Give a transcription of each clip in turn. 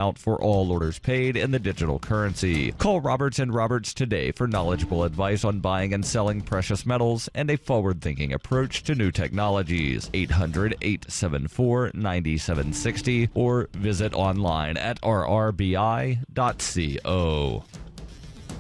out for all orders paid in the digital currency. Call Roberts and Roberts today for knowledgeable advice on buying and selling precious metals and a forward-thinking approach to new technologies. 800-874-9760 or visit online at rrbi.co.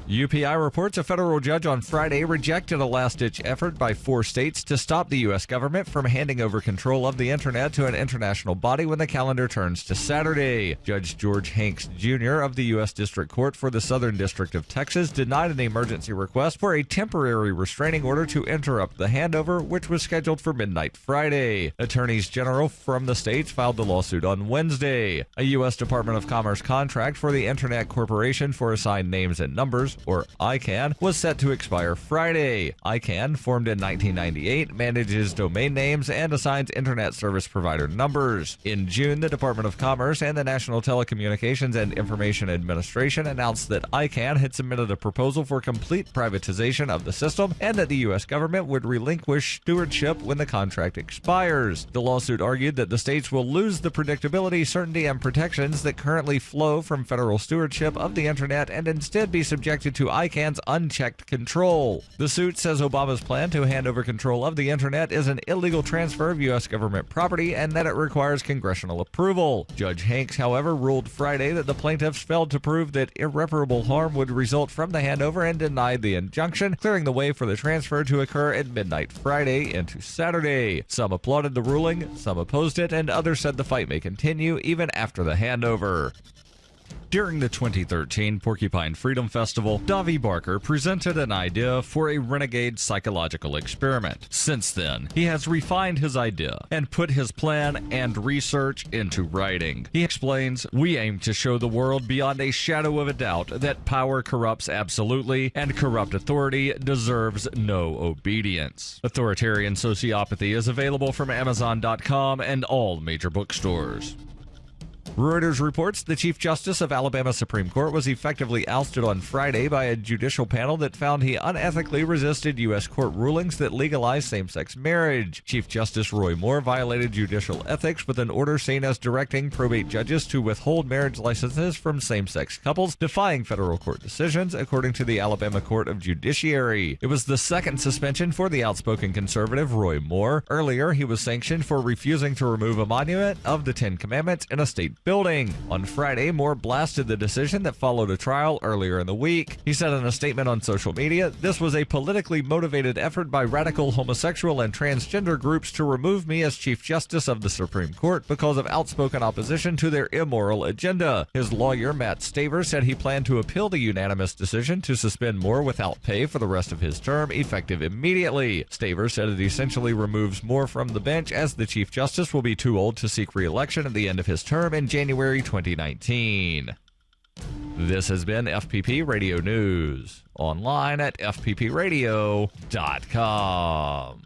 UPI reports a federal judge on Friday rejected a last-ditch effort by 4 states to stop the U.S. government from handing over control of the Internet to an international body when the calendar turns to Saturday. Judge George Hanks, Jr. of the U.S. District Court for the Southern District of Texas denied an emergency request for a temporary restraining order to interrupt the handover, which was scheduled for midnight Friday. Attorneys general from the states filed the lawsuit on Wednesday. A U.S. Department of Commerce contract for the Internet Corporation for Assigned Names and Numbers, or ICANN, was set to expire Friday. ICANN, formed in 1998, manages domain names and assigns Internet service provider numbers. In June, the Department of Commerce and the National Telecommunications and Information Administration announced that ICANN had submitted a proposal for complete privatization of the system and that the U.S. government would relinquish stewardship when the contract expires. The lawsuit argued that the states will lose the predictability, certainty, and protections that currently flow from federal stewardship of the Internet and instead be subjected to ICANN's unchecked control. The suit says Obama's plan to hand over control of the Internet is an illegal transfer of U.S. government property and that it requires congressional approval. Judge Hanks, however, ruled Friday that the plaintiffs failed to prove that irreparable harm would result from the handover and denied the injunction, clearing the way for the transfer to occur at midnight Friday into Saturday. Some applauded the ruling, some opposed it, and others said the fight may continue even after the handover. During the 2013 Porcupine Freedom Festival, Davi Barker presented an idea for a renegade psychological experiment. Since then, he has refined his idea and put his plan and research into writing. He explains, "We aim to show the world beyond a shadow of a doubt that power corrupts absolutely and corrupt authority deserves no obedience." Authoritarian Sociopathy is available from Amazon.com and all major bookstores. Reuters reports the Chief Justice of Alabama Supreme Court was effectively ousted on Friday by a judicial panel that found he unethically resisted U.S. court rulings that legalize same-sex marriage. Chief Justice Roy Moore violated judicial ethics with an order seen as directing probate judges to withhold marriage licenses from same-sex couples, defying federal court decisions, according to the Alabama Court of Judiciary. It was the second suspension for the outspoken conservative Roy Moore. Earlier, he was sanctioned for refusing to remove a monument of the Ten Commandments in a state building. On Friday, Moore blasted the decision that followed a trial earlier in the week. He said in a statement on social media, "This was a politically motivated effort by radical homosexual and transgender groups to remove me as Chief Justice of the Supreme Court because of outspoken opposition to their immoral agenda." His lawyer, Matt Staver, said he planned to appeal the unanimous decision to suspend Moore without pay for the rest of his term, effective immediately. Staver said it essentially removes Moore from the bench as the Chief Justice will be too old to seek re-election at the end of his term in January 2019. This has been FPP Radio News, online at fppradio.com.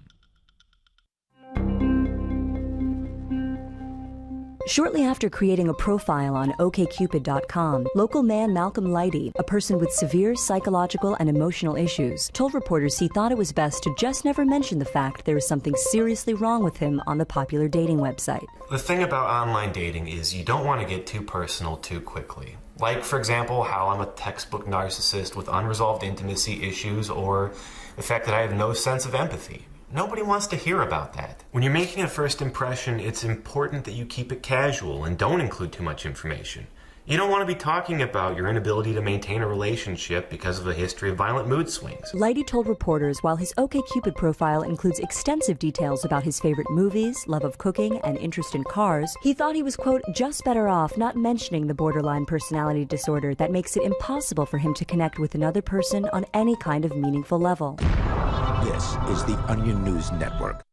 Shortly after creating a profile on OkCupid.com, local man Malcolm Lighty, a person with severe psychological and emotional issues, told reporters he thought it was best to just never mention the fact there was something seriously wrong with him on the popular dating website. The thing about online dating is you don't want to get too personal too quickly. Like, for example, how I'm a textbook narcissist with unresolved intimacy issues, or the fact that I have no sense of empathy. Nobody wants to hear about that. When you're making a first impression, it's important that you keep it casual and don't include too much information. You don't want to be talking about your inability to maintain a relationship because of a history of violent mood swings. Lighty told reporters while his OkCupid profile includes extensive details about his favorite movies, love of cooking, and interest in cars, he thought he was, quote, just better off not mentioning the borderline personality disorder that makes it impossible for him to connect with another person on any kind of meaningful level. This is the Onion News Network.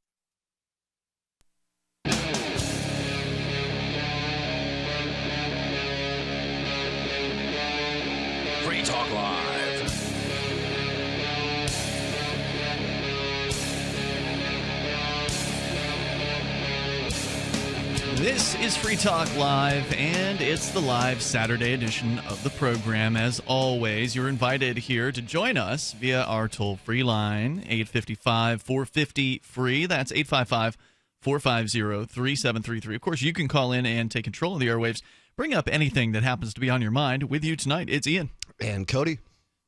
Free Talk Live. This is Free Talk Live, and it's the live Saturday edition of the program. As always, you're invited here to join us via our toll-free line, 855-450-FREE. That's 855-450-3733. Of course, you can call in and take control of the airwaves bring up anything that happens to be on your mind. With you tonight, it's Ian. And Cody.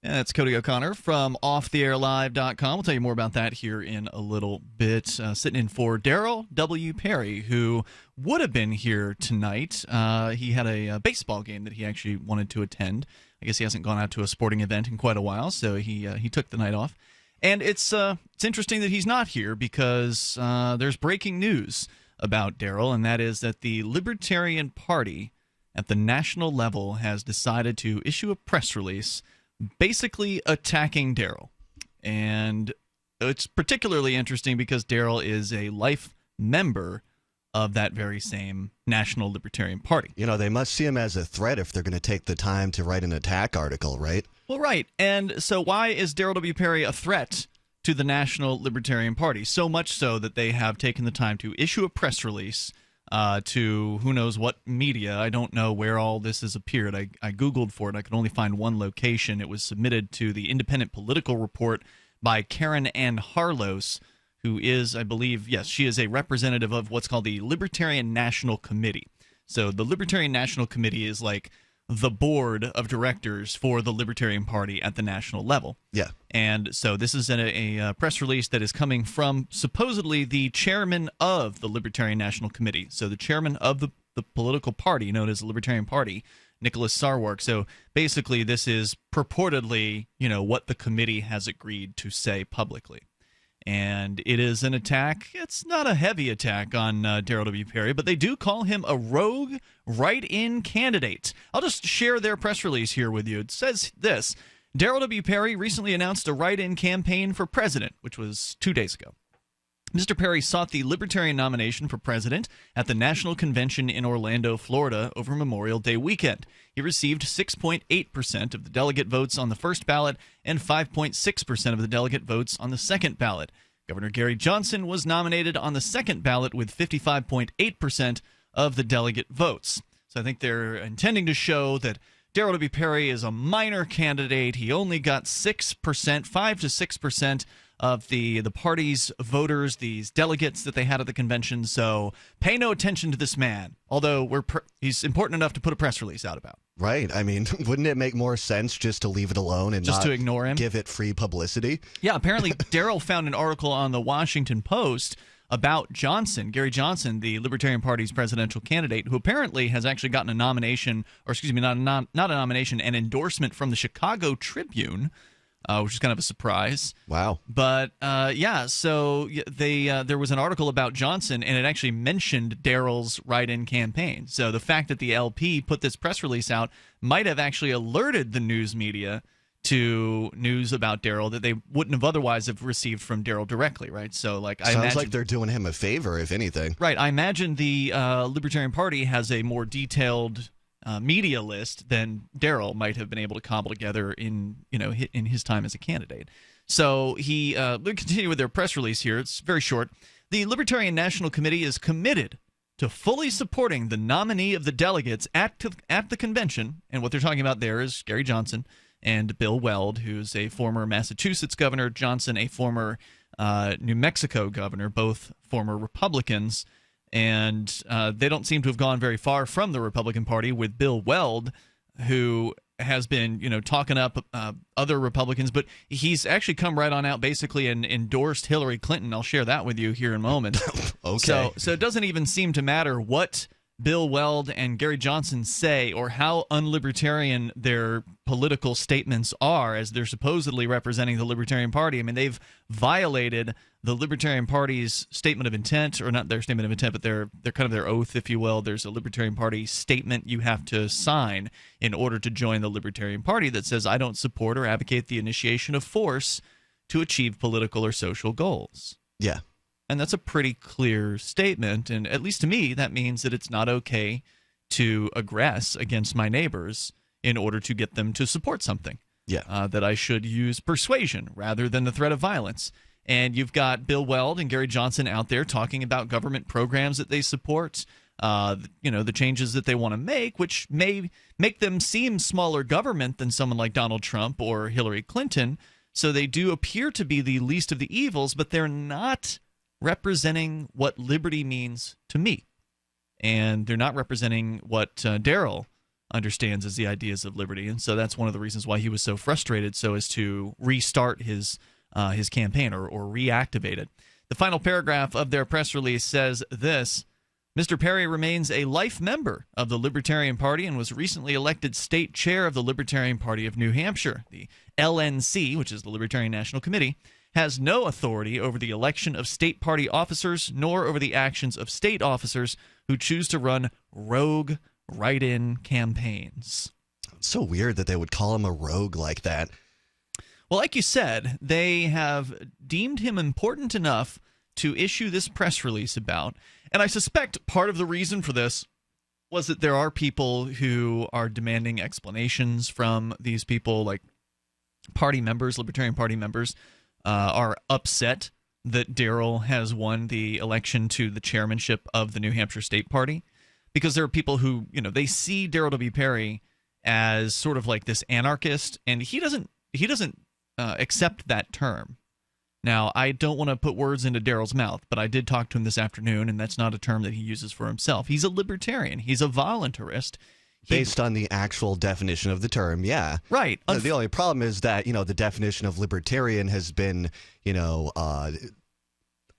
And that's Cody O'Connor from offtheairlive.com. We'll tell you more about that here in a little bit. Sitting in for Darryl W. Perry, who would have been here tonight. He had a baseball game that he actually wanted to attend. I guess he hasn't gone out to a sporting event in quite a while, so he took the night off. And it's interesting that he's not here because there's breaking news about Darryl, and that is that the Libertarian Party at the national level has decided to issue a press release basically attacking Darryl. And it's particularly interesting because Darryl is a life member of that very same National Libertarian Party. You know, they must see him as a threat if they're going to take the time to write an attack article, right? Well, right. And so why is Darryl W. Perry a threat to the National Libertarian Party? So much so that they have taken the time to issue a press release to who knows what media. I don't know where all this has appeared. I Googled for it. I could only find one location. It was submitted to the Independent Political Report by Karen Ann Harlos, who is, I believe, yes, she is a representative of what's called the Libertarian National Committee. So the Libertarian National Committee is like the board of directors for the Libertarian Party at the national level. Yeah. And so this is a press release that is coming from supposedly the chairman of the Libertarian National Committee. So the chairman of the political party known as the Libertarian Party, Nicholas Sarwark. So basically this is purportedly, what the committee has agreed to say publicly. And it is an attack. It's not a heavy attack on Darryl W. Perry, but they do call him a rogue write-in candidate. I'll just share their press release here with you. It says this: Darryl W. Perry recently announced a write-in campaign for president, which was 2 days ago. Mr. Perry sought the Libertarian nomination for president at the National Convention in Orlando, Florida, over Memorial Day weekend. He received 6.8% of the delegate votes on the first ballot and 5.6% of the delegate votes on the second ballot. Governor Gary Johnson was nominated on the second ballot with 55.8% of the delegate votes. So I think they're intending to show that Darryl W. Perry is a minor candidate. He only got 6%, 5 to 6% of the party's voters, these delegates that they had at the convention. So pay no attention to this man, although he's important enough to put a press release out about. Right. I mean, wouldn't it make more sense just to leave it alone and just not to ignore him, give it free publicity? Yeah, apparently Darryl found an article on the Washington Post about Johnson, Gary Johnson, the Libertarian Party's presidential candidate, who apparently has actually gotten a nomination, or excuse me, not a nomination, an endorsement from the Chicago Tribune, which is kind of a surprise. Wow. But so there was an article about Johnson, and it actually mentioned Darryl's write-in campaign. So the fact that the LP put this press release out might have actually alerted the news media to news about Darryl that they wouldn't have otherwise have received from Darryl directly, right? So, sounds like they're doing him a favor, if anything. Right. I imagine the Libertarian Party has a more detailed media list than Darryl might have been able to cobble together in his time as a candidate. So we continue with their press release here. It's very short. The Libertarian National Committee is committed to fully supporting the nominee of the delegates at the convention, and what they're talking about there is Gary Johnson and Bill Weld, who's a former Massachusetts governor, Johnson, a former New Mexico governor, both former Republicans. And they don't seem to have gone very far from the Republican Party, with Bill Weld, who has been, talking up other Republicans. But he's actually come right on out basically and endorsed Hillary Clinton. I'll share that with you here in a moment. Okay. So it doesn't even seem to matter what Bill Weld and Gary Johnson say or how unlibertarian their political statements are, as they're supposedly representing the Libertarian Party. I mean, they've violated the Libertarian Party's statement of intent, or not their statement of intent, but their kind of their oath, if you will. There's a Libertarian Party statement you have to sign in order to join the Libertarian Party that says, I don't support or advocate the initiation of force to achieve political or social goals. Yeah. And that's a pretty clear statement, and at least to me, that means that it's not okay to aggress against my neighbors in order to get them to support something. Yeah. That I should use persuasion rather than the threat of violence. And you've got Bill Weld and Gary Johnson out there talking about government programs that they support, the changes that they want to make, which may make them seem smaller government than someone like Donald Trump or Hillary Clinton. So they do appear to be the least of the evils, but they're not representing what liberty means to me. and they're not representing what Darryl understands as the ideas of liberty. And so that's one of the reasons why he was so frustrated, so as to restart his campaign or reactivate it. The final paragraph of their press release says this: Mr. Perry remains a life member of the Libertarian Party and was recently elected state chair of the Libertarian Party of New Hampshire. The LNC, which is the Libertarian National Committee, has no authority over the election of state party officers nor over the actions of state officers who choose to run rogue write-in campaigns. It's so weird that they would call him a rogue like that. Well, like you said, they have deemed him important enough to issue this press release about. And I suspect part of the reason for this was that there are people who are demanding explanations from these people, like party members, Libertarian Party members, are upset that Darryl has won the election to the chairmanship of the New Hampshire State Party, because there are people who, they see Darryl W. Perry as sort of like this anarchist, and he doesn't accept that term. Now, I don't want to put words into Darryl's mouth, but I did talk to him this afternoon, and that's not a term that he uses for himself. He's a libertarian. He's a voluntarist. Based on the actual definition of the term, yeah. Right. The only problem is that, the definition of libertarian has been,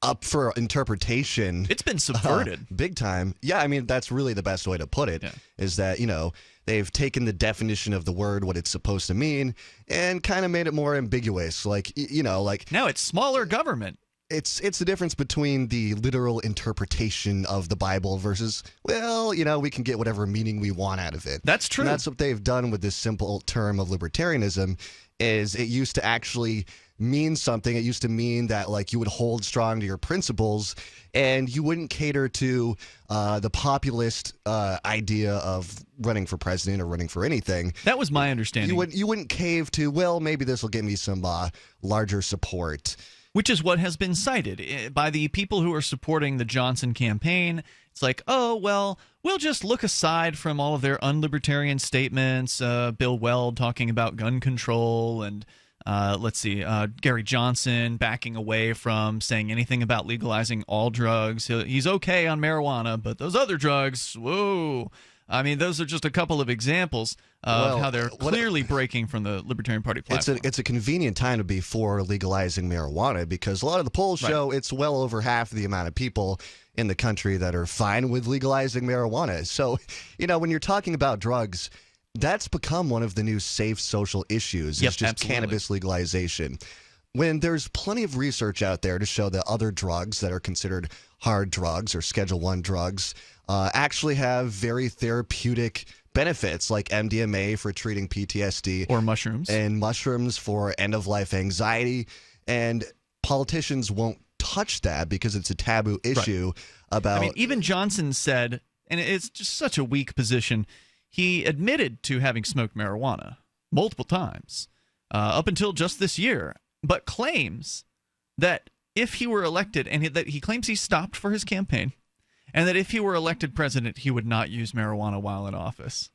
up for interpretation. It's been subverted. Big time. Yeah, I mean, that's really the best way to put it, is that, they've taken the definition of the word, what it's supposed to mean, and kind of made it more ambiguous. Like now it's smaller government. It's the difference between the literal interpretation of the Bible versus, we can get whatever meaning we want out of it. That's true. And that's what they've done with this simple term of libertarianism, is it used to actually mean something. It used to mean that, you would hold strong to your principles and you wouldn't cater to the populist idea of running for president or running for anything. That was my understanding. You wouldn't cave to, maybe this will give me some larger support. Which is what has been cited by the people who are supporting the Johnson campaign. It's like, we'll just look aside from all of their unlibertarian statements. Bill Weld talking about gun control, and Gary Johnson backing away from saying anything about legalizing all drugs. He's okay on marijuana, but those other drugs, whoa. I mean, those are just a couple of examples of how they're clearly breaking from the Libertarian Party platform. It's a convenient time to be for legalizing marijuana, because a lot of the polls show it's well over half the amount of people in the country that are fine with legalizing marijuana. So, when you're talking about drugs, that's become one of the new safe social issues. It's just cannabis legalization. When there's plenty of research out there to show that other drugs that are considered hard drugs or Schedule I drugs actually have very therapeutic benefits, like MDMA for treating PTSD. Or mushrooms. And mushrooms for end-of-life anxiety. And politicians won't touch that because it's a taboo issue about... I mean, even Johnson said, and it's just such a weak position, he admitted to having smoked marijuana multiple times up until just this year, but claims that if he were elected, and that he claims he stopped for his campaign, and that if he were elected president, he would not use marijuana while in office.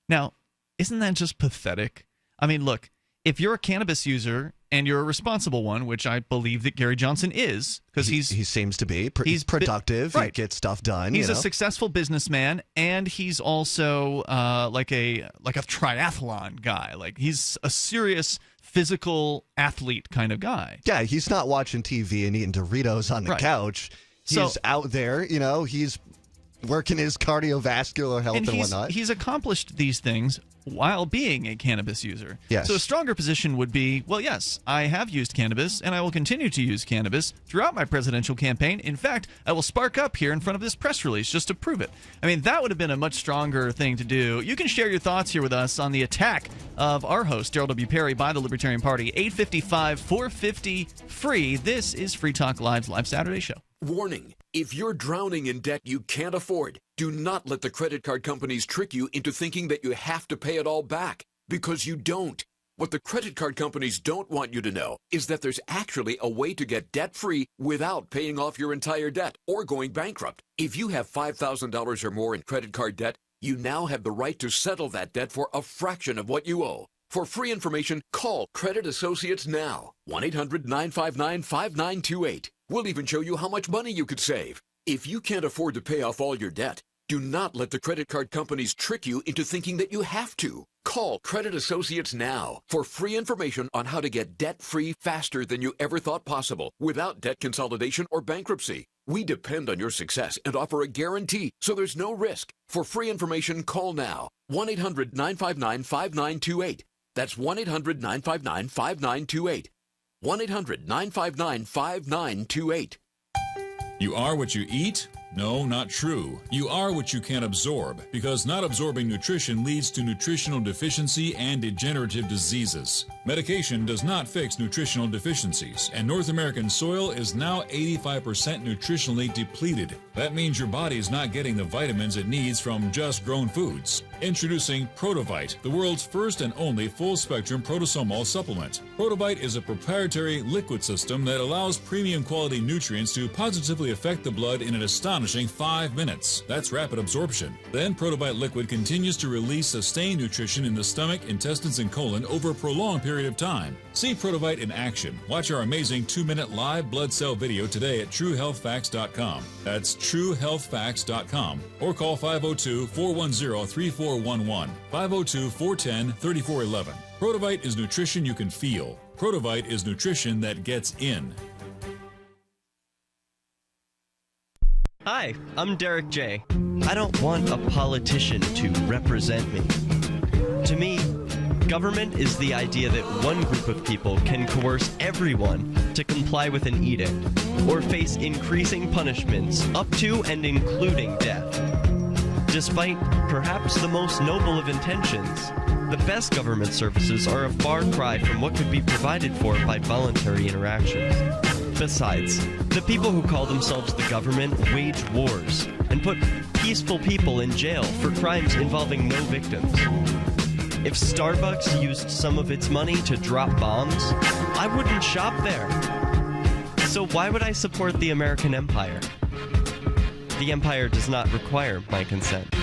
Now, isn't that just pathetic? I mean, look, if you're a cannabis user and you're a responsible one, which I believe that Gary Johnson is, because he seems to be. He's productive. He gets stuff done. He's a successful businessman, and he's also like a triathlon guy. Like, he's a serious physical athlete kind of guy. Yeah, he's not watching TV and eating Doritos on the couch. He's out there, he's working his cardiovascular health and whatnot. He's accomplished these things while being a cannabis user. Yes. So a stronger position would be, well, yes, I have used cannabis, and I will continue to use cannabis throughout my presidential campaign. In fact, I will spark up here in front of this press release just to prove it. I mean, that would have been a much stronger thing to do. You can share your thoughts here with us on the attack of our host, Darryl W. Perry, by the Libertarian Party. 855-450-FREE. This is Free Talk Live's Live Saturday show. Warning. If you're drowning in debt you can't afford, do not let the credit card companies trick you into thinking that you have to pay it all back, because you don't. What the credit card companies don't want you to know is that there's actually a way to get debt-free without paying off your entire debt or going bankrupt. If you have $5,000 or more in credit card debt, you now have the right to settle that debt for a fraction of what you owe. For free information, call Credit Associates now. 1-800-959-5928. We'll even show you how much money you could save. If you can't afford to pay off all your debt, Do not let the credit card companies trick you into thinking that you have to. Call Credit Associates now for free information on how to get debt-free faster than you ever thought possible without debt consolidation or bankruptcy. We depend on your success and offer a guarantee, so there's no risk. For free information, call now. 1-800-959-5928. That's 1-800-959-5928. 1-800-959-5928. You are what you eat? No, not true. You are what you can absorb, because not absorbing nutrition leads to nutritional deficiency and degenerative diseases. Medication does not fix nutritional deficiencies, and North American soil is now 85% nutritionally depleted. That means your body is not getting the vitamins it needs from just grown foods. Introducing Protovite, the world's first and only full-spectrum protosomal supplement. Protovite is a proprietary liquid system that allows premium quality nutrients to positively affect the blood in an astonishing 5 minutes. That's rapid absorption. Then Protovite liquid continues to release sustained nutrition in the stomach, intestines, and colon over a prolonged period of time. See Protovite in action. Watch our amazing 2-minute live blood cell video today at TrueHealthFacts.com. That's TrueHealthFacts.com. Or call 502-410-3411. 502-410-3411. Protovite is nutrition you can feel. Protovite is nutrition that gets in. Hi, I'm Derek J. I don't want a politician to represent me. To me, government is the idea that one group of people can coerce everyone to comply with an edict, or face increasing punishments up to and including death. Despite perhaps the most noble of intentions, the best government services are a far cry from what could be provided for by voluntary interactions. Besides, the people who call themselves the government wage wars and put peaceful people in jail for crimes involving no victims. If Starbucks used some of its money to drop bombs, I wouldn't shop there. So why would I support the American empire? The empire does not require my consent.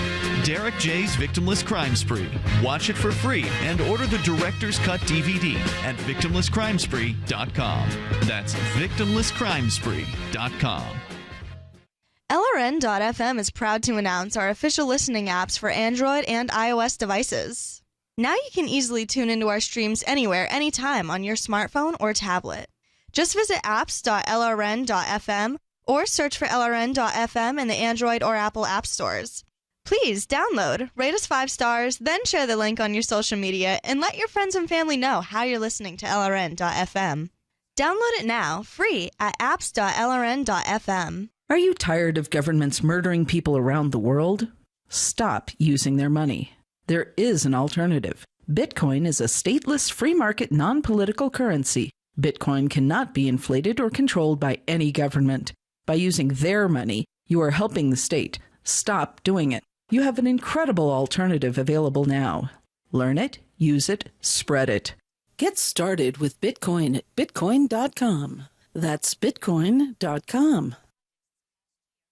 Derek J's Victimless Crime Spree. Watch it for free and order the Director's Cut DVD at victimlesscrimespree.com. That's victimlesscrimespree.com. LRN.FM is proud to announce our official listening apps for Android and iOS devices. Now you can easily tune into our streams anywhere, anytime on your smartphone or tablet. Just visit apps.lrn.fm or search for LRN.FM in the Android or Apple app stores. Please download, rate us 5 stars, then share the link on your social media, and let your friends and family know how you're listening to LRN.FM. Download it now, free, at apps.lrn.fm. Are you tired of governments murdering people around the world? Stop using their money. There is an alternative. Bitcoin is a stateless, free market, non-political currency. Bitcoin cannot be inflated or controlled by any government. By using their money, you are helping the state. Stop doing it. You have an incredible alternative available now. Learn it, use it, spread it. Get started with Bitcoin at bitcoin.com. That's bitcoin.com.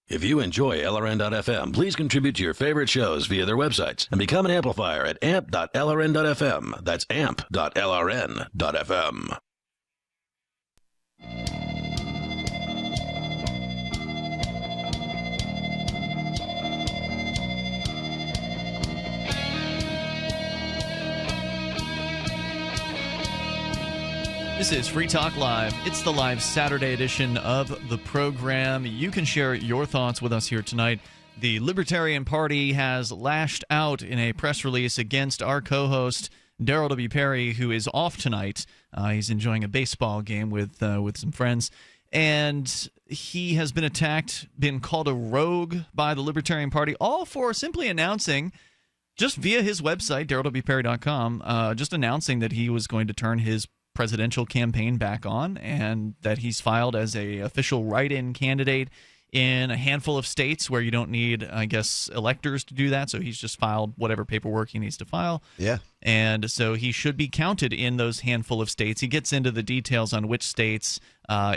If you enjoy LRN.FM, please contribute to your favorite shows via their websites and become an amplifier at amp.lrn.fm. That's amp.lrn.fm. This is Free Talk Live. It's the live Saturday edition of the program. You can share your thoughts with us here tonight. The Libertarian Party has lashed out in a press release against our co-host, Darryl W. Perry, who is off tonight. He's enjoying a baseball game with some friends. And he has been attacked, been called a rogue by the Libertarian Party, all for simply announcing, just via his website, DarrylWPerry.com, just announcing that he was going to turn his presidential campaign back on, and that he's filed as a official write-in candidate in a handful of states where you don't need, I guess, electors to do that. So he's just filed whatever paperwork he needs to file. Yeah. And so he should be counted in those handful of states. He gets into the details on which states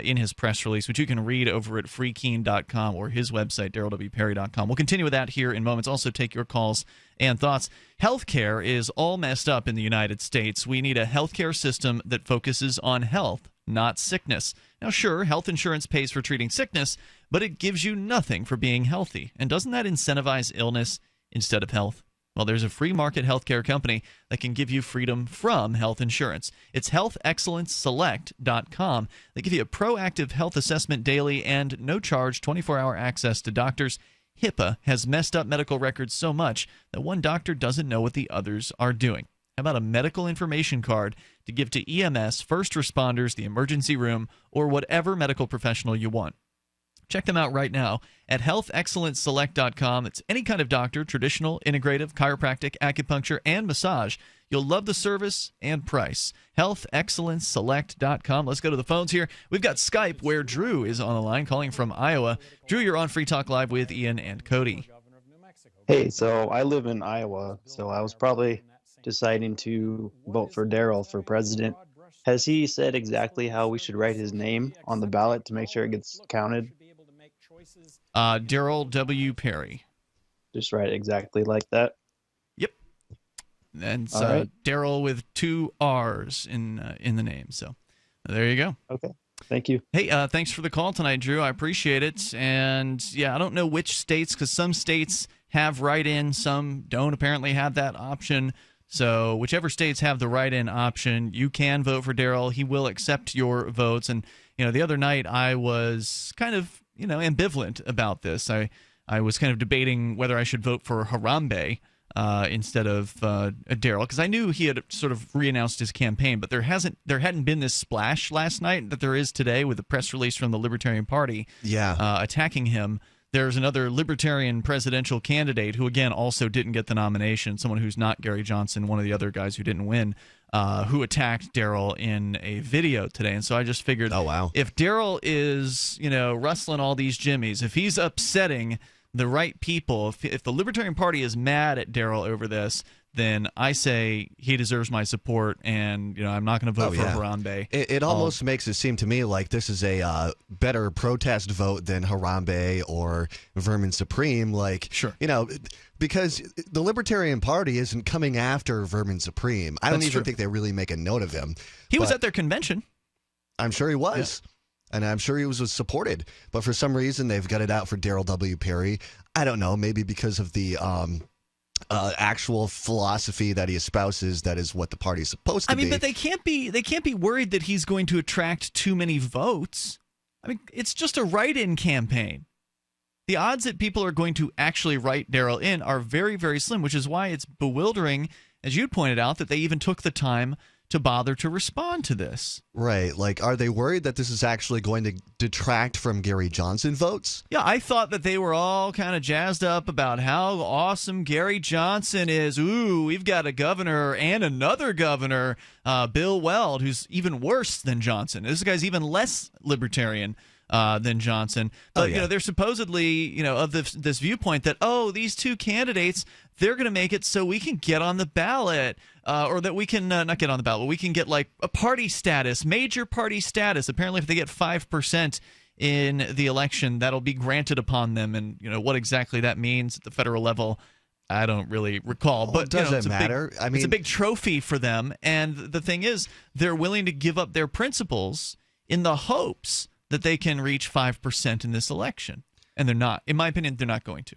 in his press release, which you can read over at freekeen.com or his website, DarrylWPerry.com. We'll continue with that here in moments. Also take your calls and thoughts. Healthcare is all messed up in the United States. We need a healthcare system that focuses on health, not sickness. Now, sure, health insurance pays for treating sickness, but it gives you nothing for being healthy. And doesn't that incentivize illness instead of health? Well, there's a free market healthcare company that can give you freedom from health insurance. It's healthexcellenceselect.com. They give you a proactive health assessment daily and no-charge 24-hour access to doctors. HIPAA has messed up medical records so much that one doctor doesn't know what the others are doing. How about a medical information card to give to EMS, first responders, the emergency room, or whatever medical professional you want? Check them out right now at healthexcellenceselect.com. It's any kind of doctor, traditional, integrative, chiropractic, acupuncture, and massage. You'll love the service and price. healthexcellenceselect.com. Let's go to the phones here. We've got Skype where Drew is on the line calling from Iowa. Drew, you're on Free Talk Live with Ian and Cody. Hey, so I live in Iowa, so I was probably deciding to vote for Darryl for president. Has he said exactly how we should write his name on the ballot to make sure it gets counted? Darryl W. Perry. Just write it exactly like that? Yep. And it's right. Darryl with 2 R's in the name. So there you go. Okay. Thank you. Hey, thanks for the call tonight, Drew. I appreciate it. And, yeah, I don't know which states, because some states have write-in, some don't apparently have that option. So whichever states have the write-in option, you can vote for Darryl. He will accept your votes. And, the other night I was kind of, ambivalent about this. I was kind of debating whether I should vote for Harambe instead of Darryl, because I knew he had sort of re-announced his campaign, but there hadn't been this splash last night that there is today with the press release from the Libertarian Party attacking him. There's another Libertarian presidential candidate who, again, also didn't get the nomination, someone who's not Gary Johnson, one of the other guys who didn't win, who attacked Darryl in a video today. And so I just figured, if Darryl is, rustling all these jimmies, if he's upsetting the right people, if the Libertarian Party is mad at Darryl over this, then I say he deserves my support, and I'm not going to vote for Harambe. It almost makes it seem to me like this is a better protest vote than Harambe or Vermin Supreme. Sure. Because the Libertarian Party isn't coming after Vermin Supreme. I don't even think they really make a note of him. He was at their convention. I'm sure he was. Yeah. And I'm sure he was supported. But for some reason, they've got it out for Darryl W. Perry. I don't know, maybe because of the actual philosophy that he espouses, that is what the party is supposed to be. But they can't be worried that he's going to attract too many votes. It's just a write-in campaign. The odds that people are going to actually write Darryl in are very, very slim, which is why it's bewildering, as you pointed out, that they even took the time to bother to respond to this. Right. Are they worried that this is actually going to detract from Gary Johnson votes? Yeah, I thought that they were all kind of jazzed up about how awesome Gary Johnson is. Ooh, we've got a governor and another governor, Bill Weld, who's even worse than Johnson. This guy's even less libertarian than Johnson. But, they're supposedly, of this viewpoint that, these two candidates, they're going to make it so we can get on the ballot, or that we can not get on the ballot, but we can get a party status, major party status. Apparently, if they get 5% in the election, that'll be granted upon them. And, what exactly that means at the federal level, I don't really recall. But doesn't matter. It's a big trophy for them. And the thing is, they're willing to give up their principles in the hopes that they can reach 5% in this election. And they're not. In my opinion, they're not going to.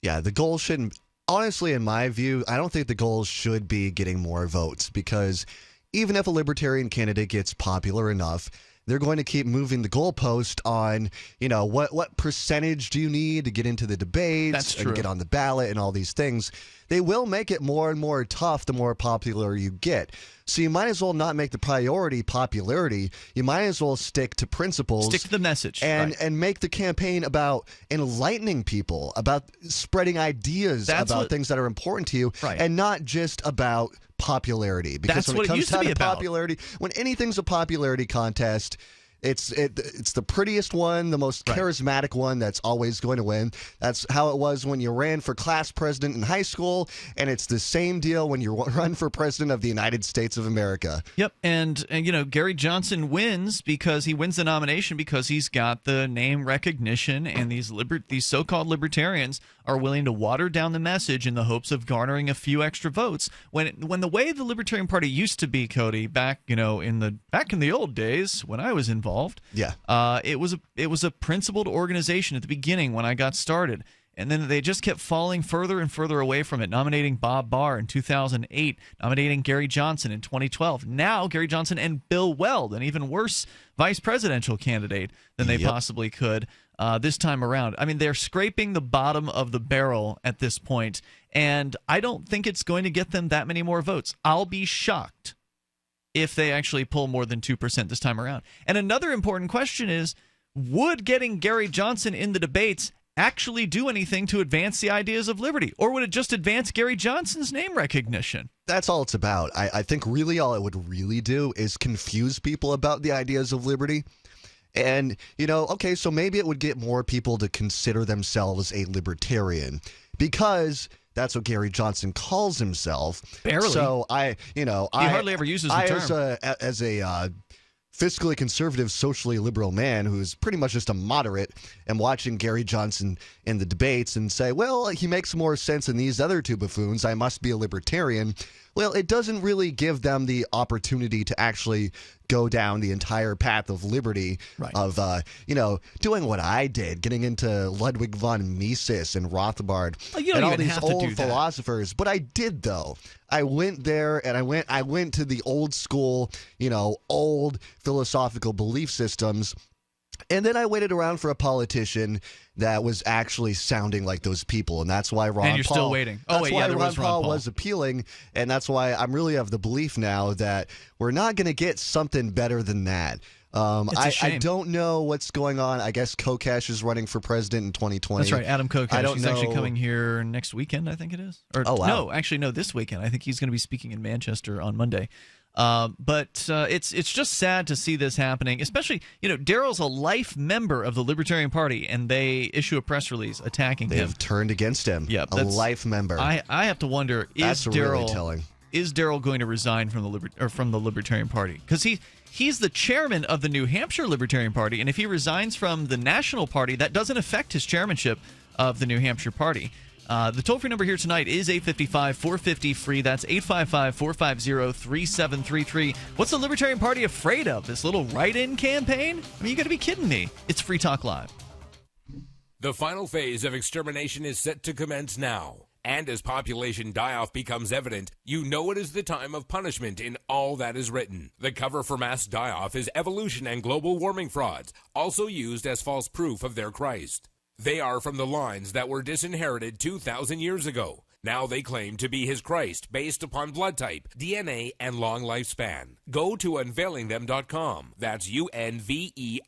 Yeah, the goal shouldn't. Honestly, in my view, I don't think the goal should be getting more votes, because even if a Libertarian candidate gets popular enough, they're going to keep moving the goalpost on, what percentage do you need to get into the debates and get on the ballot and all these things. They will make it more and more tough the more popular you get. So you might as well not make the priority popularity. You might as well stick to principles. Stick to the message. And make the campaign about enlightening people, about spreading ideas about things that are important to you, and not just about popularity. Because when it comes down to popularity, when anything's a popularity contest, It's the prettiest one, the most charismatic one that's always going to win. That's how it was when you ran for class president in high school, and it's the same deal when you run for president of the United States of America. Yep, and Gary Johnson wins because he wins the nomination because he's got the name recognition, and these so-called libertarians are willing to water down the message in the hopes of garnering a few extra votes. When the way the Libertarian Party used to be, Cody, back in the old days when I was involved, it was a principled organization at the beginning when I got started. And then they just kept falling further and further away from it, nominating Bob Barr in 2008, nominating Gary Johnson in 2012. Now Gary Johnson and Bill Weld, an even worse vice presidential candidate than they possibly could this time around. I mean, they're scraping the bottom of the barrel at this point, and I don't think it's going to get them that many more votes. I'll be shocked if they actually pull more than 2% this time around. And another important question is, would getting Gary Johnson in the debates actually do anything to advance the ideas of liberty? Or would it just advance Gary Johnson's name recognition? That's all it's about. I think really all it would really do is confuse people about the ideas of liberty. And, okay, so maybe it would get more people to consider themselves a libertarian because that's what Gary Johnson calls himself. Barely. So he hardly ever uses the term. As a fiscally conservative, socially liberal man who's pretty much just a moderate, and watching Gary Johnson in the debates and say, well, he makes more sense than these other two buffoons, I must be a libertarian. Well, it doesn't really give them the opportunity to actually go down the entire path of liberty, of, doing what I did, getting into Ludwig von Mises and Rothbard and all these old philosophers. But I did, though. I went there, and I went to the old school, old philosophical belief systems. And then I waited around for a politician that was actually sounding like those people, and that's why Ron Paul. And you're still waiting. Ron Paul was appealing, and that's why I'm really of the belief now that we're not going to get something better than that. I don't know what's going on. I guess Kokesh is running for president in 2020. That's right, Adam Kokesh. He's know. actually coming here next weekend, I think it is. No, this weekend. I think he's going to be speaking in Manchester on Monday. But it's just sad to see this happening, especially, Darryl's a life member of the Libertarian Party, and they issue a press release attacking him. They have turned against him. Yeah, a life member. I have to wonder, is Darryl going to resign from the Libertarian Party? Because he's the chairman of the New Hampshire Libertarian Party, and if he resigns from the National Party, that doesn't affect his chairmanship of the New Hampshire Party. The toll-free number here tonight is 855-450-FREE. That's 855-450-3733. What's the Libertarian Party afraid of? This little write-in campaign? I mean, you got to be kidding me. It's Free Talk Live. The final phase of extermination is set to commence now. And as population die-off becomes evident, you know it is the time of punishment in all that is written. The cover for mass die-off is evolution and global warming frauds, also used as false proof of their Christ. They are from the lines that were disinherited 2,000 years ago. Now they claim to be his Christ based upon blood type, DNA, and long lifespan. Go to unveilingthem.com. That's UNVEILING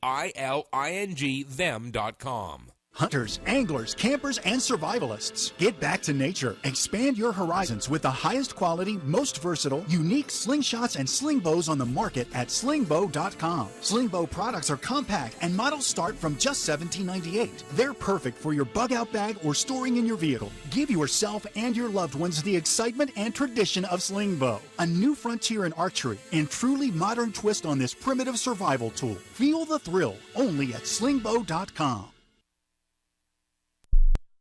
them.com. Hunters, anglers, campers, and survivalists. Get back to nature. Expand your horizons with the highest quality, most versatile, unique slingshots and sling bows on the market at slingbow.com. Slingbow products are compact and models start from just $17.98. They're perfect for your bug out bag or storing in your vehicle. Give yourself and your loved ones the excitement and tradition of slingbow. A new frontier in archery and truly modern twist on this primitive survival tool. Feel the thrill only at slingbow.com.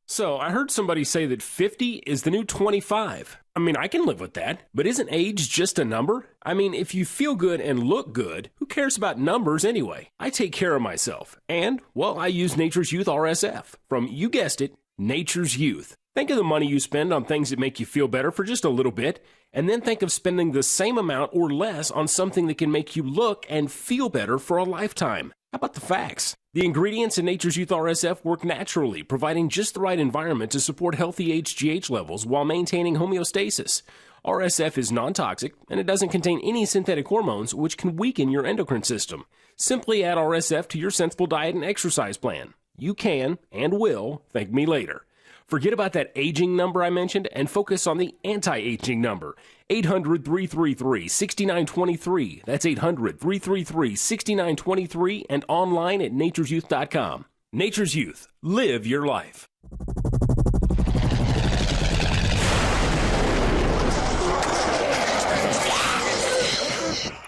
So, I heard somebody say that 50 is the new 25. I mean, I can live with that, but isn't age just a number? I mean, if you feel good and look good, who cares about numbers anyway? I take care of myself, and, well, I use Nature's Youth RSF. From, you guessed it, Nature's Youth. Think of the money you spend on things that make you feel better for just a little bit, and then think of spending the same amount or less on something that can make you look and feel better for a lifetime. How about the facts? The ingredients in Nature's Youth RSF work naturally, providing just the right environment to support healthy HGH levels while maintaining homeostasis. RSF is non-toxic, and it doesn't contain any synthetic hormones, which can weaken your endocrine system. Simply add RSF to your sensible diet and exercise plan. You can, and will, thank me later. Forget about that aging number I mentioned and focus on the anti-aging number. 800-333-6923. That's 800-333-6923 and online at naturesyouth.com. Nature's Youth. Live your life.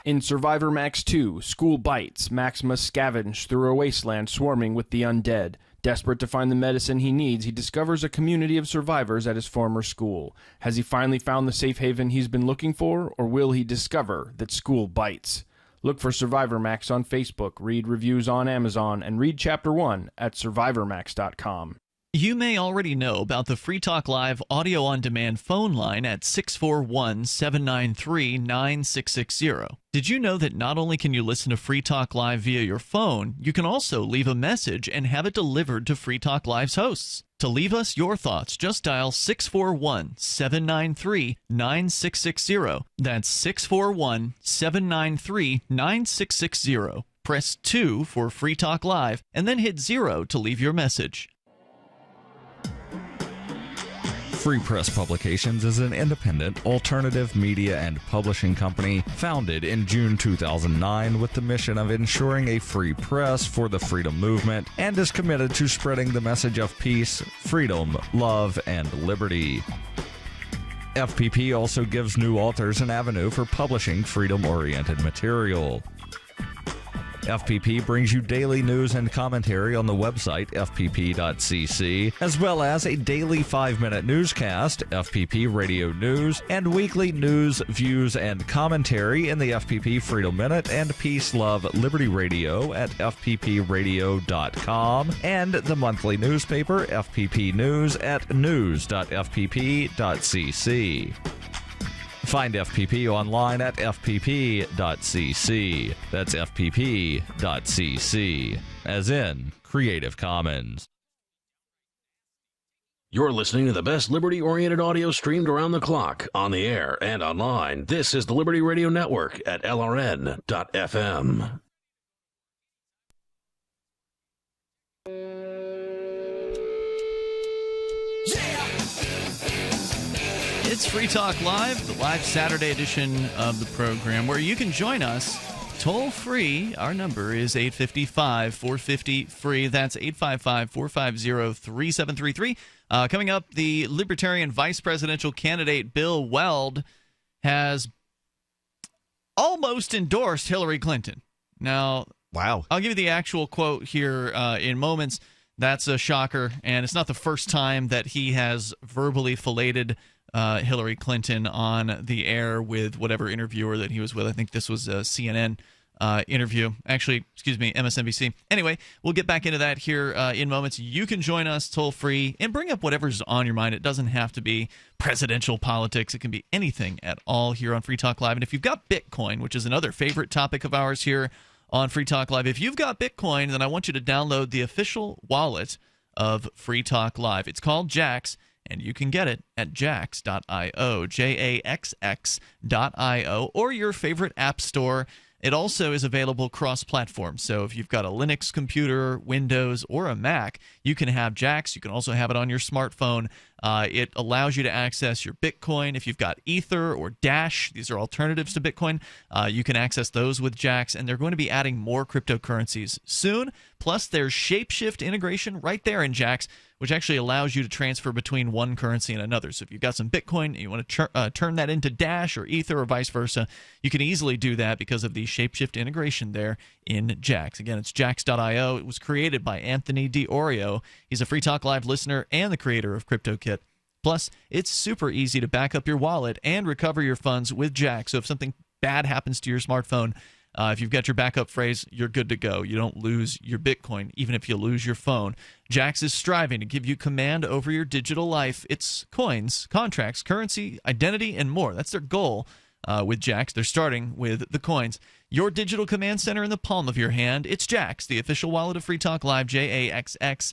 In Survivor Max 2, School Bites, Max must scavenge through a wasteland swarming with the undead. Desperate to find the medicine he needs, he discovers a community of survivors at his former school. Has he finally found the safe haven he's been looking for, or will he discover that school bites? Look for Survivor Max on Facebook, read reviews on Amazon, and read Chapter 1 at survivormax.com. You may already know about the Free Talk Live audio-on-demand phone line at 641-793-9660. Did you know that not only can you listen to Free Talk Live via your phone, you can also leave a message and have it delivered to Free Talk Live's hosts? To leave us your thoughts, just dial 641-793-9660. That's 641-793-9660. Press 2 for Free Talk Live, and then hit 0 to leave your message. Free Press Publications is an independent, alternative media and publishing company founded in June 2009 with the mission of ensuring a free press for the freedom movement and is committed to spreading the message of peace, freedom, love, and liberty. FPP also gives new authors an avenue for publishing freedom-oriented material. FPP brings you daily news and commentary on the website fpp.cc, as well as a daily 5-minute newscast, FPP Radio News, and weekly news, views, and commentary in the FPP Freedom Minute and Peace, Love, Liberty Radio at fppradio.com, and the monthly newspaper FPP News at news.fpp.cc. Find FPP online at fpp.cc. That's fpp.cc, as in Creative Commons. You're listening to the best liberty-oriented audio streamed around the clock, on the air and online. This is the Liberty Radio Network at lrn.fm. It's Free Talk Live, the live Saturday edition of the program, where you can join us toll free. Our number is 855-450-FREE. That's 855-450-3733. Coming up, the Libertarian vice presidential candidate Bill Weld has almost endorsed Hillary Clinton. Now, wow, I'll give you the actual quote here in moments. That's a shocker, and it's not the first time that he has verbally filleted Hillary Clinton on the air with whatever interviewer that he was with. I think this was a CNN interview. Actually, excuse me, MSNBC. Anyway, we'll get back into that here in moments. You can join us toll-free and bring up whatever's on your mind. It doesn't have to be presidential politics. It can be anything at all here on Free Talk Live. And if you've got Bitcoin, which is another favorite topic of ours here on Free Talk Live, if you've got Bitcoin, then I want you to download the official wallet of Free Talk Live. It's called Jax, and you can get it at jax.io, jaxx.io, or your favorite app store. It also is available cross-platform. So if you've got a Linux computer, Windows, or a Mac, you can have Jax. You can also have it on your smartphone. It allows you to access your Bitcoin. If you've got Ether or Dash, these are alternatives to Bitcoin, you can access those with Jax, and they're going to be adding more cryptocurrencies soon. Plus, there's Shapeshift integration right there in Jax, which actually allows you to transfer between one currency and another. So if you've got some Bitcoin and you want to turn that into Dash or Ether or vice versa, you can easily do that because of the Shapeshift integration there in Jax. Again, it's jax.io. It was created by Anthony DiOrio. He's a Free Talk Live listener and the creator of CryptoKit. Plus, it's super easy to back up your wallet and recover your funds with Jax. So if something bad happens to your smartphone, if you've got your backup phrase, you're good to go. You don't lose your Bitcoin, even if you lose your phone. Jax is striving to give you command over your digital life. It's coins, contracts, currency, identity, and more. That's their goal with Jax. They're starting with the coins. Your digital command center in the palm of your hand. It's Jax, the official wallet of Free Talk Live, jaxx.io.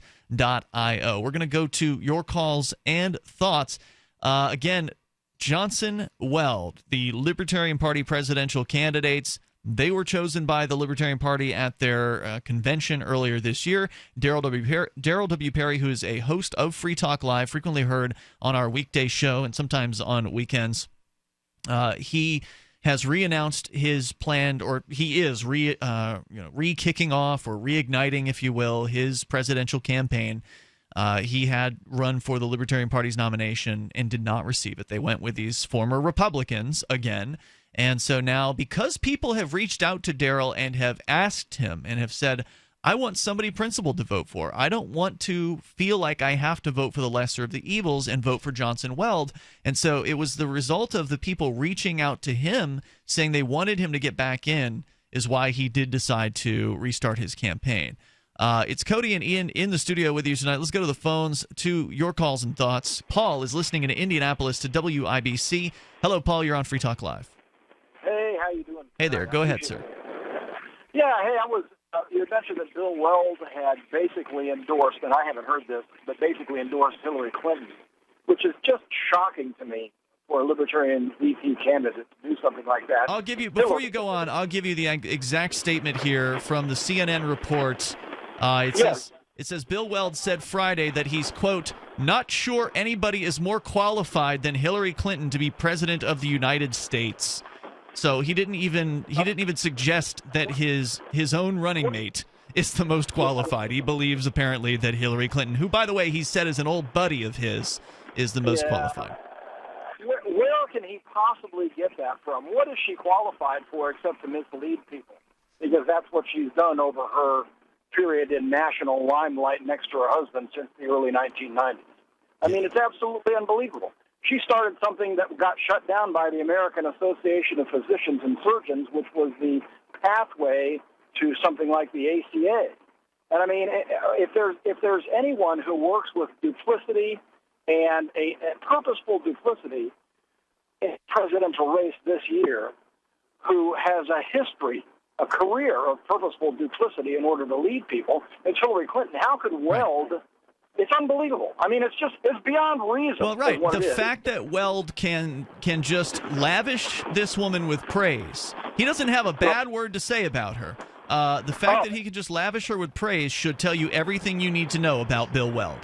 We're going to go to your calls and thoughts. Again, Johnson, Weld, the Libertarian Party presidential candidates. They were chosen by the Libertarian Party at their convention earlier this year. Darryl W. Perry, who is a host of Free Talk Live, frequently heard on our weekday show and sometimes on weekends, He has reannounced his plan, or he is re-kicking off or reigniting, if you will, his presidential campaign. He had run for the Libertarian Party's nomination and did not receive it. They went with these former Republicans again. And so now, because people have reached out to Darryl and have asked him and have said, I want somebody principled to vote for. I don't want to feel like I have to vote for the lesser of the evils and vote for Johnson Weld. And so it was the result of the people reaching out to him saying they wanted him to get back in is why he did decide to restart his campaign. It's Cody and Ian in the studio with you tonight. Let's go to the phones to your calls and thoughts. Paul is listening in Indianapolis to WIBC. Hello, Paul. You're on Free Talk Live. Hey, how you doing? Hey there. Go ahead, sir. Yeah, hey, you had mentioned that Bill Weld had basically endorsed, and I haven't heard this, but basically endorsed Hillary Clinton, which is just shocking to me for a Libertarian VP candidate to do something like that. I'll give you, before you go on, I'll give you the exact statement here from the CNN report. It says Bill Weld said Friday that he's, quote, not sure anybody is more qualified than Hillary Clinton to be president of the United States. So he didn't even suggest that his own running mate is the most qualified. He believes apparently that Hillary Clinton, who by the way he said is an old buddy of his, is the most qualified. Where can he possibly get that from? What is she qualified for except to mislead people? Because that's what she's done over her period in national limelight next to her husband since the early 1990s. I mean, it's absolutely unbelievable. She started something that got shut down by the American Association of Physicians and Surgeons, which was the pathway to something like the ACA. And I mean, if there's anyone who works with duplicity and a purposeful duplicity in the presidential race this year, who has a history, a career of purposeful duplicity in order to lead people, it's Hillary Clinton. How could Weld? It's unbelievable. I mean, it's beyond reason. Well, right. The fact that Weld can just lavish this woman with praise. He doesn't have a bad word to say about her. The fact that he can just lavish her with praise should tell you everything you need to know about Bill Weld.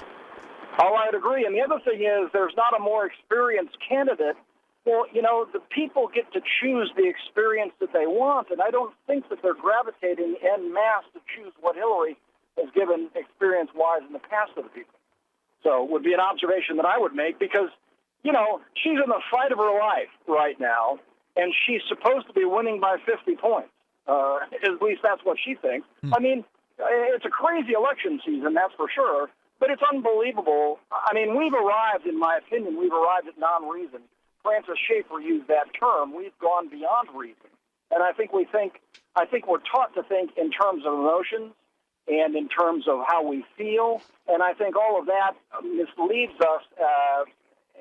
Oh, I'd agree. And the other thing is there's not a more experienced candidate. Well, you know, the people get to choose the experience that they want, and I don't think that they're gravitating en masse to choose what Hillary has given experience-wise in the past to the people. So it would be an observation that I would make because, you know, she's in the fight of her life right now, and she's supposed to be winning by 50 points. At least that's what she thinks. I mean, it's a crazy election season, that's for sure, but it's unbelievable. I mean, in my opinion, we've arrived at non-reason. Francis Schaeffer used that term. We've gone beyond reason. And I think we're taught to think in terms of emotions and in terms of how we feel. And I think all of that misleads us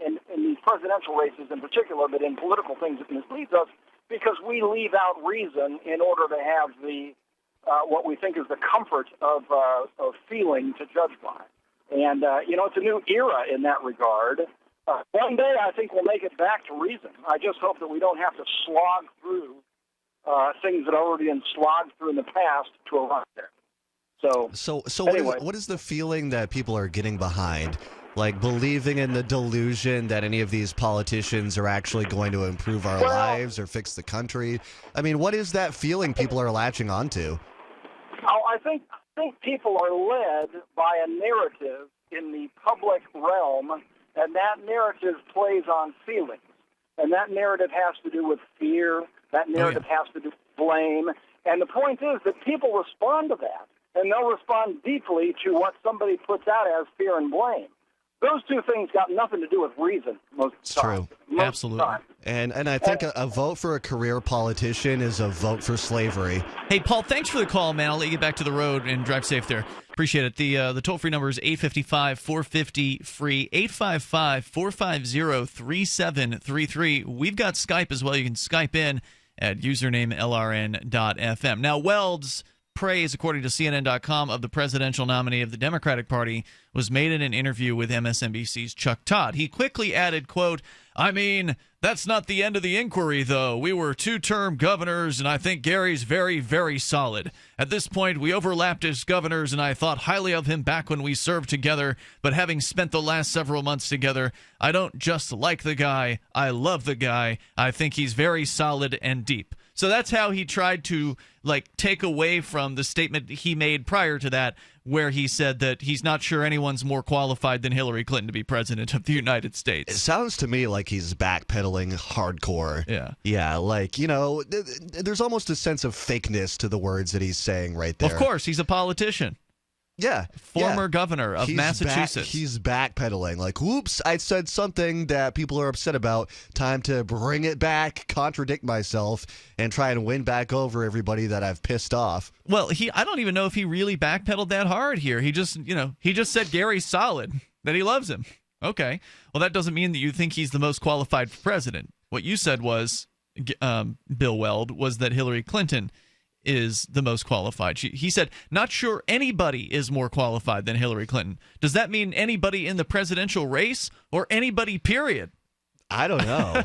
in these presidential races in particular, but in political things it misleads us because we leave out reason in order to have the what we think is the comfort of feeling to judge by. And, you know, it's a new era in that regard. One day I think we'll make it back to reason. I just hope that we don't have to slog through things that have already been slogged through in the past to arrive there. So anyway. What is the feeling that people are getting behind? Like believing in the delusion that any of these politicians are actually going to improve our lives or fix the country? I mean, what is that feeling people are latching onto? I think people are led by a narrative in the public realm, and that narrative plays on feelings. And that narrative has to do with fear. That narrative has to do with blame. And the point is that people respond to that. And they'll respond deeply to what somebody puts out as fear and blame. Those two things got nothing to do with reason most of the time. True. Absolutely. And I think a vote for a career politician is a vote for slavery. Hey, Paul, thanks for the call, man. I'll let you get back to the road and drive safe there. Appreciate it. The toll-free number is 855-450-FREE, 855-450-3733. We've got Skype as well. You can Skype in at username LRN.FM. Now, Weld's praise, according to CNN.com, of the presidential nominee of the Democratic Party was made in an interview with MSNBC's Chuck Todd. He quickly added, quote, "I mean, that's not the end of the inquiry, though. We were two-term governors, and I think Gary's very, very solid. At this point, we overlapped as governors, and I thought highly of him back when we served together. But having spent the last several months together, I don't just like the guy. I love the guy. I think he's very solid and deep." So that's how he tried to take away from the statement he made prior to that, where he said that he's not sure anyone's more qualified than Hillary Clinton to be president of the United States. It sounds to me like he's backpedaling hardcore. Yeah. Yeah, there's almost a sense of fakeness to the words that he's saying right there. Of course, he's a politician. Yeah. Former governor of Massachusetts. He's backpedaling. Like, whoops, I said something that people are upset about. Time to bring it back, contradict myself, and try and win back over everybody that I've pissed off. Well, I don't even know if he really backpedaled that hard here. He just said Gary's solid, that he loves him. Okay. Well, that doesn't mean that you think he's the most qualified for president. What you said was, Bill Weld, was that Hillary Clinton is the most qualified. He said, not sure anybody is more qualified than Hillary Clinton. Does that mean anybody in the presidential race or anybody, period? I don't know.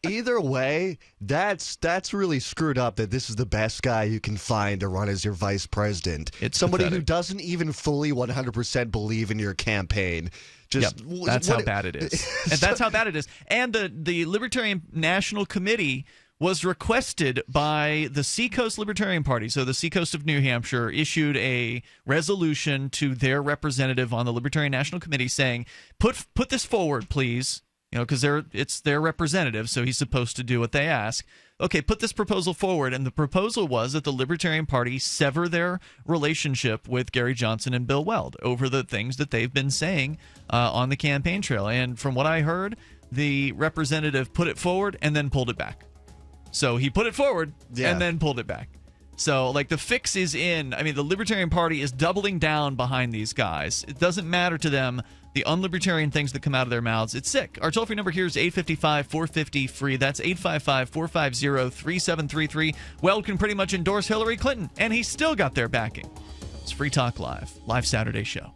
Either way, that's really screwed up that this is the best guy you can find to run as your vice president. It's somebody pathetic. who doesn't even fully 100% believe in your campaign. That's how bad it is. And that's how bad it is. And the Libertarian National Committee was requested by the Seacoast Libertarian Party. So the Seacoast of New Hampshire issued a resolution to their representative on the Libertarian National Committee saying, put this forward, please, because it's their representative, so he's supposed to do what they ask. Okay, put this proposal forward. And the proposal was that the Libertarian Party sever their relationship with Gary Johnson and Bill Weld over the things that they've been saying on the campaign trail. And from what I heard, the representative put it forward and then pulled it back. So he put it forward and then pulled it back. So, the fix is in. I mean, the Libertarian Party is doubling down behind these guys. It doesn't matter to them the unlibertarian things that come out of their mouths. It's sick. Our toll-free number here is 855-450-FREE. That's 855-450-3733. Weld can pretty much endorse Hillary Clinton, and he's still got their backing. It's Free Talk Live Saturday show.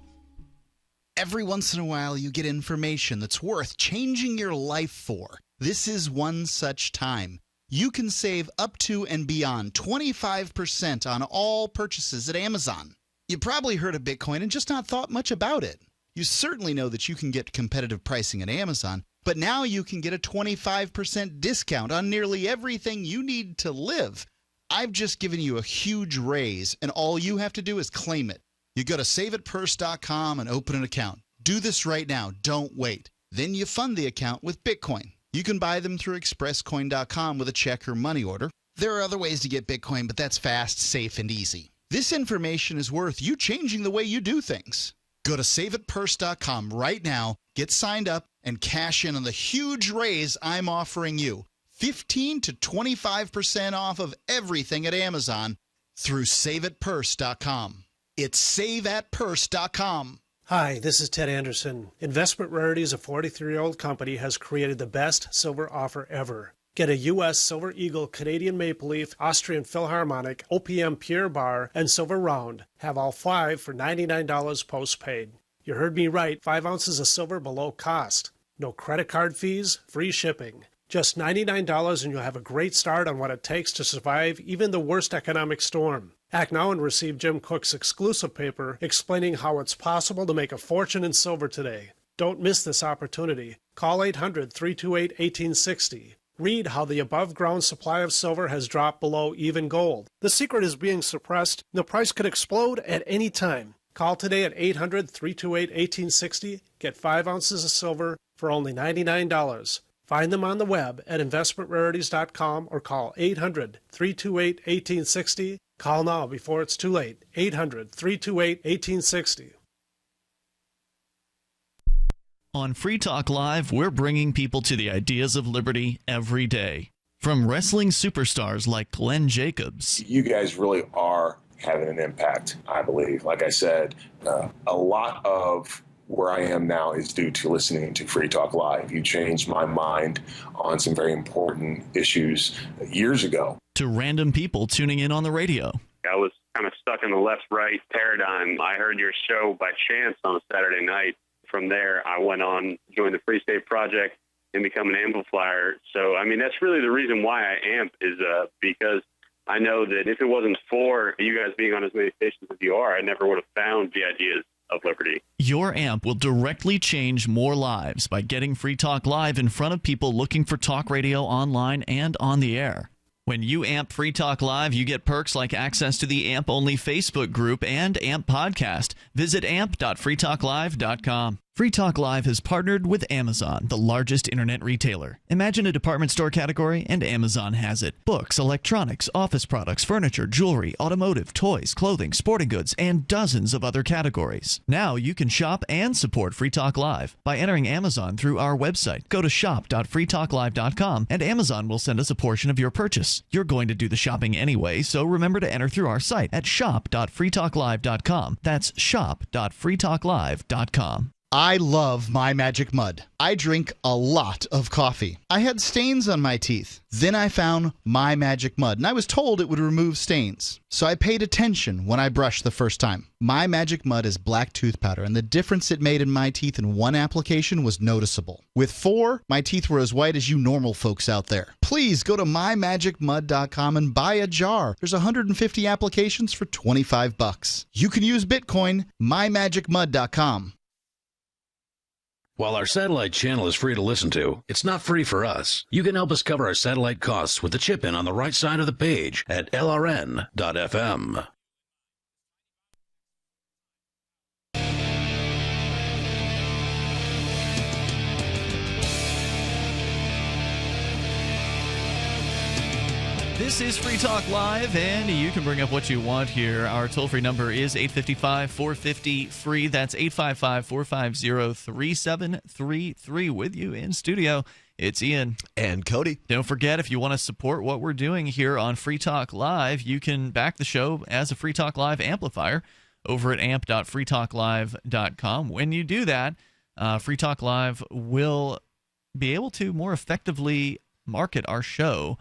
Every once in a while, you get information that's worth changing your life for. This is one such time. You can save up to and beyond 25% on all purchases at Amazon. You probably heard of Bitcoin and just not thought much about it. You certainly know that you can get competitive pricing at Amazon, but now you can get a 25% discount on nearly everything you need to live. I've just given you a huge raise, and all you have to do is claim it. You go to saveitpurse.com and open an account. Do this right now. Don't wait. Then you fund the account with Bitcoin. You can buy them through expresscoin.com with a check or money order. There are other ways to get Bitcoin, but that's fast, safe, and easy. This information is worth you changing the way you do things. Go to saveitpurse.com right now, get signed up, and cash in on the huge raise I'm offering you. 15 to 25% off of everything at Amazon through saveitpurse.com. It's saveatpurse.com. Hi, this is Ted Anderson. Investment Rarities, a 43-year-old company, has created the best silver offer ever. Get a U.S. Silver Eagle, Canadian Maple Leaf, Austrian Philharmonic, OPM Pure Bar, and Silver Round. Have all 5 for $99 post-paid. You heard me right, 5 ounces of silver below cost. No credit card fees, free shipping. Just $99 and you'll have a great start on what it takes to survive even the worst economic storm. Act now and receive Jim Cook's exclusive paper explaining how it's possible to make a fortune in silver today. Don't miss this opportunity. Call 800-328-1860. Read how the above-ground supply of silver has dropped below even gold. The secret is being suppressed. The price could explode at any time. Call today at 800-328-1860. Get 5 ounces of silver for only $99. Find them on the web at investmentrarities.com or call 800-328-1860. Call now before it's too late. 800-328-1860. On Free Talk Live, we're bringing people to the ideas of liberty every day. From wrestling superstars like Glenn Jacobs. You guys really are having an impact, I believe. Like I said, a lot of where I am now is due to listening to Free Talk Live. You changed my mind on some very important issues years ago. To random people tuning in on the radio. I was stuck in the left-right paradigm. I heard your show by chance on a Saturday night. From there, I went on, joined the Free State Project, and become an amplifier. So, I mean, that's really the reason why I amp is because I know that if it wasn't for you guys being on as many stations as you are, I never would have found the ideas of liberty. Your amp will directly change more lives by getting Free Talk Live in front of people looking for talk radio online and on the air. When you amp Free Talk Live, you get perks like access to the AMP-only Facebook group and AMP podcast. Visit amp.freetalklive.com. Free Talk Live has partnered with Amazon, the largest internet retailer. Imagine a department store category, and Amazon has it. Books, electronics, office products, furniture, jewelry, automotive, toys, clothing, sporting goods, and dozens of other categories. Now you can shop and support Free Talk Live by entering Amazon through our website. Go to shop.freetalklive.com, and Amazon will send us a portion of your purchase. You're going to do the shopping anyway, so remember to enter through our site at shop.freetalklive.com. That's shop.freetalklive.com. I love My Magic Mud. I drink a lot of coffee. I had stains on my teeth. Then I found My Magic Mud, and I was told it would remove stains. So I paid attention when I brushed the first time. My Magic Mud is black tooth powder, and the difference it made in my teeth in one application was noticeable. With 4, my teeth were as white as you normal folks out there. Please go to mymagicmud.com and buy a jar. There's 150 applications for $25. You can use Bitcoin, mymagicmud.com. While our satellite channel is free to listen to, it's not free for us. You can help us cover our satellite costs with the chip-in on the right side of the page at lrn.fm. This is Free Talk Live, and you can bring up what you want here. Our toll-free number is 855-450-FREE. That's 855-450-3733. With you in studio, it's Ian. And Cody. Don't forget, if you want to support what we're doing here on Free Talk Live, you can back the show as a Free Talk Live amplifier over at amp.freetalklive.com. When you do that, Free Talk Live will be able to more effectively market our show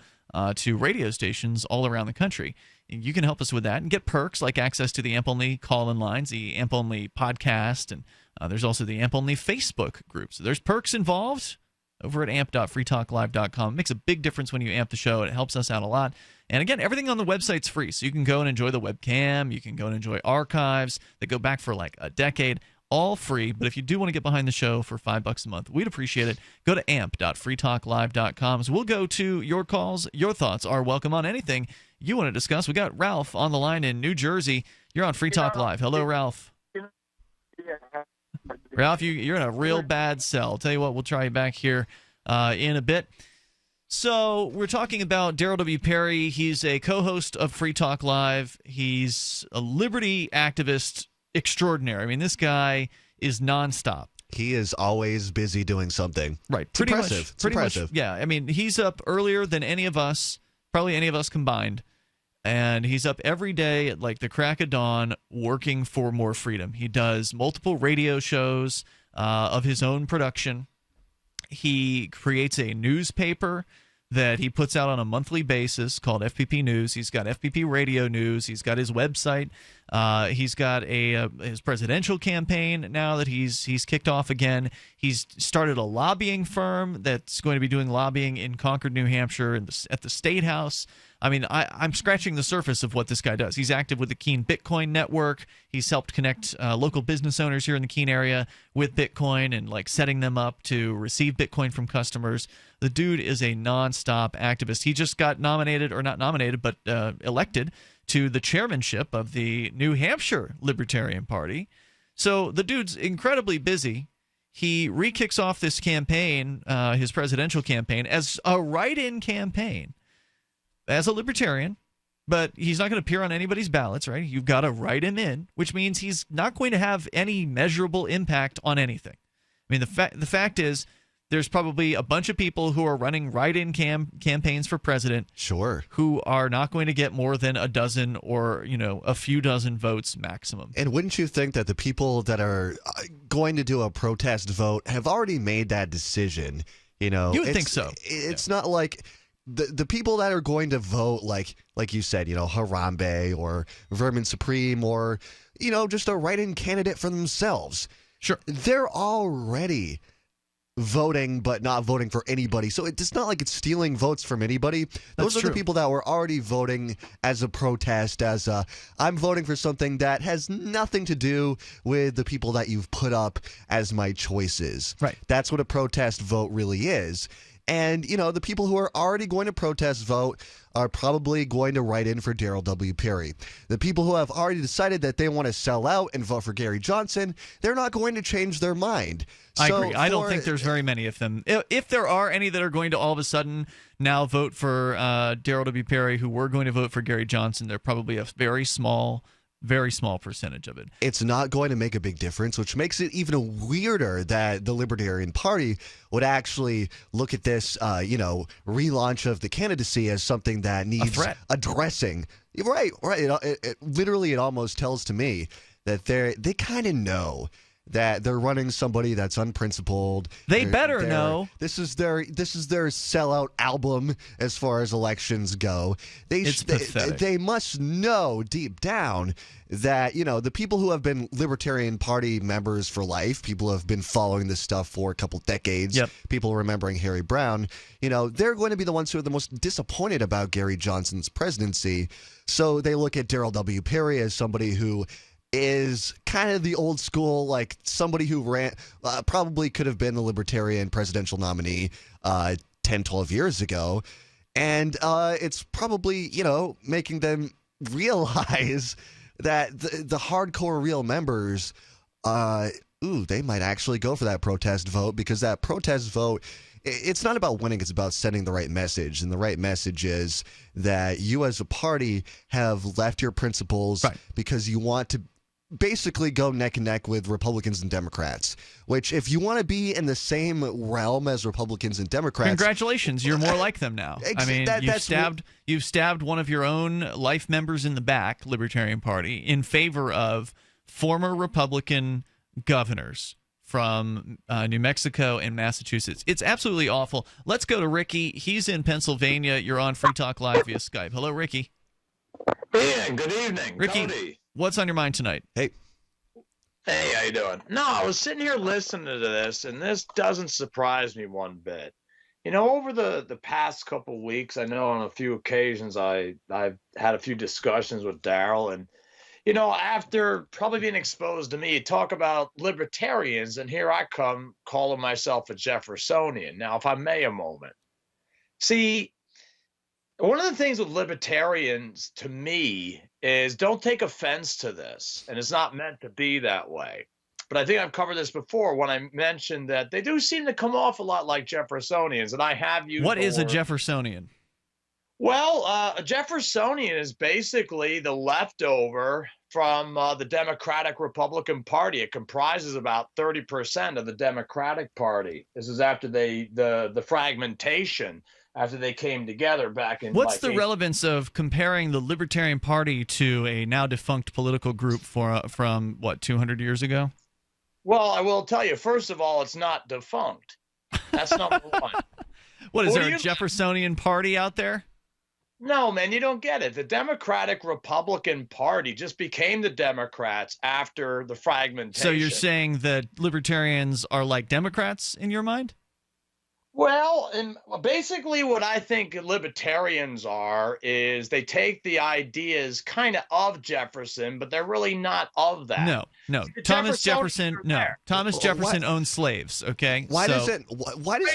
to radio stations all around the country. You can help us with that and get perks like access to the AMP-only call-in lines, the AMP-only podcast, and there's also the AMP-only Facebook group. So there's perks involved over at amp.freetalklive.com. It makes a big difference when you amp the show. It helps us out a lot. And again, everything on the website's free, so you can go and enjoy the webcam. You can go and enjoy archives that go back for like a decade. All free, but if you do want to get behind the show for $5 a month, we'd appreciate it. Go to amp.freetalklive.com. So we'll go to your calls. Your thoughts are welcome on anything you want to discuss. We got Ralph on the line in New Jersey. You're on Free Talk Live. Hello, Ralph. Ralph, you're in a real bad cell. Tell you what, we'll try you back here in a bit. So we're talking about Darryl W. Perry. He's a co-host of Free Talk Live. He's a liberty activist extraordinary. I mean, this guy is nonstop. He is always busy doing something. Right. It's impressive. It's impressive. Yeah. I mean, he's up earlier than any of us, probably any of us combined. And he's up every day at like the crack of dawn working for more freedom. He does multiple radio shows of his own production. He creates a newspaper that he puts out on a monthly basis called FPP News. He's got FPP Radio News. He's got his website. He's got his presidential campaign now that he's kicked off again. He's started a lobbying firm that's going to be doing lobbying in Concord, New Hampshire, at the State House. I mean, I'm scratching the surface of what this guy does. He's active with the Keene Bitcoin Network. He's helped connect local business owners here in the Keene area with Bitcoin and like setting them up to receive Bitcoin from customers. The dude is a nonstop activist. He just got nominated, or not nominated, but elected to the chairmanship of the New Hampshire Libertarian Party. So the dude's incredibly busy. He re-kicks off this campaign, his presidential campaign, as a write-in campaign. As a libertarian, but he's not going to appear on anybody's ballots, right? You've got to write him in, which means he's not going to have any measurable impact on anything. I mean, the fact is, there's probably a bunch of people who are running write-in campaigns for president, sure, who are not going to get more than a dozen or a few dozen votes maximum. And wouldn't you think that the people that are going to do a protest vote have already made that decision? You would think so. It's not like the people that are going to vote, like you said, Harambe or Vermin Supreme or, just a write-in candidate for themselves. Sure. They're already voting but not voting for anybody. So it's not like it's stealing votes from anybody. Those are the people that were already voting as a protest, as I'm voting for something that has nothing to do with the people that you've put up as my choices. Right. That's what a protest vote really is. And, the people who are already going to protest vote are probably going to write in for Darryl W. Perry. The people who have already decided that they want to sell out and vote for Gary Johnson, they're not going to change their mind. I agree. I don't think there's very many of them. If there are any that are going to all of a sudden now vote for Darryl W. Perry, who were going to vote for Gary Johnson, they're probably a very small percentage of it. It's not going to make a big difference, which makes it even weirder that the Libertarian Party would actually look at this, relaunch of the candidacy as something that needs addressing. Right. It almost tells to me that they kind of know that they're running somebody that's unprincipled. They better know. This is their sellout album as far as elections go. It's pathetic. They must know deep down that, the people who have been Libertarian Party members for life, people who have been following this stuff for a couple decades, people remembering Harry Brown, they're going to be the ones who are the most disappointed about Gary Johnson's presidency. So they look at Darryl W. Perry as somebody who is kind of the old school, like somebody who probably could have been the Libertarian presidential nominee 10, 12 years ago. And it's probably, making them realize that the hardcore real members, they might actually go for that protest vote, because that protest vote, it's not about winning, it's about sending the right message. And the right message is that you as a party have left your principles because you want to basically go neck and neck with Republicans and Democrats, which if you want to be in the same realm as Republicans and Democrats, congratulations, you're more like them now. I mean, you've stabbed one of your own life members in the back, Libertarian Party, in favor of former Republican governors from New Mexico and Massachusetts. It's absolutely awful. Let's go to Ricky. He's in Pennsylvania. You're on Free Talk Live via Skype. Hello, Ricky. Hey, good evening, Ricky. Cody. What's on your mind tonight? Hey, how you doing? No, I was sitting here listening to this, and this doesn't surprise me one bit. Over the past couple of weeks, I know on a few occasions I've had a few discussions with Darryl, and after probably being exposed to me, talk about libertarians, and here I come calling myself a Jeffersonian. Now, if I may a moment. See, one of the things with libertarians, to me, is don't take offense to this, and it's not meant to be that way. But I think I've covered this before when I mentioned that they do seem to come off a lot like Jeffersonians, and I have used What is a Jeffersonian? Well, a Jeffersonian is basically the leftover from the Democratic Republican Party. It comprises about 30% of the Democratic Party. This is after the fragmentation, after they came together back in. What's the relevance of comparing the Libertarian Party to a now defunct political group from 200 years ago? Well, I will tell you, first of all, it's not defunct. That's number one. What is there, a Jeffersonian Party out there? No, man, you don't get it. The Democratic Republican Party just became the Democrats after the fragmentation. So you're saying that libertarians are like Democrats in your mind? Well, and basically what I think libertarians are is they take the ideas kind of Jefferson, but they're really not of that. No. Thomas Jefferson owned slaves, okay? Why does it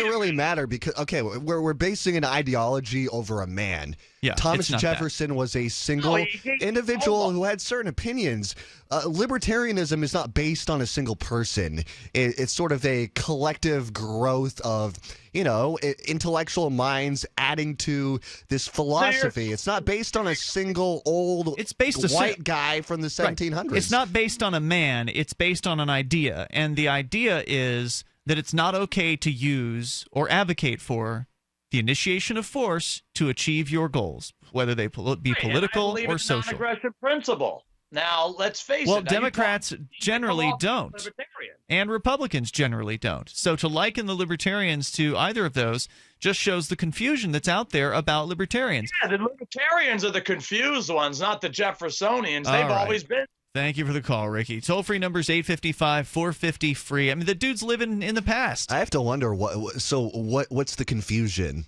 really matter? Because, okay, we're basing an ideology over a man. Yeah, Thomas Jefferson was a single individual who had certain opinions. Libertarianism is not based on a single person. It's sort of a collective growth of, intellectual minds adding to this philosophy. It's not based on a single old white guy from the 1700s. Right. It's not based on a man. It's based on an idea. And the idea is that it's not okay to use or advocate for the initiation of force to achieve your goals, whether they be political or social. Non-aggressive principle. Now, let's face well, it. Democrats generally don't, Libertarian. and Republicans generally don't. So to liken the Libertarians to either of those just shows the confusion that's out there about Libertarians. Yeah, the Libertarians are the confused ones, not the Jeffersonians. They've always been. Thank you for the call, Ricky. Toll-free number is 855-450-FREE. I mean, the dude's living in the past. I have to wonder, what's the confusion?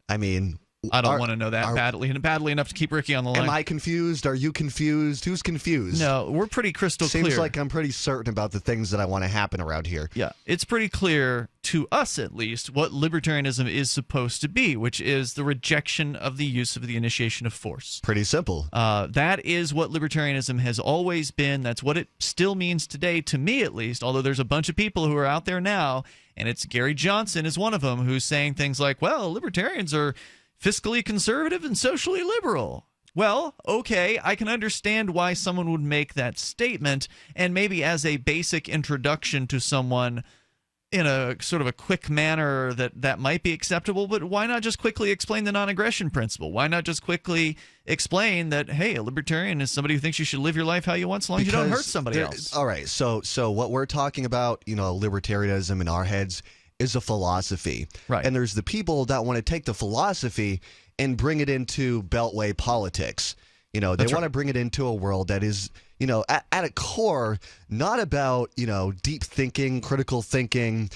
I mean, I don't want to know that badly enough to keep Ricky on the line. Am I confused? Are you confused? Who's confused? No, we're pretty crystal clear. Seems like I'm pretty certain about the things that I want to happen around here. Yeah, it's pretty clear to us, at least, what libertarianism is supposed to be, which is the rejection of the use of the initiation of force. Pretty simple. That is what libertarianism has always been. That's what it still means today, to me at least, although there's a bunch of people who are out there now, and it's Gary Johnson is one of them, who's saying things like, well, libertarians are fiscally conservative and socially liberal. Well, okay, I can understand why someone would make that statement, and maybe as a basic introduction to someone in a sort of a quick manner that might be acceptable, but why not just quickly explain the non-aggression principle? Why not just quickly explain that, hey, a libertarian is somebody who thinks you should live your life how you want, so long as you don't hurt somebody else? All right, so what we're talking about, libertarianism in our heads is a philosophy. Right. And there's the people that want to take the philosophy and bring it into beltway politics. They want to bring it into a world that is, at a core, not about, deep thinking, critical thinking,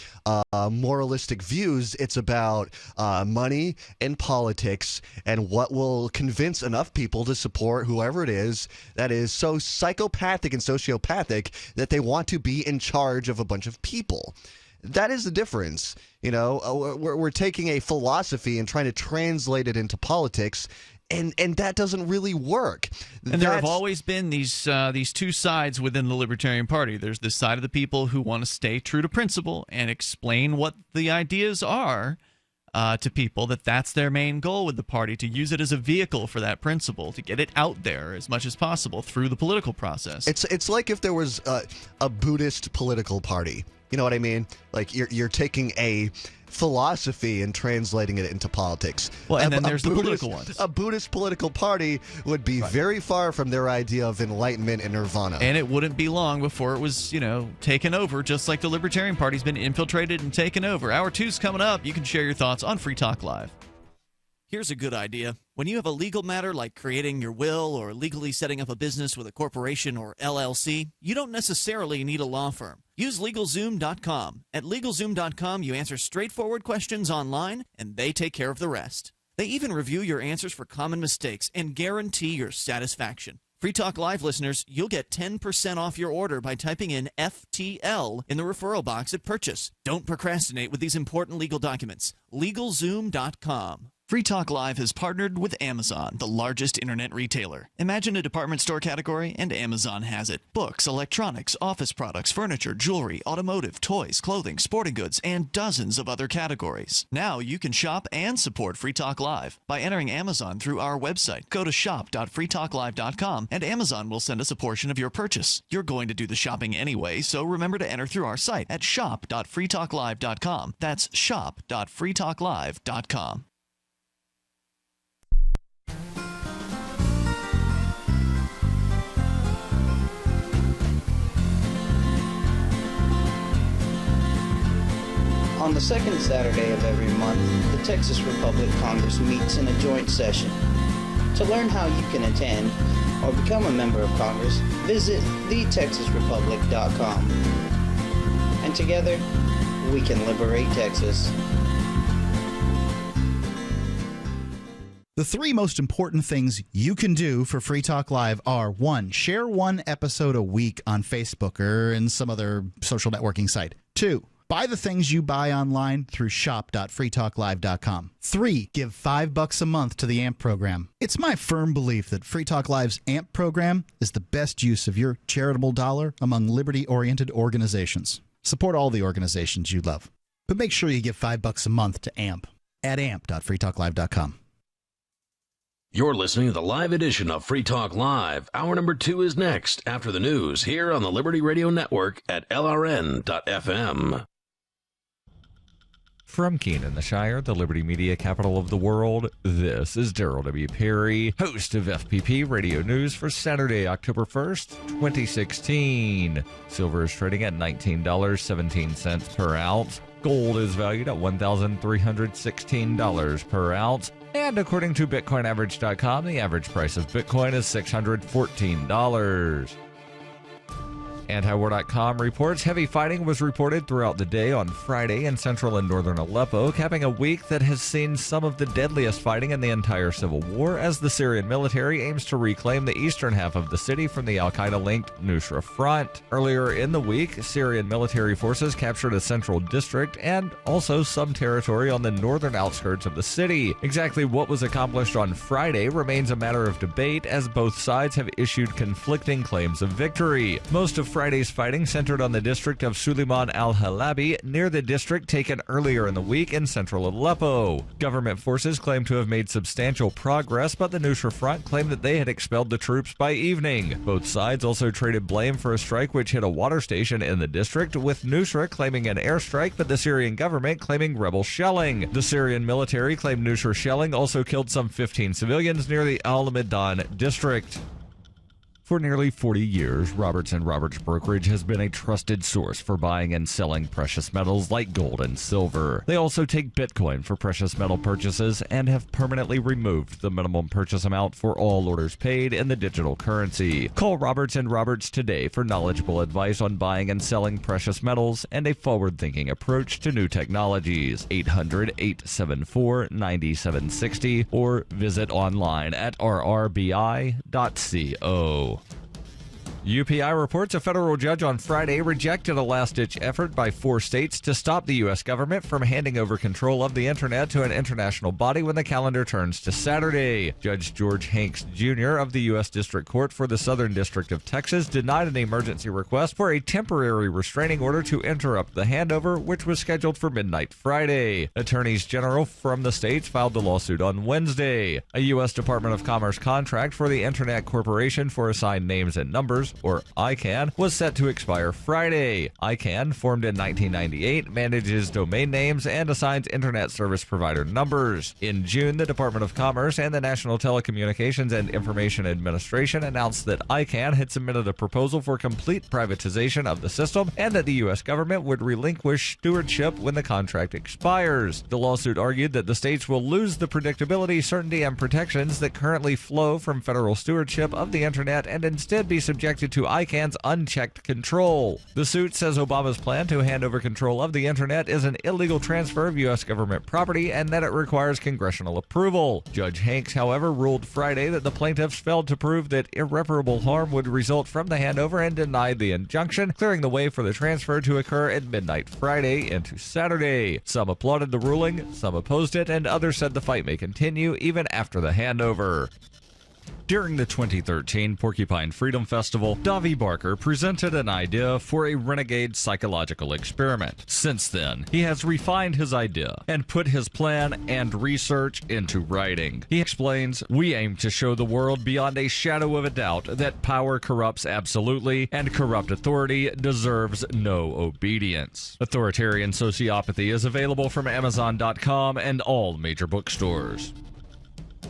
moralistic views. It's about money and politics and what will convince enough people to support whoever it is that is so psychopathic and sociopathic that they want to be in charge of a bunch of people. That is the difference. We're taking a philosophy and trying to translate it into politics, and that doesn't really work. And there have always been these two sides within the Libertarian Party. There's this side of the people who want to stay true to principle and explain what the ideas are to people, that's their main goal with the party, to use it as a vehicle for that principle, to get it out there as much as possible through the political process. It's like if there was a Buddhist political party. You know what I mean? Like you're taking a philosophy and translating it into politics. Well, and then there's the political ones. A Buddhist political party would be very far from their idea of enlightenment and nirvana. And it wouldn't be long before it was, taken over, just like the Libertarian Party's been infiltrated and taken over. Hour 2's coming up. You can share your thoughts on Free Talk Live. Here's a good idea. When you have a legal matter like creating your will or legally setting up a business with a corporation or LLC, you don't necessarily need a law firm. Use LegalZoom.com. At LegalZoom.com, you answer straightforward questions online, and they take care of the rest. They even review your answers for common mistakes and guarantee your satisfaction. Free Talk Live listeners, you'll get 10% off your order by typing in FTL in the referral box at purchase. Don't procrastinate with these important legal documents. LegalZoom.com. Free Talk Live has partnered with Amazon, the largest internet retailer. Imagine a department store category, and Amazon has it. Books, electronics, office products, furniture, jewelry, automotive, toys, clothing, sporting goods, and dozens of other categories. Now you can shop and support Free Talk Live by entering Amazon through our website. Go to shop.freetalklive.com, and Amazon will send us a portion of your purchase. You're going to do the shopping anyway, so remember to enter through our site at shop.freetalklive.com. That's shop.freetalklive.com. On the second Saturday of every month, the Texas Republic Congress meets in a joint session. To learn how you can attend or become a member of Congress, visit thetexasrepublic.com. And together, we can liberate Texas. The three most important things you can do for Free Talk Live are: 1, share one episode a week on Facebook or in some other social networking site. 2, buy the things you buy online through shop.freetalklive.com. 3, give $5 a month to the AMP program. It's my firm belief that Free Talk Live's AMP program is the best use of your charitable dollar among liberty-oriented organizations. Support all the organizations you love, but make sure you give $5 a month to AMP at amp.freetalklive.com. You're listening to the live edition of Free Talk Live. Hour number 2 is next after the news here on the Liberty Radio Network at LRN.FM. From Keene in the Shire, the Liberty Media capital of the world, this is Darryl W. Perry, host of FPP Radio News for Saturday, October 1st, 2016. Silver is trading at $19.17 per ounce. Gold is valued at $1,316 per ounce. And according to BitcoinAverage.com, the average price of Bitcoin is $614. Antiwar.com reports heavy fighting was reported throughout the day on Friday in central and northern Aleppo, capping a week that has seen some of the deadliest fighting in the entire civil war as the Syrian military aims to reclaim the eastern half of the city from the al-Qaeda-linked Nusra Front. Earlier in the week, Syrian military forces captured a central district and also some territory on the northern outskirts of the city. Exactly what was accomplished on Friday remains a matter of debate as both sides have issued conflicting claims of victory. Most of Friday's fighting centered on the district of Suleiman al-Halabi, near the district taken earlier in the week in central Aleppo. Government forces claim to have made substantial progress, but the Nusra Front claimed that they had expelled the troops by evening. Both sides also traded blame for a strike which hit a water station in the district, with Nusra claiming an airstrike, but the Syrian government claiming rebel shelling. The Syrian military claimed Nusra shelling also killed some 15 civilians near the Al-Midan district. For nearly 40 years, Roberts & Roberts Brokerage has been a trusted source for buying and selling precious metals like gold and silver. They also take Bitcoin for precious metal purchases and have permanently removed the minimum purchase amount for all orders paid in the digital currency. Call Roberts & Roberts today for knowledgeable advice on buying and selling precious metals and a forward-thinking approach to new technologies. 800-874-9760 or visit online at rrbi.co. UPI reports a federal judge on Friday rejected a last-ditch effort by 4 states to stop the U.S. government from handing over control of the Internet to an international body when the calendar turns to Saturday. Judge George Hanks, Jr. of the U.S. District Court for the Southern District of Texas denied an emergency request for a temporary restraining order to interrupt the handover, which was scheduled for midnight Friday. Attorneys general from the states filed the lawsuit on Wednesday. A U.S. Department of Commerce contract for the Internet Corporation for Assigned Names and Numbers, or ICANN, was set to expire Friday. ICANN, formed in 1998, manages domain names and assigns Internet service provider numbers. In June, the Department of Commerce and the National Telecommunications and Information Administration announced that ICANN had submitted a proposal for complete privatization of the system and that the U.S. government would relinquish stewardship when the contract expires. The lawsuit argued that the states will lose the predictability, certainty, and protections that currently flow from federal stewardship of the Internet and instead be subjected to ICANN's unchecked control. The suit says Obama's plan to hand over control of the Internet is an illegal transfer of U.S. government property and that it requires congressional approval. Judge Hanks, however, ruled Friday that the plaintiffs failed to prove that irreparable harm would result from the handover and denied the injunction, clearing the way for the transfer to occur at midnight Friday into Saturday. Some applauded the ruling, some opposed it, and others said the fight may continue even after the handover. During the 2013 Porcupine Freedom Festival, Davi Barker presented an idea for a renegade psychological experiment. Since then, he has refined his idea and put his plan and research into writing. He explains, "We aim to show the world beyond a shadow of a doubt that power corrupts absolutely and corrupt authority deserves no obedience." Authoritarian Sociopathy is available from Amazon.com and all major bookstores.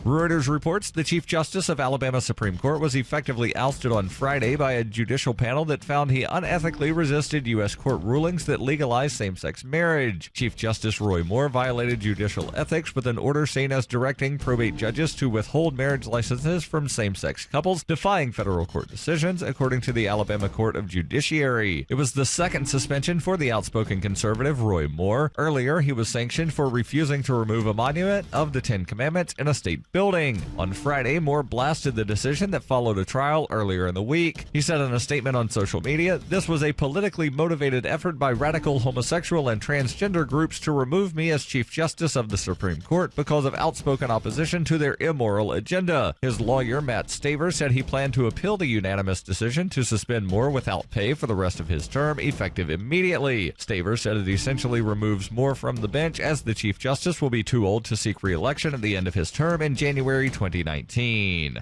Reuters reports the Chief Justice of Alabama Supreme Court was effectively ousted on Friday by a judicial panel that found he unethically resisted U.S. court rulings that legalize same-sex marriage. Chief Justice Roy Moore violated judicial ethics with an order seen as directing probate judges to withhold marriage licenses from same-sex couples, defying federal court decisions, according to the Alabama Court of Judiciary. It was the second suspension for the outspoken conservative Roy Moore. Earlier, he was sanctioned for refusing to remove a monument of the Ten Commandments in a state building. On Friday, Moore blasted the decision that followed a trial earlier in the week. He said in a statement on social media, "This was a politically motivated effort by radical homosexual and transgender groups to remove me as Chief Justice of the Supreme Court because of outspoken opposition to their immoral agenda." His lawyer, Matt Staver, said he planned to appeal the unanimous decision to suspend Moore without pay for the rest of his term, effective immediately. Staver said it essentially removes Moore from the bench as the Chief Justice will be too old to seek re-election at the end of his term in January 2019.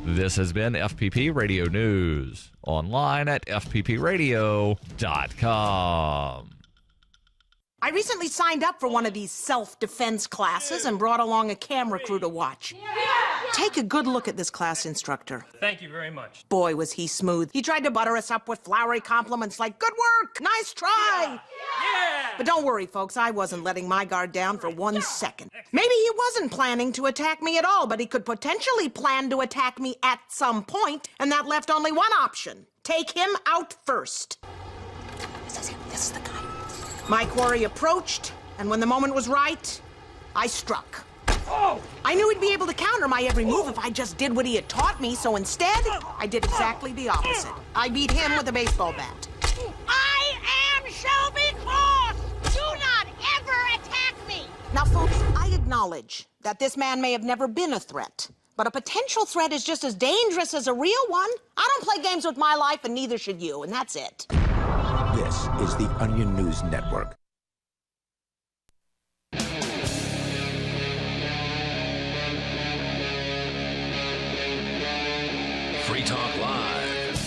This has been FPP Radio News, online at fppradio.com. I recently signed up for one of these self-defense classes and brought along a camera crew to watch. Take a good look at this class instructor. Thank you very much. Boy, was he smooth. He tried to butter us up with flowery compliments like, good work, nice try. Yeah. But don't worry, folks, I wasn't letting my guard down for 1 second. Maybe he wasn't planning to attack me at all, but he could potentially plan to attack me at some point, and that left only one option. Take him out first. This is him. This is the guy. My quarry approached, and when the moment was right, I struck. Oh! I knew he'd be able to counter my every move if I just did what he had taught me, so instead, I did exactly the opposite. I beat him with a baseball bat. I am Shelby Claus! Do not ever attack me! Now, folks, I acknowledge that this man may have never been a threat, but a potential threat is just as dangerous as a real one. I don't play games with my life, and neither should you, and that's it. This is the Onion News Network. Free Talk Live.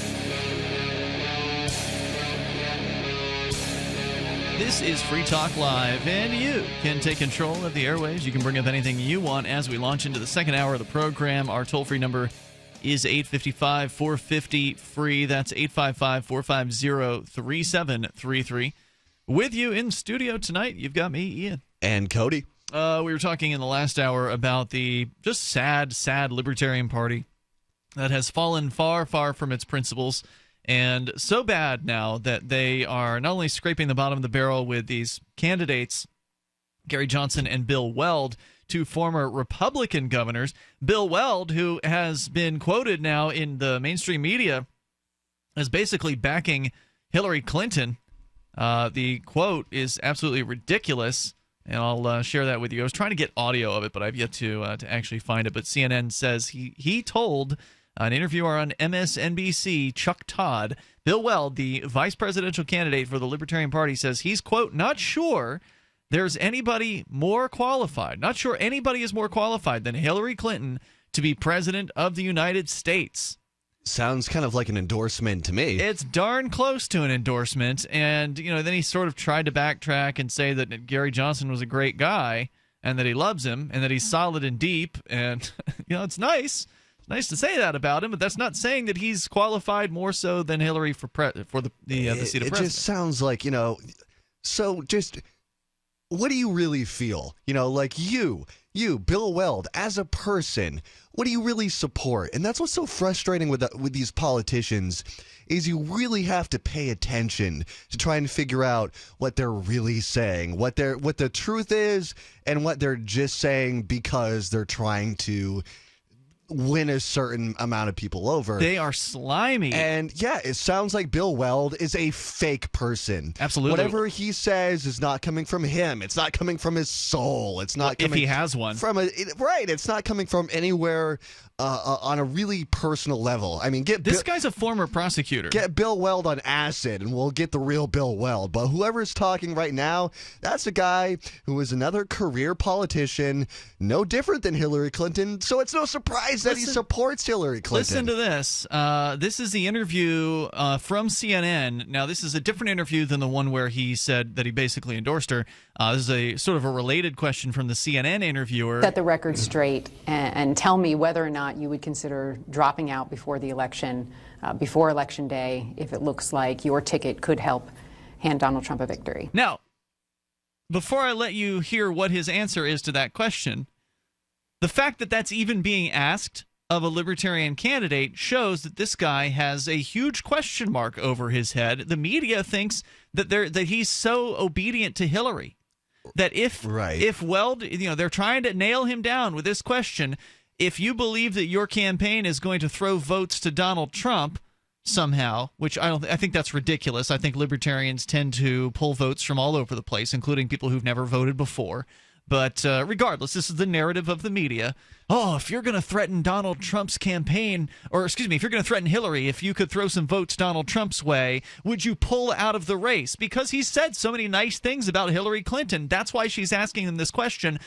This is Free Talk Live, and you can take control of the airwaves. You can bring up anything you want as we launch into the second hour of the program. Our toll-free number is 855-450-FREE. That's 855-450-3733. With you in studio tonight, you've got me, Ian. And Cody. We were talking in the last hour about the just sad Libertarian Party that has fallen far, far from its principles, and so bad now that they are not only scraping the bottom of the barrel with these candidates, Gary Johnson and Bill Weld, two former Republican governors. Bill Weld, who has been quoted now in the mainstream media as basically backing Hillary Clinton. The quote is absolutely ridiculous, and I'll share that with you. I was trying to get audio of it, but I've yet to actually find it. But CNN says he told an interviewer on MSNBC, Chuck Todd, Bill Weld, the vice presidential candidate for the Libertarian Party, says he's, quote, not sure there's anybody more qualified. Not sure anybody is more qualified than Hillary Clinton to be president of the United States. Sounds kind of like an endorsement to me. It's darn close to an endorsement. And, then he sort of tried to backtrack and say that Gary Johnson was a great guy and that he loves him and that he's solid and deep. And, it's nice. It's nice to say that about him, but that's not saying that he's qualified more so than Hillary for the seat of president. It just sounds like, so just what do you really feel? Like you, Bill Weld, as a person, what do you really support? And that's what's so frustrating with these politicians is you really have to pay attention to try and figure out what they're really saying, what the truth is, and what they're just saying because they're trying to win a certain amount of people over. They are slimy. And yeah, it sounds like Bill Weld is a fake person. Absolutely. Whatever he says is not coming from him. It's not coming from his soul. It's not coming if he has one. Right. It's not coming from anywhere on a really personal level. I mean, this guy's a former prosecutor. Get Bill Weld on acid and we'll get the real Bill Weld. But whoever's talking right now, that's a guy who is another career politician, no different than Hillary Clinton. So it's no surprise that he supports Hillary Clinton. Listen to this. This is the interview from CNN. Now, this is a different interview than the one where he said that he basically endorsed her. This is a sort of a related question from the CNN interviewer. Set the record straight and tell me whether or not you would consider dropping out before the election, before Election Day, if it looks like your ticket could help hand Donald Trump a victory. Now, before I let you hear what his answer is to that question, the fact that that's even being asked of a Libertarian candidate shows that this guy has a huge question mark over his head. The media thinks that he's so obedient to Hillary that if Weld, they're trying to nail him down with this question. If you believe that your campaign is going to throw votes to Donald Trump somehow, which I think that's ridiculous. I think libertarians tend to pull votes from all over the place, including people who've never voted before. But regardless, this is the narrative of the media. Oh, if you're going to threaten Donald Trump's campaign, or excuse me, if you're going to threaten Hillary, if you could throw some votes Donald Trump's way, would you pull out of the race? Because he said so many nice things about Hillary Clinton. That's why she's asking him this question.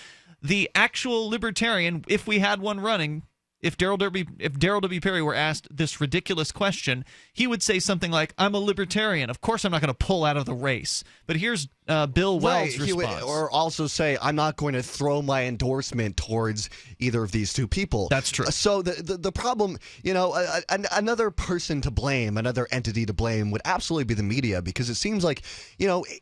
The actual libertarian, if we had one running, if Darryl W. Perry were asked this ridiculous question, he would say something like, "I'm a libertarian. Of course I'm not going to pull out of the race." But here's Bill Weld's response. Or also say, "I'm not going to throw my endorsement towards either of these two people." That's true. So the problem, another person to blame, another entity to blame would absolutely be the media, because it seems like,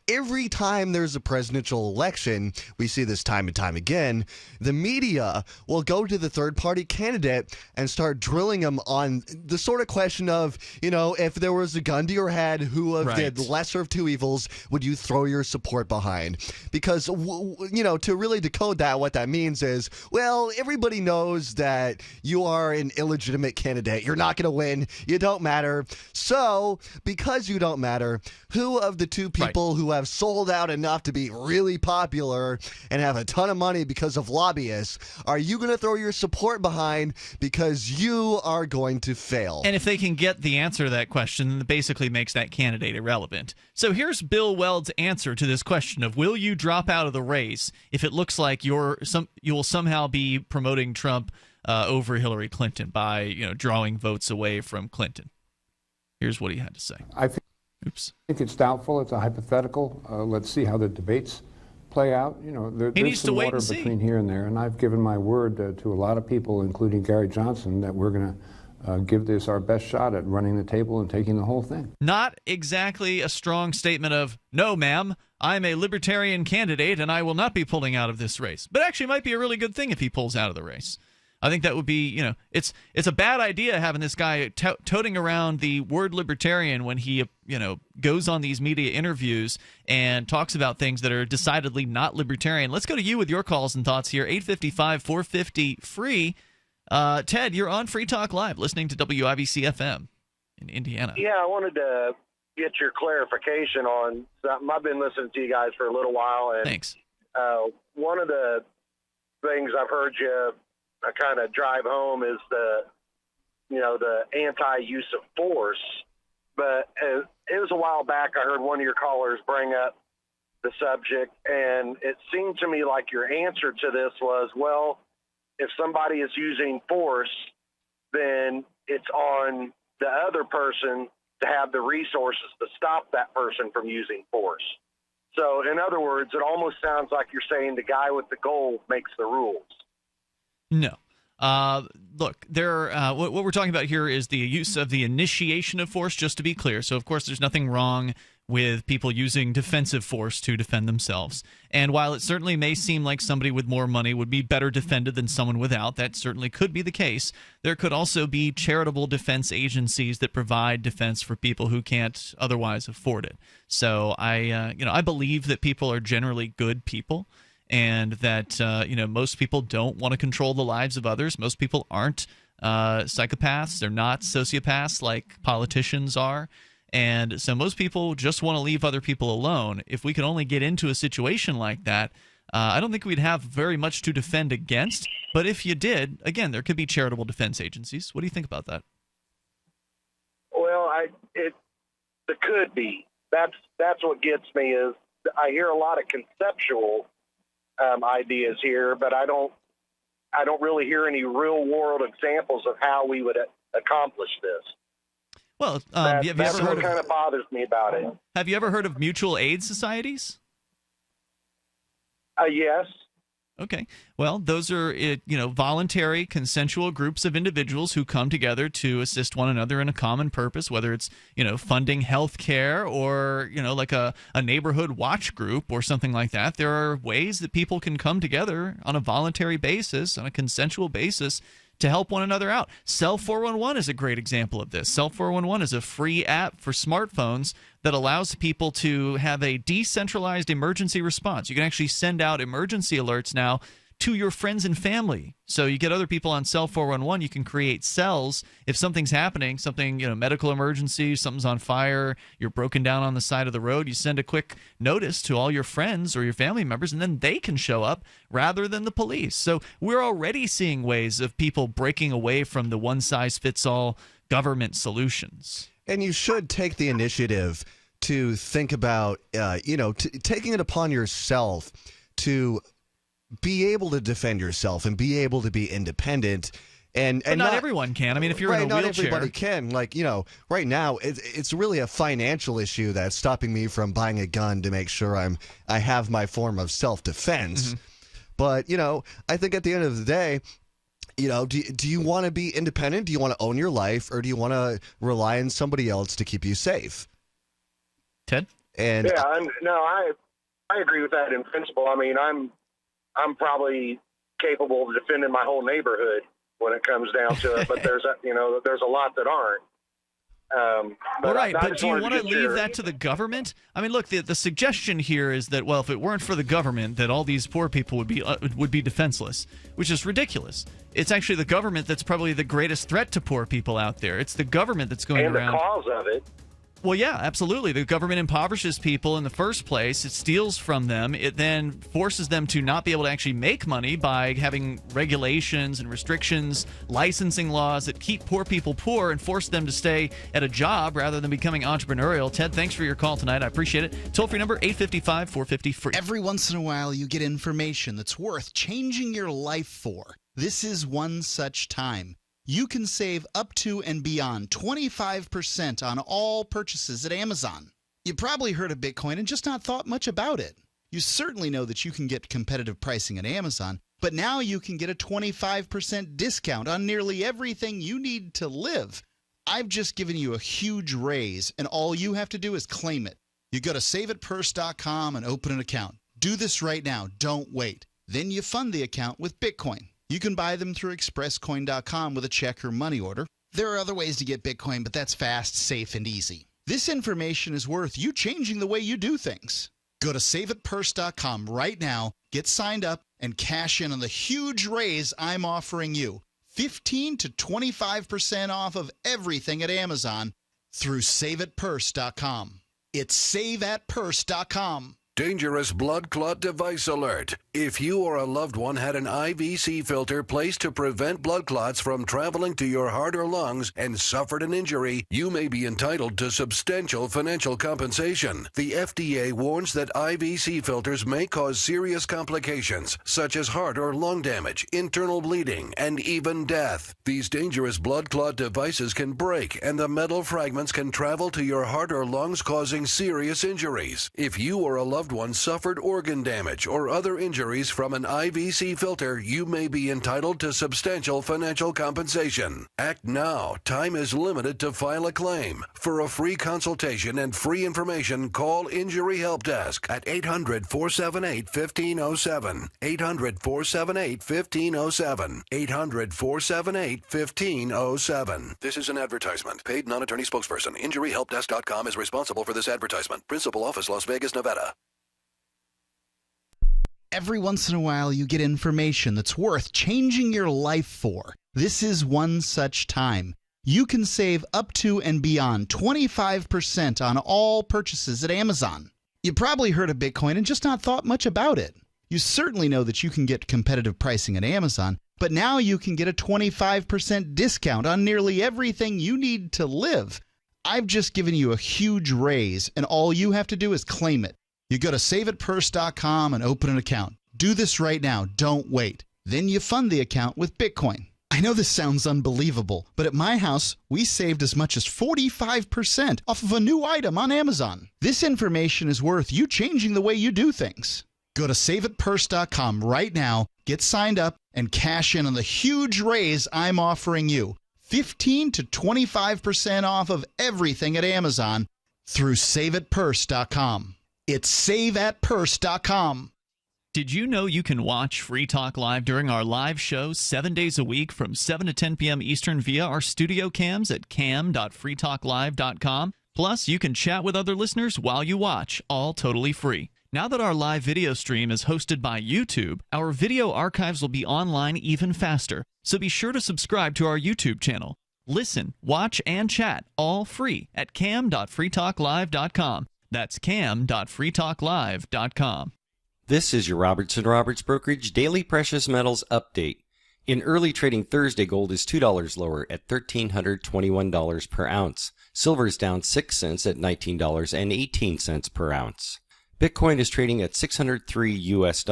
every time there's a presidential election, we see this time and time again, the media will go to the third-party candidate and start drilling them on the sort of question of, if there was a gun to your head, who of the lesser of two evils would you throw your support behind? Because, to really decode that, what that means is, well, everybody knows that you are an illegitimate candidate. You're not going to win. You don't matter. So, because you don't matter, who of the two people who have sold out enough to be really popular and have a ton of money because of lobbyists are you going to throw your support behind, because you are going to fail? And if they can get the answer to that question, then it basically makes that candidate irrelevant. So here's Bill Weld's answer to this question of, will you drop out of the race if it looks like you will somehow be promoting Trump over Hillary Clinton by drawing votes away from Clinton? Here's what he had to say. I think it's doubtful. It's a hypothetical. Let's see how the debates play out. There's some water between here and there, and I've given my word to a lot of people, including Gary Johnson, that we're going to give this our best shot at running the table and taking the whole thing. Not exactly a strong statement of, "No, ma'am, I'm a libertarian candidate and I will not be pulling out of this race." But actually might be a really good thing if he pulls out of the race. I think that would be, it's a bad idea having this guy toting around the word libertarian when he, goes on these media interviews and talks about things that are decidedly not libertarian. Let's go to you with your calls and thoughts here. 855-450-FREE. Ted, you're on Free Talk Live, listening to WIBC-FM in Indiana. Yeah, I wanted to get your clarification on something. I've been listening to you guys for a little while. And, thanks. One of the things I've heard you kind of drive home is the anti-use of force. But it was a while back I heard one of your callers bring up the subject, and it seemed to me like your answer to this was, well, if somebody is using force, then it's on the other person to have the resources to stop that person from using force. So, in other words, it almost sounds like you're saying the guy with the gold makes the rules. No. Look, what we're talking about here is the use of the initiation of force, just to be clear. So, of course, there's nothing wrong with people using defensive force to defend themselves. And while it certainly may seem like somebody with more money would be better defended than someone without, that certainly could be the case. There could also be charitable defense agencies that provide defense for people who can't otherwise afford it. So I believe that people are generally good people, and that most people don't want to control the lives of others. Most people aren't psychopaths. They're not sociopaths like politicians are. And so most people just want to leave other people alone. If we could only get into a situation like that, I don't think we'd have very much to defend against. But if you did, again, there could be charitable defense agencies. What do you think about that? Well, it could be. That's what gets me is I hear a lot of conceptual ideas here, but I don't really hear any real world examples of how we would accomplish this. Well, that's what kind of bothers me about it. Have you ever heard of mutual aid societies? Yes. Okay. Well, those are voluntary, consensual groups of individuals who come together to assist one another in a common purpose, whether it's funding health care or like a neighborhood watch group or something like that. There are ways that people can come together on a voluntary basis, on a consensual basis, to help one another out. Cell 411 is a great example of this. Cell 411 is a free app for smartphones that allows people to have a decentralized emergency response. You can actually send out emergency alerts now to your friends and family. So you get other people on Cell 411. You can create cells if something's happening, something, medical emergency, something's on fire, you're broken down on the side of the road. You send a quick notice to all your friends or your family members, and then they can show up rather than the police. So we're already seeing ways of people breaking away from the one-size-fits-all government solutions. And you should take the initiative to think about, taking it upon yourself to be able to defend yourself and be able to be independent But not everyone can. I mean, if you're in a not wheelchair. everybody can. Like, right now, it's really a financial issue that's stopping me from buying a gun to make sure I have my form of self-defense. Mm-hmm. But, I think at the end of the day, do you want to be independent? Do you want to own your life? Or do you want to rely on somebody else to keep you safe? Ted? And I agree with that in principle. I mean, I'm probably capable of defending my whole neighborhood when it comes down to it, but there's a lot that aren't. But do you want to leave that to the government? I mean, look, the suggestion here is that, well, if it weren't for the government, that all these poor people would be defenseless, which is ridiculous. It's actually the government that's probably the greatest threat to poor people out there. It's the government that's going around. And the cause of it. Well, yeah, absolutely. The government impoverishes people in the first place. It steals from them. It then forces them to not be able to actually make money by having regulations and restrictions, licensing laws that keep poor people poor and force them to stay at a job rather than becoming entrepreneurial. Ted, thanks for your call tonight. I appreciate it. Toll-free number, 855-450-FREE. Every once in a while, you get information that's worth changing your life for. This is one such time. You can save up to and beyond 25% on all purchases at Amazon. You probably heard of Bitcoin and just not thought much about it. You certainly know that you can get competitive pricing at Amazon, but now you can get a 25% discount on nearly everything you need to live. I've just given you a huge raise, and all you have to do is claim it. You go to saveitpurse.com and open an account. Do this right now. Don't wait. Then you fund the account with Bitcoin. You can buy them through expresscoin.com with a check or money order. There are other ways to get Bitcoin, but that's fast, safe, and easy. This information is worth you changing the way you do things. Go to saveitpurse.com right now, get signed up, and cash in on the huge raise I'm offering you. 15 to 25% off of everything at Amazon through saveitpurse.com. It's saveatpurse.com. Dangerous blood clot device alert. If you or a loved one had an IVC filter placed to prevent blood clots from traveling to your heart or lungs and suffered an injury, you may be entitled to substantial financial compensation. The FDA warns that IVC filters may cause serious complications, such as heart or lung damage, internal bleeding, and even death. These dangerous blood clot devices can break, and the metal fragments can travel to your heart or lungs, causing serious injuries. If you or a loved one suffered organ damage or other injuries from an IVC filter, you may be entitled to substantial financial compensation. Act now. Time is limited to file a claim. For a free consultation and free information, call Injury Help Desk at 800-478-1507. 800-478-1507. 800-478-1507. This is an advertisement. Paid non-attorney spokesperson. InjuryHelpDesk.com is responsible for this advertisement. Principal office, Las Vegas, Nevada. Every once in a while, you get information that's worth changing your life for. This is one such time. You can save up to and beyond 25% on all purchases at Amazon. You probably heard of Bitcoin and just not thought much about it. You certainly know that you can get competitive pricing at Amazon, but now you can get a 25% discount on nearly everything you need to live. I've just given you a huge raise, and all you have to do is claim it. You go to saveitpurse.com and open an account. Do this right now. Don't wait. Then you fund the account with Bitcoin. I know this sounds unbelievable, but at my house, we saved as much as 45% off of a new item on Amazon. This information is worth you changing the way you do things. Go to saveitpurse.com right now, get signed up, and cash in on the huge raise I'm offering you. 15 to 25% off of everything at Amazon through saveitpurse.com. It's saveatpurse.com. Did you know you can watch Free Talk Live during our live shows 7 days a week from 7 to 10 p.m. Eastern via our studio cams at cam.freetalklive.com? Plus, you can chat with other listeners while you watch, all totally free. Now that our live video stream is hosted by YouTube, our video archives will be online even faster, so be sure to subscribe to our YouTube channel. Listen, watch, and chat all free at cam.freetalklive.com. That's cam.freetalklive.com. This is your Robertson Roberts Brokerage Daily Precious Metals Update. In early trading Thursday, gold is $2 lower at $1,321 per ounce. Silver is down 6 cents at $19.18 per ounce. Bitcoin is trading at $603 US.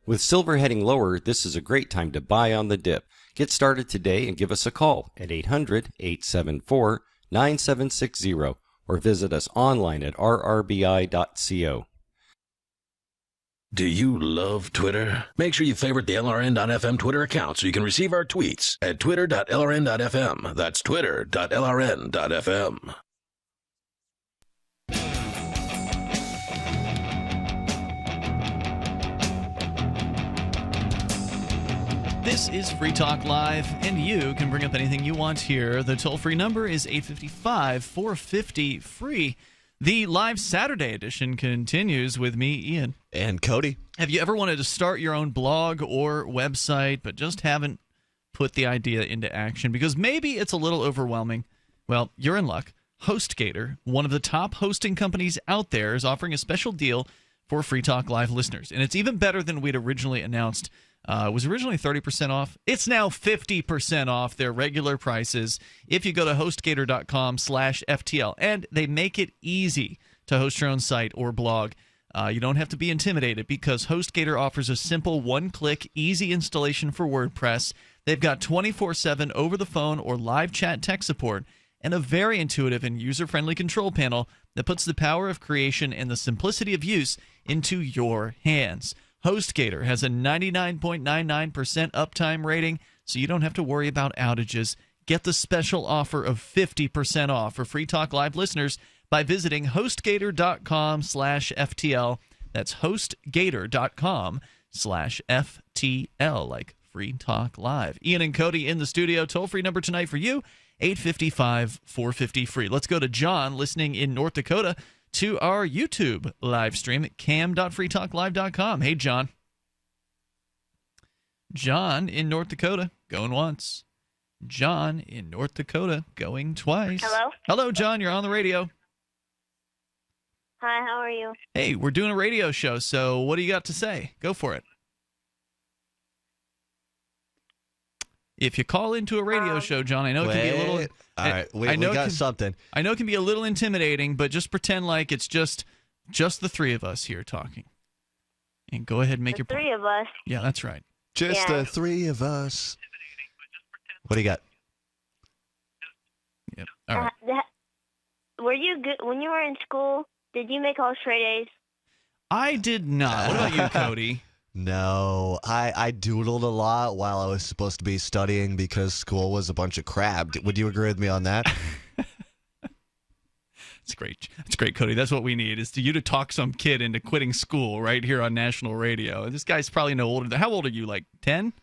With silver heading lower, this is a great time to buy on the dip. Get started today and give us a call at 800-874-9760 or visit us online at rrbi.co. Do you love Twitter? Make sure you favorite the LRN.FM Twitter account so you can receive our tweets at twitter.lrn.fm. That's twitter.lrn.fm. This is Free Talk Live, and you can bring up anything you want here. The toll-free number is 855-450-FREE. The live Saturday edition continues with me, Ian. And Cody. Have you ever wanted to start your own blog or website, but just haven't put the idea into action because maybe it's a little overwhelming? Well, you're in luck. HostGator, one of the top hosting companies out there, is offering a special deal for Free Talk Live listeners. And it's even better than we'd originally announced. It was originally 30% off. It's now 50% off their regular prices if you go to HostGator.com/FTL. And they make it easy to host your own site or blog. You don't have to be intimidated because HostGator offers a simple one-click, easy installation for WordPress. They've got 24/7 over-the-phone or live chat tech support and a very intuitive and user-friendly control panel that puts the power of creation and the simplicity of use into your hands. HostGator has a 99.99% uptime rating, so you don't have to worry about outages. Get the special offer of 50% off for Free Talk Live listeners by visiting HostGator.com/FTL. That's HostGator.com/FTL, like Free Talk Live. Ian and Cody in the studio. Toll-free number tonight for you, 855-450-FREE. Let's go to John, listening in North Dakota, to our YouTube live stream at cam.freetalklive.com. Hey, John. John in North Dakota, going once. John in North Dakota, going twice. Hello? Hello, John. You're on the radio. Hi, how are you? Hey, we're doing a radio show, so what do you got to say? Go for it. If you call into a radio show, John, I know it can be a little... All right, we got something. I know it can be a little intimidating, but just pretend like it's just the three of us here talking. And go ahead and make your point. Three of us? Yeah, that's right. Just the three of us. What do you got? Yep. All right. Were you good when you were in school? Did you make all straight A's? I did not. What about you, Cody? No, I doodled a lot while I was supposed to be studying because school was a bunch of crap. Would you agree with me on that? It's great. It's great, Cody. That's what we need, is you to talk some kid into quitting school right here on national radio. This guy's probably no older. How old are you, like 10?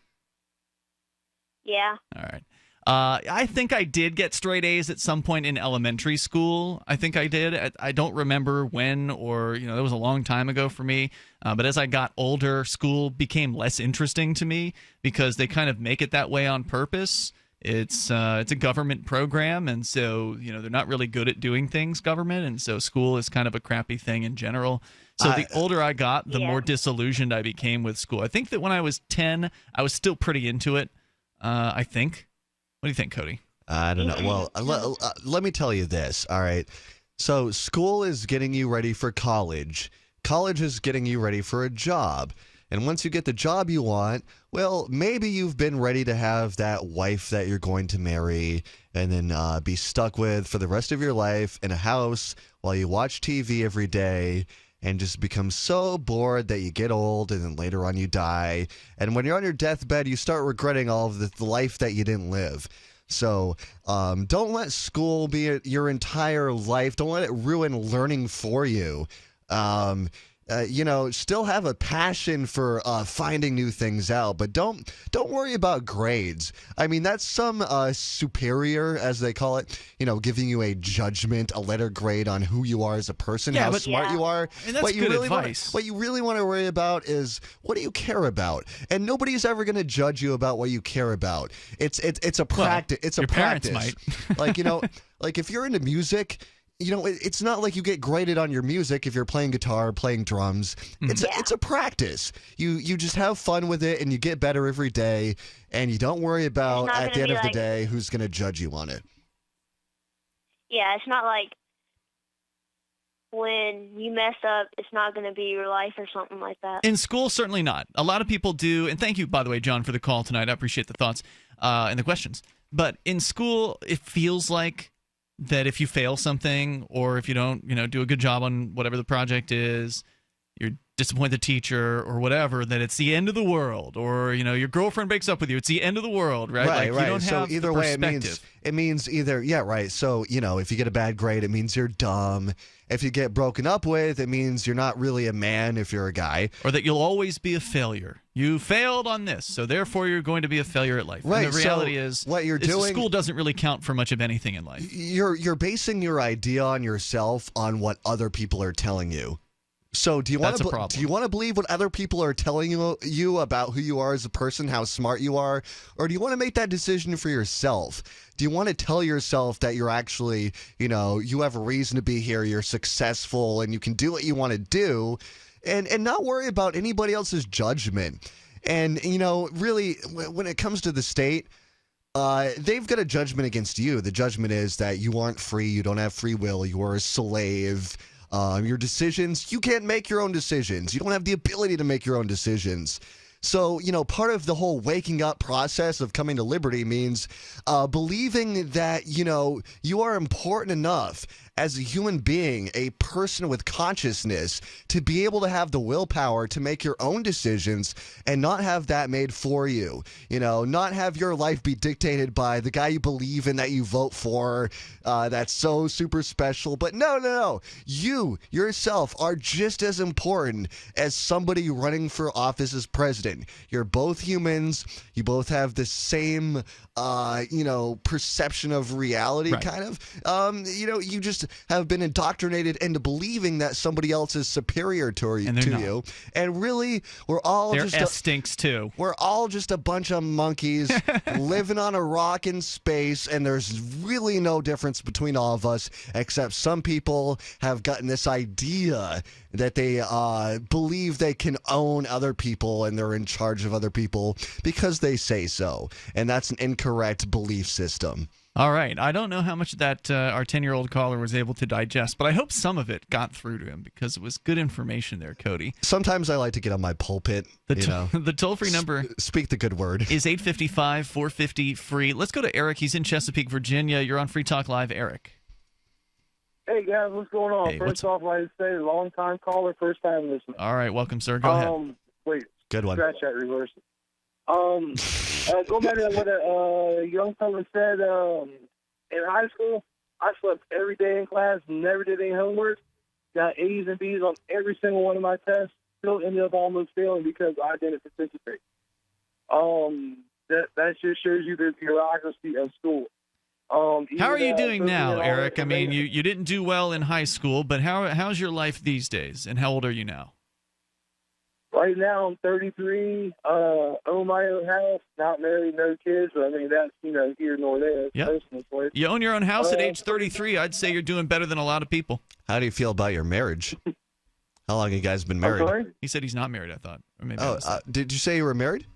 Yeah. All right. I think I did get straight A's at some point in elementary school. I think I did. I don't remember when, or that was a long time ago for me. But as I got older, school became less interesting to me because they kind of make it that way on purpose. It's a government program, and so they're not really good at doing things, government, and so school is kind of a crappy thing in general. So the older I got, the more disillusioned I became with school. I think that when I was 10, I was still pretty into it. I think. What do you think, Cody? I don't know. Well, let me tell you this, all right? So school is getting you ready for college. College is getting you ready for a job. And once you get the job you want, well, maybe you've been ready to have that wife that you're going to marry and then be stuck with for the rest of your life in a house while you watch TV every day and just become so bored that you get old and then later on you die. And when you're on your deathbed, you start regretting all of the life that you didn't live. So don't let school be your entire life. Don't let it ruin learning for you. Still have a passion for finding new things out, but don't worry about grades. I mean, that's some superior, as they call it, giving you a judgment, a letter grade on who you are as a person, how smart you are. And that's good advice. What you really want to worry about is, what do you care about? And nobody's ever going to judge you about what you care about. It's a practice. It's a your practice. Parents might. like if you're into music, it's not like you get graded on your music if you're playing guitar, playing drums. It's a practice. You just have fun with it, and you get better every day, and you don't worry about, at the end of the day, who's going to judge you on it. Yeah, it's not like when you mess up, it's not going to be your life or something like that. In school, certainly not. A lot of people do, and thank you, by the way, John, for the call tonight. I appreciate the thoughts. in the questions. But in school, it feels like that if you fail something or if you don't, do a good job on whatever the project is, you're disappoint the teacher or whatever, that it's the end of the world, or your girlfriend breaks up with you, it's the end of the world, right? Right, like, right. You don't so have either the way, perspective. it means either right. So if you get a bad grade, it means you're dumb. If you get broken up with, it means you're not really a man if you're a guy, or that you'll always be a failure. You failed on this, so therefore you're going to be a failure at life. Right. And the reality is, what you're doing, school doesn't really count for much of anything in life. You're basing your idea on yourself on what other people are telling you. So do you want to believe what other people are telling you about who you are as a person, how smart you are, or do you want to make that decision for yourself? Do you want to tell yourself that you're actually, you have a reason to be here, you're successful, and you can do what you want to do, and not worry about anybody else's judgment? And really, when it comes to the state, they've got a judgment against you. The judgment is that you aren't free, you don't have free will, you're a slave. Your decisions, you can't make your own decisions. You don't have the ability to make your own decisions. So, part of the whole waking up process of coming to liberty means believing that, you are important enough as a human being, a person with consciousness, to be able to have the willpower to make your own decisions and not have that made for you. Not have your life be dictated by the guy you believe in that you vote for. That's so super special. But no. You yourself are just as important as somebody running for office as president. You're both humans. You both have the same, perception of reality, right. Kind of. You just have been indoctrinated into believing that somebody else is superior to you. And really, we're all stinks too. We're all just a bunch of monkeys living on a rock in space, and there's really no difference between all of us, except some people have gotten this idea that they believe they can own other people and they're in charge of other people because they say so. And that's an incorrect belief system. All right. I don't know how much of that our 10-year-old caller was able to digest, but I hope some of it got through to him because it was good information there, Cody. Sometimes I like to get on my pulpit. The toll-free number speak the good word is 855-450-FREE. Let's go to Eric. He's in Chesapeake, Virginia. You're on Free Talk Live, Eric. Hey, guys. What's going on? Hey, first off, I'd say long-time caller, first-time listener. All right. Welcome, sir. Go ahead. Wait. Good one. Scratch that, reverse it. Go back to what a young fella said. In high school, I slept every day in class, never did any homework, got A's and B's on every single one of my tests, still ended up almost failing because I didn't participate. That just shows you the bureaucracy of school. How are you doing now, Eric? I mean, you didn't do well in high school, but how's your life these days, and how old are you now? Right now, I'm 33, own my own house, not married, no kids. I mean, that's, here nor there. Yep. You own your own house at age 33. I'd say you're doing better than a lot of people. How do you feel about your marriage? How long have you guys been married? I'm sorry? He said he's not married, I thought. Or maybe did you say you were married?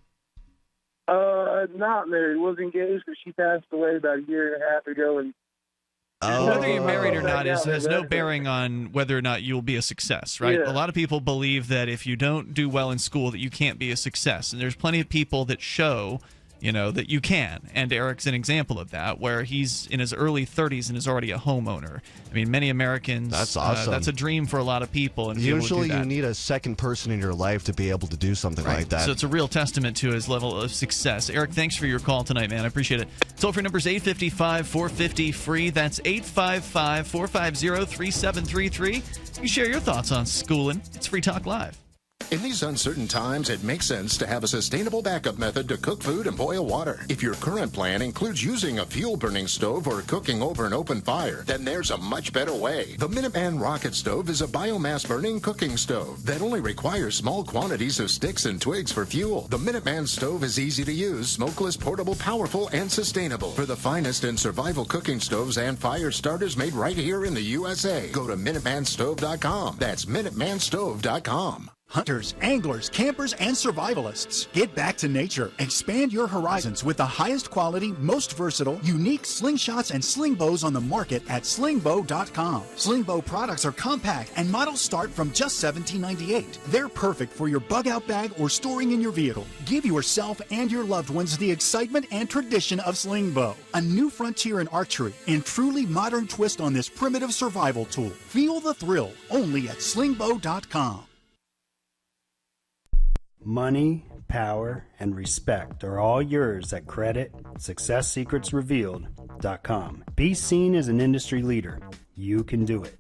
Not married. Was engaged, but she passed away about a year and a half ago, and whether you're married or not has no bearing on whether or not you'll be a success, right? Yeah. A lot of people believe that if you don't do well in school that you can't be a success. And there's plenty of people that show, that you can. And Eric's an example of that, where he's in his early 30s and is already a homeowner. I mean, many Americans, that's awesome. That's a dream for a lot of people. And usually you need a second person in your life to be able to do something like that. So it's a real testament to his level of success. Eric, thanks for your call tonight, man. I appreciate it. Toll-free number is 855-450-FREE. That's 855-450-3733. You can share your thoughts on schooling. It's Free Talk Live. In these uncertain times, it makes sense to have a sustainable backup method to cook food and boil water. If your current plan includes using a fuel-burning stove or cooking over an open fire, then there's a much better way. The Minuteman Rocket Stove is a biomass-burning cooking stove that only requires small quantities of sticks and twigs for fuel. The Minuteman Stove is easy to use, smokeless, portable, powerful, and sustainable. For the finest in survival cooking stoves and fire starters made right here in the USA, go to MinutemanStove.com. That's MinutemanStove.com. Hunters, anglers, campers, and survivalists. Get back to nature. Expand your horizons with the highest quality, most versatile, unique slingshots and sling bows on the market at slingbow.com. Sling bow products are compact and models start from just $17.98. They're perfect for your bug out bag or storing in your vehicle. Give yourself and your loved ones the excitement and tradition of sling bow. A new frontier in archery and truly modern twist on this primitive survival tool. Feel the thrill only at slingbow.com. Money, power, and respect are all yours at CreditSuccessSecretsRevealed.com. Be seen as an industry leader. You can do it.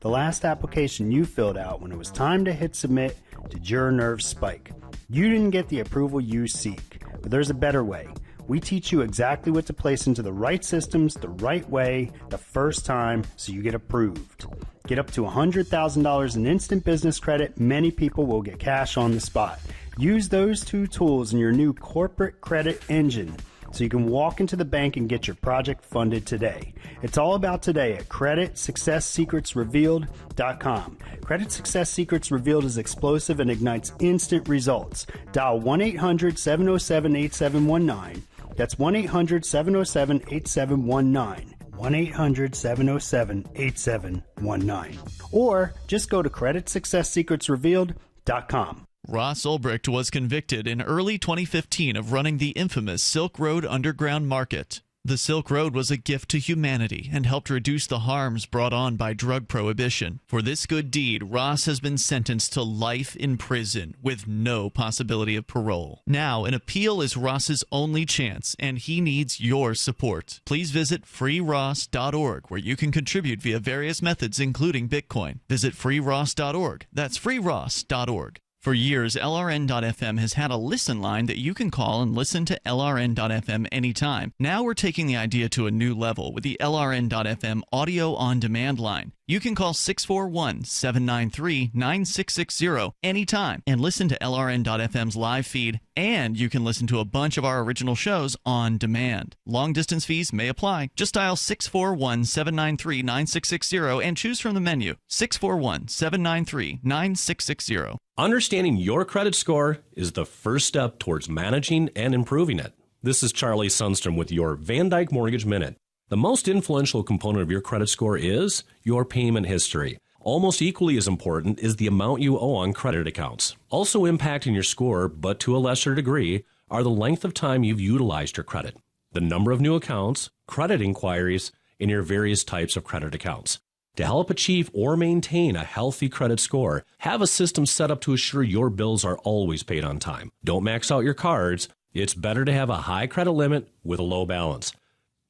The last application you filled out when it was time to hit submit did your nerves spike. You didn't get the approval you seek, but there's a better way. We teach you exactly what to place into the right systems the right way the first time so you get approved. Get up to $100,000 in instant business credit. Many people will get cash on the spot. Use those two tools in your new corporate credit engine so you can walk into the bank and get your project funded today. It's all about today at CreditSuccessSecretsRevealed.com. Credit Success Secrets Revealed is explosive and ignites instant results. Dial 1-800-707-8719. That's 1-800-707-8719. 1-800-707-8719. Or just go to CreditSuccessSecretsRevealed.com. Ross Ulbricht was convicted in early 2015 of running the infamous Silk Road underground market. The Silk Road was a gift to humanity and helped reduce the harms brought on by drug prohibition. For this good deed, Ross has been sentenced to life in prison with no possibility of parole. Now, an appeal is Ross's only chance, and he needs your support. Please visit freeross.org, where you can contribute via various methods, including Bitcoin. Visit freeross.org. That's freeross.org. For years, LRN.FM has had a listen line that you can call and listen to LRN.FM anytime. Now we're taking the idea to a new level with the LRN.FM audio on demand line. You can call 641-793-9660 anytime and listen to LRN.FM's live feed, and you can listen to a bunch of our original shows on demand. Long distance fees may apply. Just dial 641-793-9660 and choose from the menu. 641-793-9660. Understanding your credit score is the first step towards managing and improving it. This is Charlie Sundstrom with your Van Dyke Mortgage Minute. The most influential component of your credit score is your payment history. Almost equally as important is the amount you owe on credit accounts. Also impacting your score, but to a lesser degree, are the length of time you've utilized your credit, the number of new accounts, credit inquiries, and your various types of credit accounts. To help achieve or maintain a healthy credit score, have a system set up to assure your bills are always paid on time. Don't max out your cards. It's better to have a high credit limit with a low balance.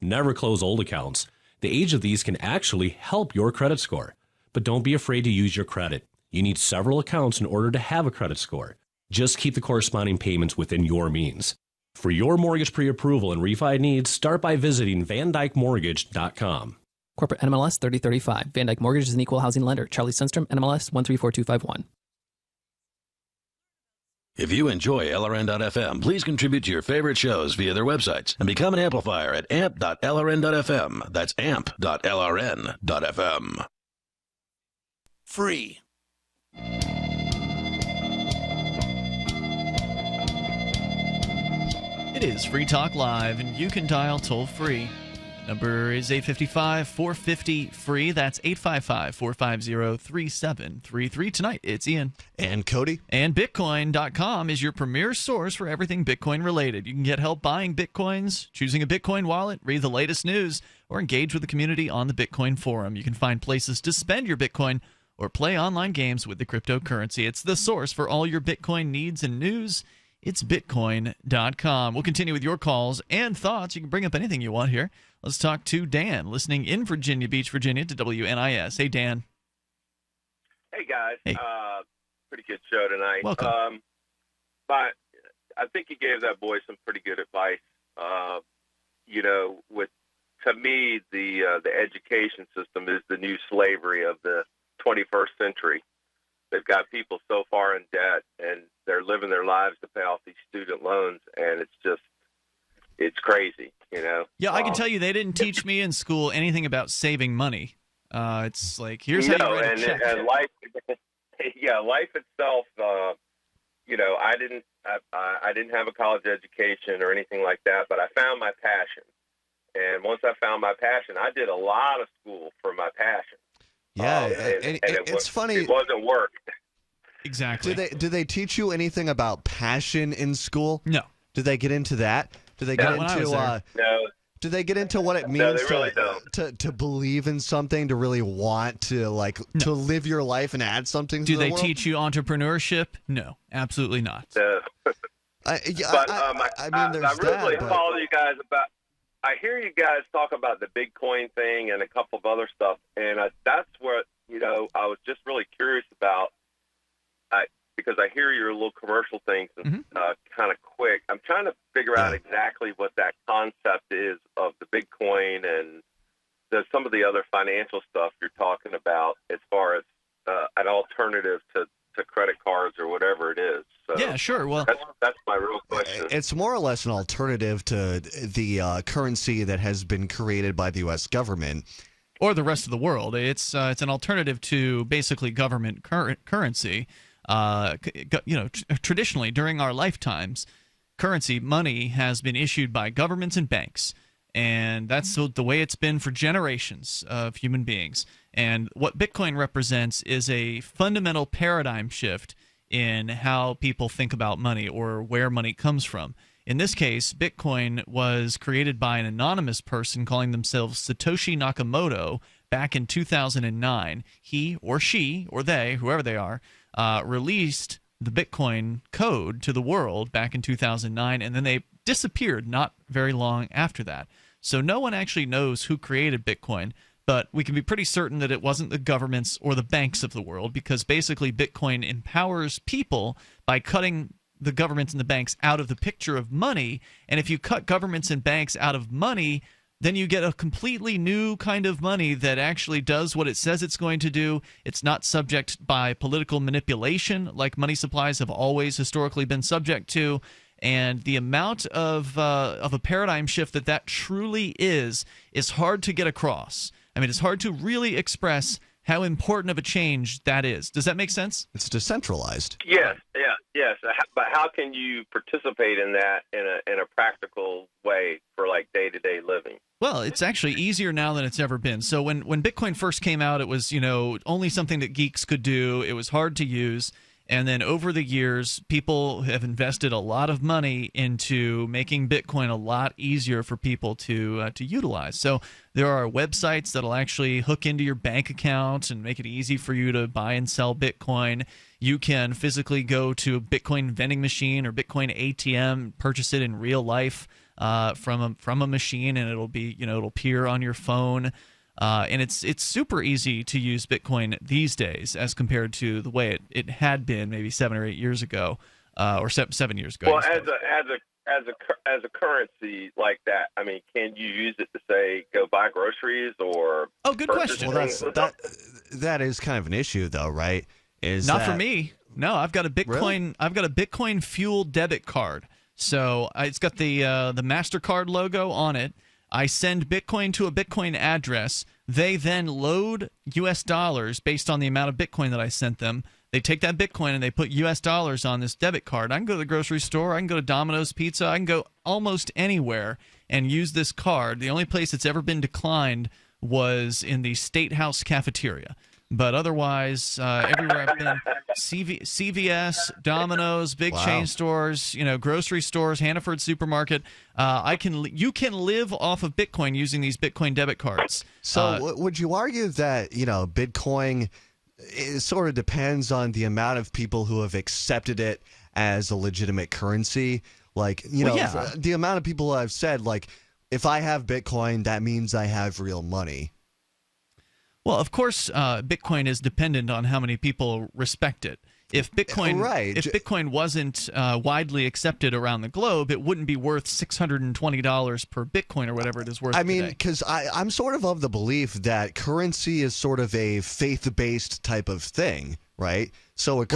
Never close old accounts. The age of these can actually help your credit score. But don't be afraid to use your credit. You need several accounts in order to have a credit score. Just keep the corresponding payments within your means. For your mortgage pre-approval and refi needs, start by visiting VanDykeMortgage.com. Corporate NMLS 3035. Van Dyke Mortgage is an equal housing lender. Charlie Sundstrom, NMLS 134251. If you enjoy LRN.FM, please contribute to your favorite shows via their websites and become an amplifier at amp.lrn.fm. That's amp.lrn.fm. Free. It is Free Talk Live, and you can dial toll-free. Number is 855-450-FREE. That's 855-450-3733. Tonight, it's Ian. And Cody. And Bitcoin.com is your premier source for everything Bitcoin-related. You can get help buying Bitcoins, choosing a Bitcoin wallet, read the latest news, or engage with the community on the Bitcoin forum. You can find places to spend your Bitcoin or play online games with the cryptocurrency. It's the source for all your Bitcoin needs and news. It's Bitcoin.com. We'll continue with your calls and thoughts. You can bring up anything you want here. Let's talk to Dan, listening in Virginia Beach, Virginia, to WNIS. Hey, Dan. Hey, guys. Hey. Pretty good show tonight. Welcome. But I think you gave that boy some pretty good advice. To me, the education system is the new slavery of the 21st century. They've got people so far in debt, and they're living their lives to pay off these student loans, and it's crazy, Yeah, I can tell you they didn't teach me in school anything about saving money. It's like, here's how you write a check. And life, life itself. I didn't have a college education or anything like that, but I found my passion. And once I found my passion, I did a lot of school for my passion. Yeah, it's funny. It wasn't work. Exactly. Do they teach you anything about passion in school? No. Do they get into that? Do they get into no? Do they get into what it means No, they really to believe in something, to really want to to live your life and add something to Do the they world? teach you entrepreneurship? No, absolutely not. No. I really follow you guys about. I hear you guys talk about the Bitcoin thing and a couple of other stuff, and that's what I was just really curious about. Because I hear your little commercial things and kind of quick. I'm trying to figure out exactly what that concept is of the Bitcoin and some of the other financial stuff you're talking about as far as an alternative to credit cards or whatever it is. So yeah, sure. Well, that's my real question. It's more or less an alternative to the currency that has been created by the U.S. government. Or the rest of the world. It's an alternative to basically government currency. Traditionally during our lifetimes, currency, money, has been issued by governments and banks, and that's the way it's been for generations of human beings. And what Bitcoin represents is a fundamental paradigm shift in how people think about money or where money comes from. In this case, Bitcoin was created by an anonymous person calling themselves Satoshi Nakamoto back in 2009. He or she or they, whoever they are, released the Bitcoin code to the world back in 2009, and then they disappeared not very long after that. So no one actually knows who created Bitcoin, but we can be pretty certain that it wasn't the governments or the banks of the world, because basically Bitcoin empowers people by cutting the governments and the banks out of the picture of money. And if you cut governments and banks out of money, then you get a completely new kind of money that actually does what it says it's going to do. It's not subject by political manipulation like money supplies have always historically been subject to. And the amount of a paradigm shift that truly is hard to get across. I mean, it's hard to really express how important of a change that is. Does that make sense? It's decentralized. Yes. But how can you participate in that in a practical way for like day-to-day living? Well, it's actually easier now than it's ever been. So when Bitcoin first came out, it was only something that geeks could do. It was hard to use. And then over the years, people have invested a lot of money into making Bitcoin a lot easier for people to utilize. So there are websites that'll actually hook into your bank account and make it easy for you to buy and sell Bitcoin. You can physically go to a Bitcoin vending machine or Bitcoin ATM, purchase it in real life from a machine, and it'll be it'll appear on your phone. And it's super easy to use Bitcoin these days as compared to the way it had been maybe 7 or 8 years ago, or 7 years ago. Well, as a currency like that, I mean, can you use it to say go buy groceries or? Oh, good question. Well, that is kind of an issue, though, right? Not for me. No, I've got a Bitcoin. Really? I've got a Bitcoin fuel debit card. So it's got the MasterCard logo on it. I send Bitcoin to a Bitcoin address. They then load U.S. dollars based on the amount of Bitcoin that I sent them. They take that Bitcoin and they put U.S. dollars on this debit card. I can go to the grocery store. I can go to Domino's Pizza. I can go almost anywhere and use this card. The only place it's ever been declined was in the State House cafeteria. But otherwise, everywhere I've been, CVS, Domino's, big chain stores, grocery stores, Hannaford Supermarket, you can live off of Bitcoin using these Bitcoin debit cards. So would you argue that, Bitcoin sort of depends on the amount of people who have accepted it as a legitimate currency? Like, the amount of people I've said, like, if I have Bitcoin, that means I have real money. Well, of course, Bitcoin is dependent on how many people respect it. If Bitcoin wasn't widely accepted around the globe, it wouldn't be worth $620 per Bitcoin or whatever it is worth. I mean, because I'm sort of the belief that currency is sort of a faith-based type of thing, right? So a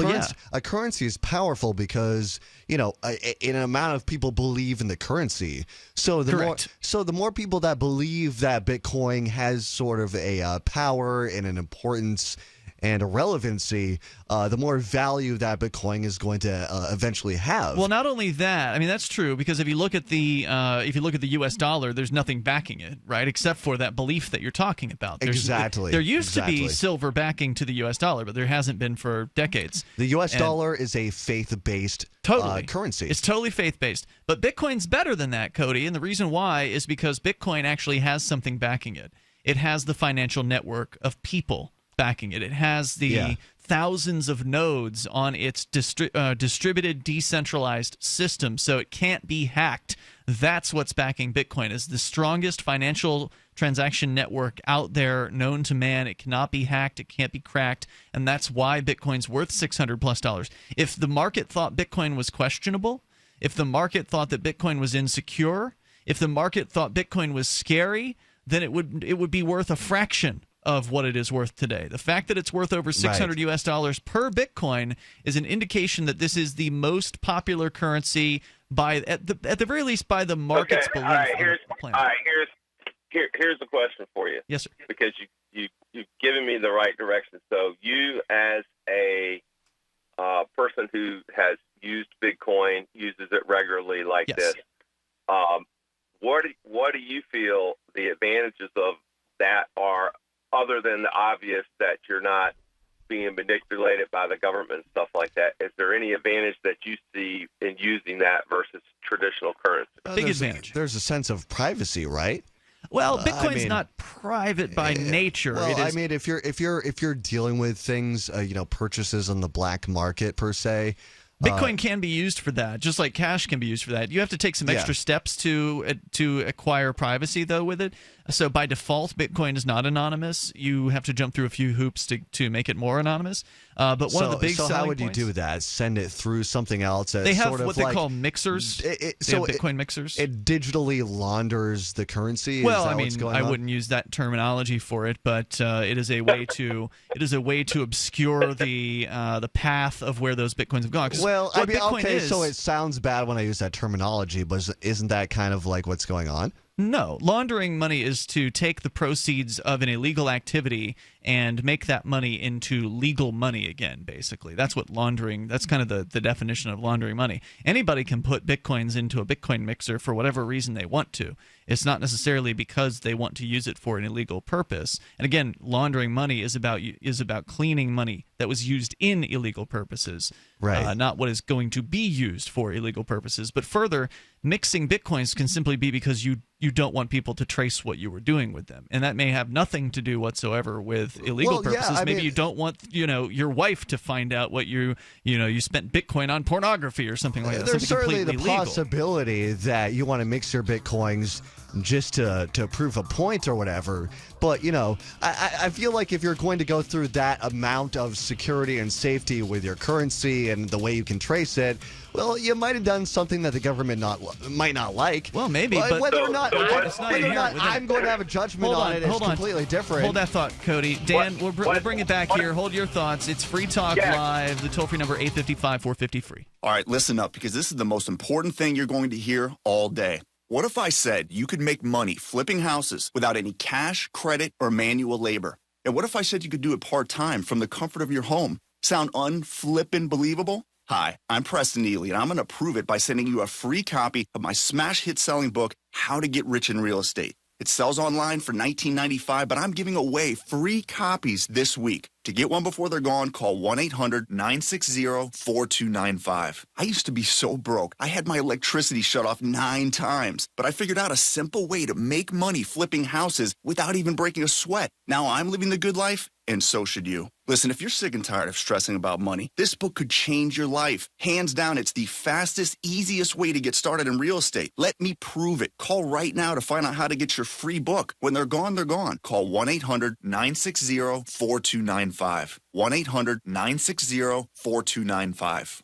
currency is powerful because an amount of people believe in the currency. So the more people that believe that Bitcoin has sort of a power and an importance and relevancy, the more value that Bitcoin is going to eventually have. Well, not only that, I mean, that's true, because if you look at the U.S. dollar, there's nothing backing it, right, except for that belief that you're talking about. Exactly. There used to be silver backing to the U.S. dollar, but there hasn't been for decades. The U.S. dollar is a faith-based currency. It's totally faith-based. But Bitcoin's better than that, Cody, and the reason why is because Bitcoin actually has something backing it. It has the financial network of people backing it. It has the thousands of nodes on its distributed, decentralized system, so it can't be hacked. That's what's backing Bitcoin, is the strongest financial transaction network out there known to man. It cannot be hacked. It can't be cracked, and that's why Bitcoin's worth $600+. If the market thought Bitcoin was questionable, if the market thought that Bitcoin was insecure, if the market thought Bitcoin was scary, then it would be worth a fraction of what it is worth today. The fact that it's worth over $600 per Bitcoin is an indication that this is the most popular currency at the very least by the market's belief. All right, here's the question for you. Yes, sir. Because you've given me the right direction. So you, as a person who has used Bitcoin, uses it regularly like this, what do you feel the advantages of that are, other than the obvious that you're not being manipulated by the government and stuff like that? Is there any advantage that you see in using that versus traditional currency? Big advantage. There's a sense of privacy, right? Well, Bitcoin's not private by nature. Well, it is, I mean, if you're dealing with things, purchases on the black market per se. Bitcoin can be used for that, just like cash can be used for that. You have to take some extra steps to acquire privacy, though, with it. So by default, Bitcoin is not anonymous. You have to jump through a few hoops to make it more anonymous. But one of the big so how would you do that? Send it through something else? They have sort of what they call mixers. Bitcoin mixers. It digitally launders the currency. Well, I mean, I wouldn't use that terminology for it, but it is a way to obscure the path of where those Bitcoins have gone. Well, I mean, so it sounds bad when I use that terminology, but isn't that kind of like what's going on? No. Laundering money is to take the proceeds of an illegal activity and make that money into legal money again, basically. That's what laundering, that's kind of the definition of laundering money. Anybody can put Bitcoins into a Bitcoin mixer for whatever reason they want to. It's not necessarily because they want to use it for an illegal purpose. And again, laundering money is about cleaning money that was used in illegal purposes, right? Not what is going to be used for illegal purposes. But further, mixing Bitcoins can simply be because you don't want people to trace what you were doing with them, and that may have nothing to do whatsoever with illegal purposes. Yeah, Maybe you don't want your wife to find out what you spent Bitcoin on pornography or something like that. There's certainly the legal possibility that you want to mix your Bitcoins just to prove a point or whatever. But, I feel like if you're going to go through that amount of security and safety with your currency and the way you can trace it, well, you might have done something that the government might not like. Well, maybe. But whether or not I'm I'm going to have a judgment on it is completely different. Hold that thought, Cody. Dan, we'll bring it back here. Hold your thoughts. It's Free Talk Live. The toll-free number, 855-450-FREE. All right, listen up, because this is the most important thing you're going to hear all day. What if I said you could make money flipping houses without any cash, credit, or manual labor? And what if I said you could do it part-time from the comfort of your home? Sound unflippin' believable? Hi, I'm Preston Neely, and I'm going to prove it by sending you a free copy of my smash hit selling book, How to Get Rich in Real Estate. It sells online for $19.95, but I'm giving away free copies this week. To get one before they're gone, call 1-800-960-4295. I used to be so broke, I had my electricity shut off 9 times, but I figured out a simple way to make money flipping houses without even breaking a sweat. Now I'm living the good life, and so should you. Listen, if you're sick and tired of stressing about money, this book could change your life. Hands down, it's the fastest, easiest way to get started in real estate. Let me prove it. Call right now to find out how to get your free book. When they're gone, they're gone. Call 1-800-960-4295. 1-800-960-4295.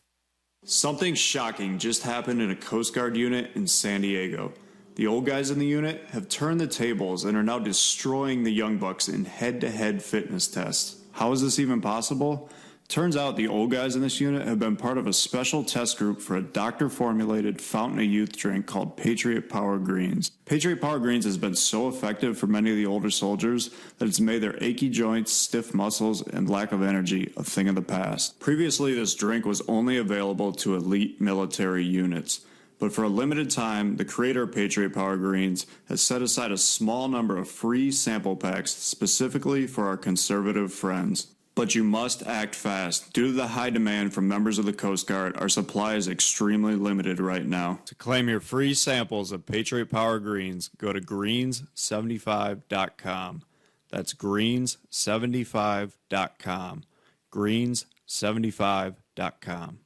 Something shocking just happened in a Coast Guard unit in San Diego. The old guys in the unit have turned the tables and are now destroying the young bucks in head-to-head fitness tests. How is this even possible? Turns out the old guys in this unit have been part of a special test group for a doctor-formulated fountain of youth drink called Patriot Power Greens. Patriot Power Greens has been so effective for many of the older soldiers that it's made their achy joints, stiff muscles, and lack of energy a thing of the past. Previously, this drink was only available to elite military units. But for a limited time, the creator of Patriot Power Greens has set aside a small number of free sample packs specifically for our conservative friends. But you must act fast. Due to the high demand from members of the Coast Guard, our supply is extremely limited right now. To claim your free samples of Patriot Power Greens, go to greens75.com. That's greens75.com. greens75.com.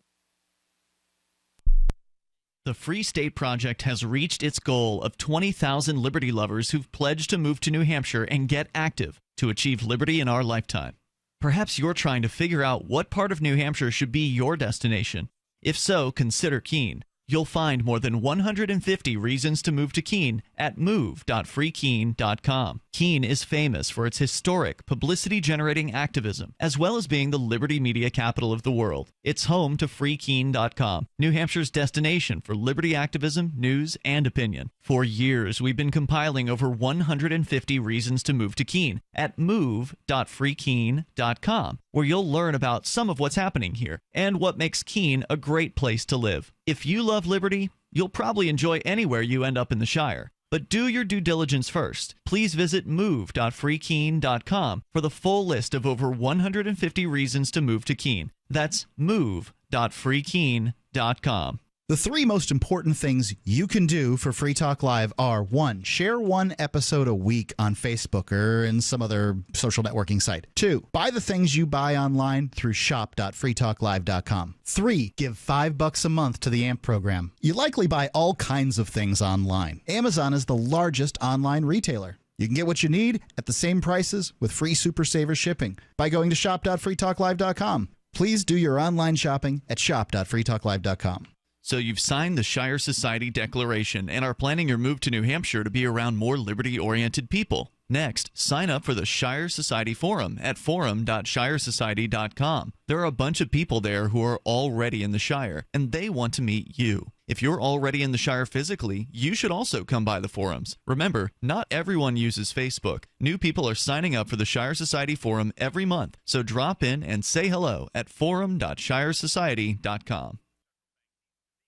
The Free State Project has reached its goal of 20,000 liberty lovers who've pledged to move to New Hampshire and get active to achieve liberty in our lifetime. Perhaps you're trying to figure out what part of New Hampshire should be your destination. If so, consider Keene. You'll find more than 150 reasons to move to Keene at move.freekeene.com. Keene is famous for its historic, publicity-generating activism, as well as being the liberty media capital of the world. It's home to freekeene.com, New Hampshire's destination for liberty activism, news, and opinion. For years, we've been compiling over 150 reasons to move to Keene at move.freekeene.com, where you'll learn about some of what's happening here and what makes Keene a great place to live. If you love liberty, you'll probably enjoy anywhere you end up in the Shire. But do your due diligence first. Please visit move.freekeene.com for the full list of over 150 reasons to move to Keene. That's move.freekeene.com. The three most important things you can do for Free Talk Live are: 1, share one episode a week on Facebook or in some other social networking site. 2, buy the things you buy online through shop.freetalklive.com. 3, give $5 a month to the AMP program. You likely buy all kinds of things online. Amazon is the largest online retailer. You can get what you need at the same prices with free Super Saver shipping by going to shop.freetalklive.com. Please do your online shopping at shop.freetalklive.com. So you've signed the Shire Society Declaration and are planning your move to New Hampshire to be around more liberty-oriented people. Next, sign up for the Shire Society Forum at forum.shiresociety.com. There are a bunch of people there who are already in the Shire, and they want to meet you. If you're already in the Shire physically, you should also come by the forums. Remember, not everyone uses Facebook. New people are signing up for the Shire Society Forum every month, so drop in and say hello at forum.shiresociety.com.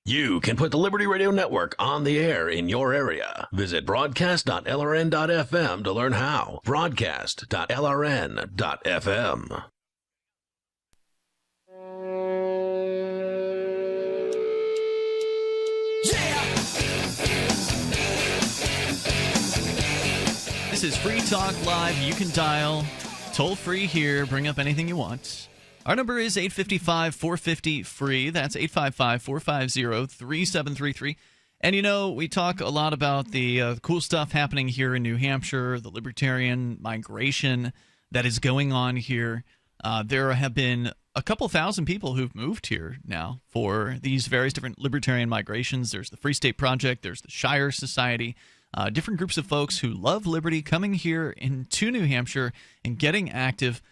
You can put the Liberty Radio Network on the air in your area. Visit broadcast.lrn.fm to learn how. Broadcast.lrn.fm. This is Free Talk Live. You can dial toll free here. Bring up anything you want. Our number is 855-450-FREE. That's 855-450-3733. And, you know, we talk a lot about the cool stuff happening here in New Hampshire, the libertarian migration that is going on here. There have been a couple thousand people who've moved here now for these various different libertarian migrations. There's the Free State Project. There's the Shire Society. Different groups of folks who love liberty coming here into New Hampshire and getting active.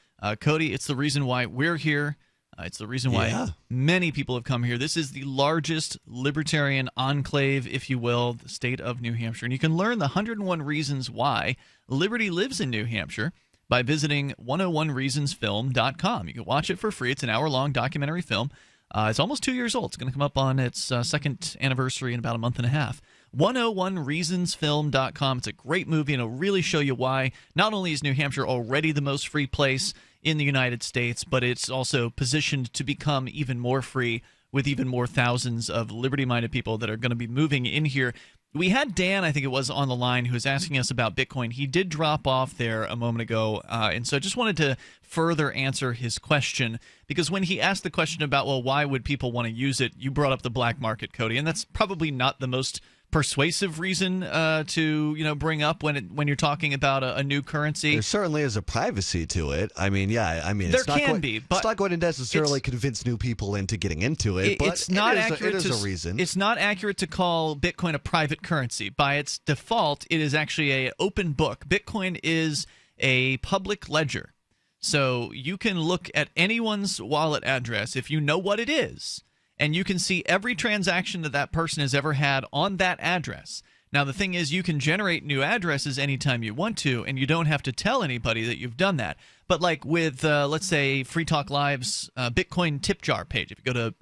Cody, it's the reason why we're here. It's the reason why many people have come here. This is the largest libertarian enclave, if you will, the state of New Hampshire. And you can learn the 101 reasons why liberty lives in New Hampshire by visiting 101reasonsfilm.com. You can watch it for free. It's an hour-long documentary film. It's almost 2 years old. It's going to come up on its second anniversary in about a month and a half. 101reasonsfilm.com. It's a great movie, and it'll really show you why not only is New Hampshire already the most free place in the United States, but it's also positioned to become even more free with even more thousands of liberty-minded people that are going to be moving in here. We had Dan, I think it was, on the line who was asking us about Bitcoin. He did drop off there a moment ago, and so I just wanted to further answer his question, because when he asked the question about, well, why would people want to use it, you brought up the black market, Cody, and that's probably not the most persuasive reason to bring up when you're talking about a new currency. There certainly is a privacy to it. I mean, it's not going to necessarily convince new people into getting into it. But it's not accurate. It is a reason. It's not accurate to call Bitcoin a private currency. By its default, it is actually an open book. Bitcoin is a public ledger. So you can look at anyone's wallet address if you know what it is, and you can see every transaction that person has ever had on that address. Now, the thing is, you can generate new addresses anytime you want to, and you don't have to tell anybody that you've done that. But like with, let's say, Free Talk Live's Bitcoin tip jar page, if you go to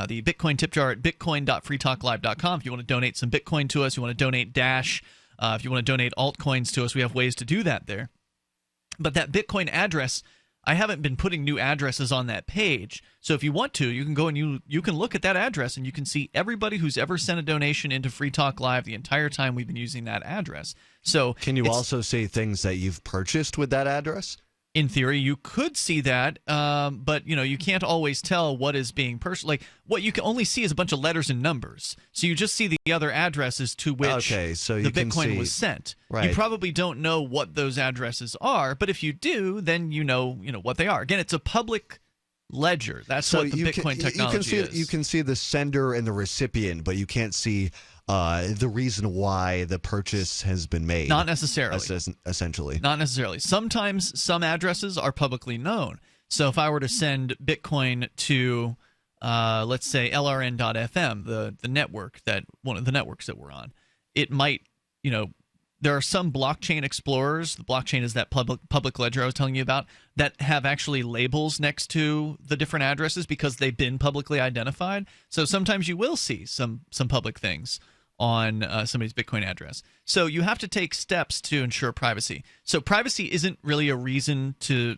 the Bitcoin tip jar at bitcoin.freetalklive.com, if you want to donate some Bitcoin to us, you want to donate Dash, if you want to donate altcoins to us, we have ways to do that there. But that Bitcoin address, I haven't been putting new addresses on that page. So if you want to, you can go and you can look at that address and you can see everybody who's ever sent a donation into Free Talk Live the entire time we've been using that address. So can you also see things that you've purchased with that address? In theory, you could see that, but you can't always tell what is being purchased. Like what you can only see is a bunch of letters and numbers. So you just see the other addresses to which the Bitcoin was sent. Right. You probably don't know what those addresses are, but if you do, then you know what they are. Again, it's a public ledger. That's what the Bitcoin technology is. You can see the sender and the recipient, but you can't see the reason why the purchase has been made. Not necessarily. Essentially. Not necessarily. Sometimes some addresses are publicly known. So if I were to send Bitcoin to, let's say, LRN.FM, the network one of the networks that we're on, it might, there are some blockchain explorers. The blockchain is that public ledger I was telling you about that have actually labels next to the different addresses because they've been publicly identified. So sometimes you will see some public things on somebody's Bitcoin address. So you have to take steps to ensure privacy. So privacy isn't really a reason to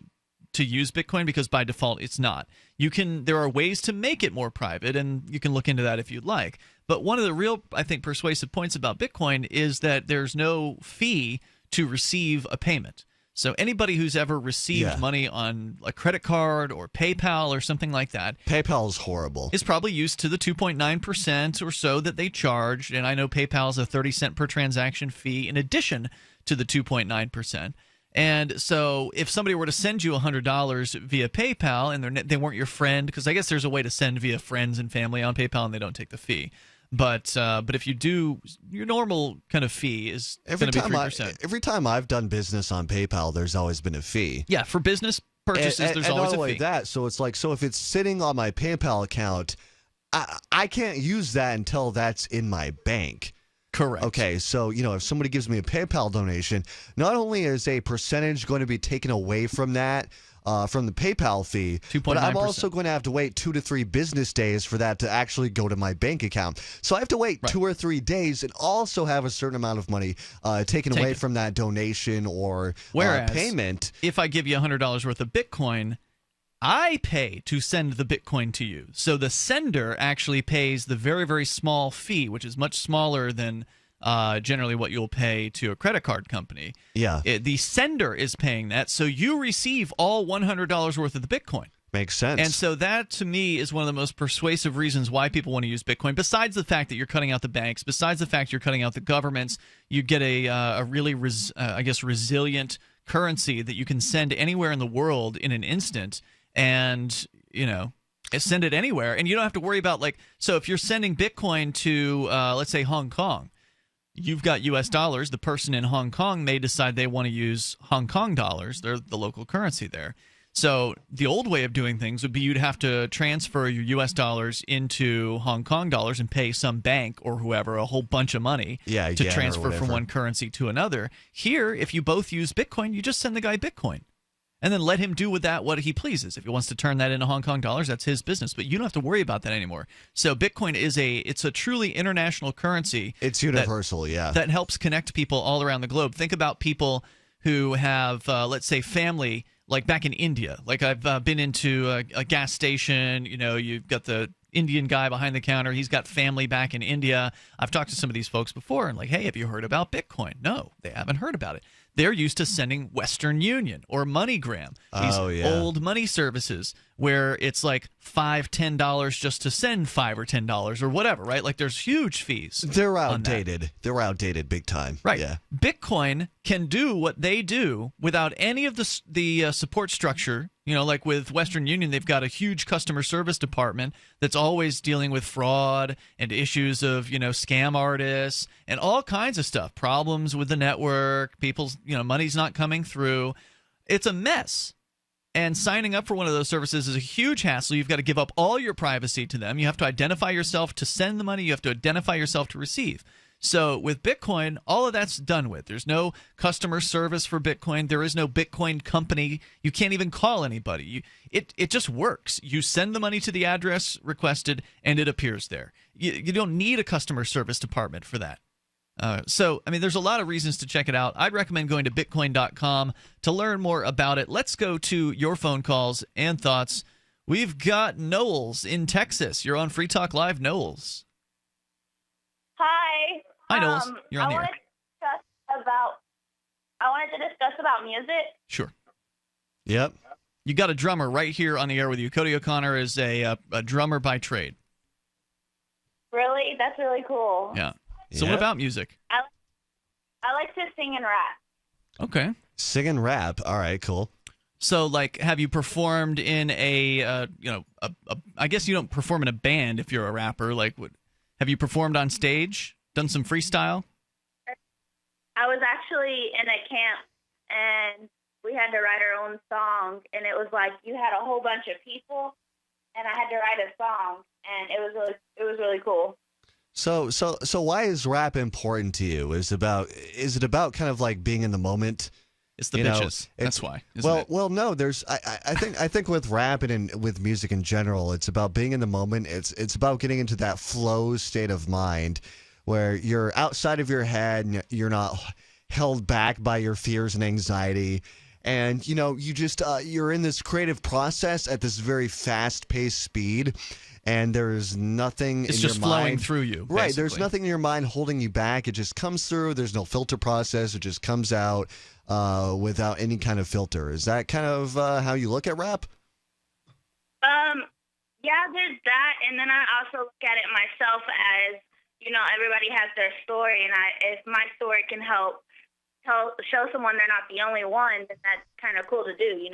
use Bitcoin because by default it's not. There are ways to make it more private, and you can look into that if you'd like. But one of the real, I think, persuasive points about Bitcoin is that there's no fee to receive a payment. So anybody who's ever received money on a credit card or PayPal or something like that, PayPal's horrible. Is probably used to the 2.9% or so that they charge, and I know PayPal's a 30-cent per transaction fee in addition to the 2.9%. And so if somebody were to send you $100 via PayPal and they weren't your friend, because I guess there's a way to send via friends and family on PayPal and they don't take the fee. But if you do, your normal kind of fee is going to be 3%. Every time I've done business on PayPal, there's always been a fee. Yeah, for business purchases, there's always a fee. Not only that, so it's like, so if it's sitting on my PayPal account, I can't use that until that's in my bank. Correct. Okay, so, if somebody gives me a PayPal donation, not only is a percentage going to be taken away from that, from the PayPal fee, 2.9%. but I'm also going to have to wait 2 to 3 business days for that to actually go to my bank account. So I have to wait 2 or 3 days and also have a certain amount of money taken away from that donation or payment. If I give you $100 worth of Bitcoin, I pay to send the Bitcoin to you. So the sender actually pays the very, very small fee, which is much smaller than generally what you'll pay to a credit card company. Yeah. The sender is paying that, so you receive all $100 worth of the Bitcoin. Makes sense. And so that, to me, is one of the most persuasive reasons why people want to use Bitcoin, besides the fact that you're cutting out the banks, besides the fact you're cutting out the governments. You get a really, resilient currency that you can send anywhere in the world in an instant. And, send it anywhere. And you don't have to worry about, so if you're sending Bitcoin to, let's say, Hong Kong, you've got U.S. dollars. The person in Hong Kong may decide they want to use Hong Kong dollars. They're the local currency there. So the old way of doing things would be you'd have to transfer your U.S. dollars into Hong Kong dollars and pay some bank or whoever a whole bunch of money to transfer from one currency to another. Here, if you both use Bitcoin, you just send the guy Bitcoin. And then let him do with that what he pleases. If he wants to turn that into Hong Kong dollars, that's his business. But you don't have to worry about that anymore. So Bitcoin it's a truly international currency. It's universal, that helps connect people all around the globe. Think about people who have, let's say, family, like back in India. Like I've been into a gas station. You've got the Indian guy behind the counter. He's got family back in India. I've talked to some of these folks before and hey, have you heard about Bitcoin? No, they haven't heard about it. They're used to sending Western Union or MoneyGram, these old money services where it's like $5, $10 just to send $5 or $10 or whatever, right? Like there's huge fees. They're outdated. They're outdated big time. Right. Yeah. Bitcoin can do what they do without any of the support structure. Like with Western Union, they've got a huge customer service department that's always dealing with fraud and issues of, scam artists and all kinds of stuff, problems with the network, people's, money's not coming through. It's a mess. And signing up for one of those services is a huge hassle. You've got to give up all your privacy to them. You have to identify yourself to send the money. You have to identify yourself to receive. So with Bitcoin, all of that's done with. There's no customer service for Bitcoin. There is no Bitcoin company. You can't even call anybody. It just works. You send the money to the address requested, and it appears there. You don't need a customer service department for that. So, I mean, there's a lot of reasons to check it out. I'd recommend going to Bitcoin.com to learn more about it. Let's go to your phone calls and thoughts. We've got Knowles in Texas. You're on Free Talk Live, Knowles. Hi. Hi, Knowles. You're on the air. I wanted to discuss about music. Sure. Yep. You got a drummer right here on the air with you. Cody O'Connor is a drummer by trade. Really? That's really cool. Yeah. So what about music? I like to sing and rap. Okay. Sing and rap. All right, cool. So, like, have you performed in a I guess you don't perform in a band if you're a rapper. Like, have you performed on stage? Done some freestyle? I was actually in a camp, and we had to write our own song, and it was like you had a whole bunch of people, and I had to write a song, and it was really cool. So why is rap important to you? Is it about kind of like being in the moment? It's the bitches. That's why. Well, no. There's I think with rap and with music in general, it's about being in the moment. It's about getting into that flow state of mind where you're outside of your head and you're not held back by your fears and anxiety. And, you just you're in this creative process at this very fast-paced speed, and there's nothing it's in your mind. It's just flowing through you, basically. Right, there's nothing in your mind holding you back. It just comes through. There's no filter process. It just comes out without any kind of filter. Is that kind of how you look at rap? Yeah, there's that, and then I also look at it myself as, everybody has their story, and if my story can help show someone they're not the only one, then that's kind of cool to do,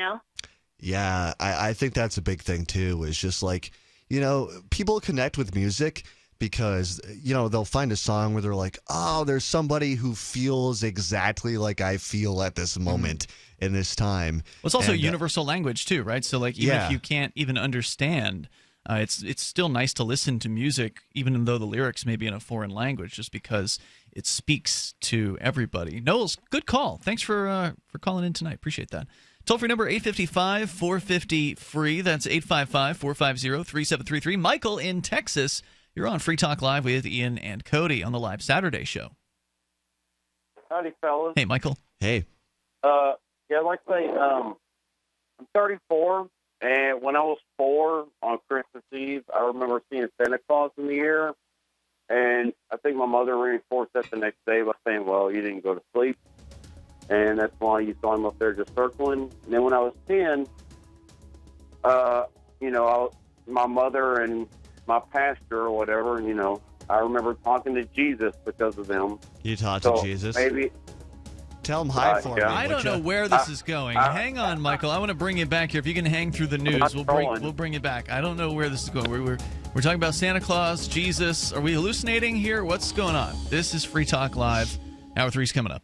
Yeah, I think that's a big thing too, is just like, people connect with music because, they'll find a song where they're like, oh, there's somebody who feels exactly like I feel at this moment in this time. Well, it's also a universal language too, right? So like even if you can't even understand, it's still nice to listen to music, even though the lyrics may be in a foreign language, just because it speaks to everybody. Knowles, good call. Thanks for calling in tonight. Appreciate that. Toll-free number 855-450-FREE. That's 855-450-3733. Michael in Texas, you're on Free Talk Live with Ian and Cody on the Live Saturday show. Howdy, fellas. Hey, Michael. Hey. Yeah, I'd like to say I'm 34, and when I was 4 on Christmas Eve, I remember seeing Santa Claus in the air, and I think my mother reinforced that the next day by saying, well, you didn't go to sleep. And that's why you saw him up there just circling. And then when I was 10, my mother and my pastor or whatever, I remember talking to Jesus because of them. You talked to Jesus? Maybe. Tell him hi for me. I don't know where this is going. Hang on, Michael. I want to bring you back here. If you can hang through the news, we'll bring you back. I don't know where this is going. We're talking about Santa Claus, Jesus. Are we hallucinating here? What's going on? This is Free Talk Live. Hour 3's coming up.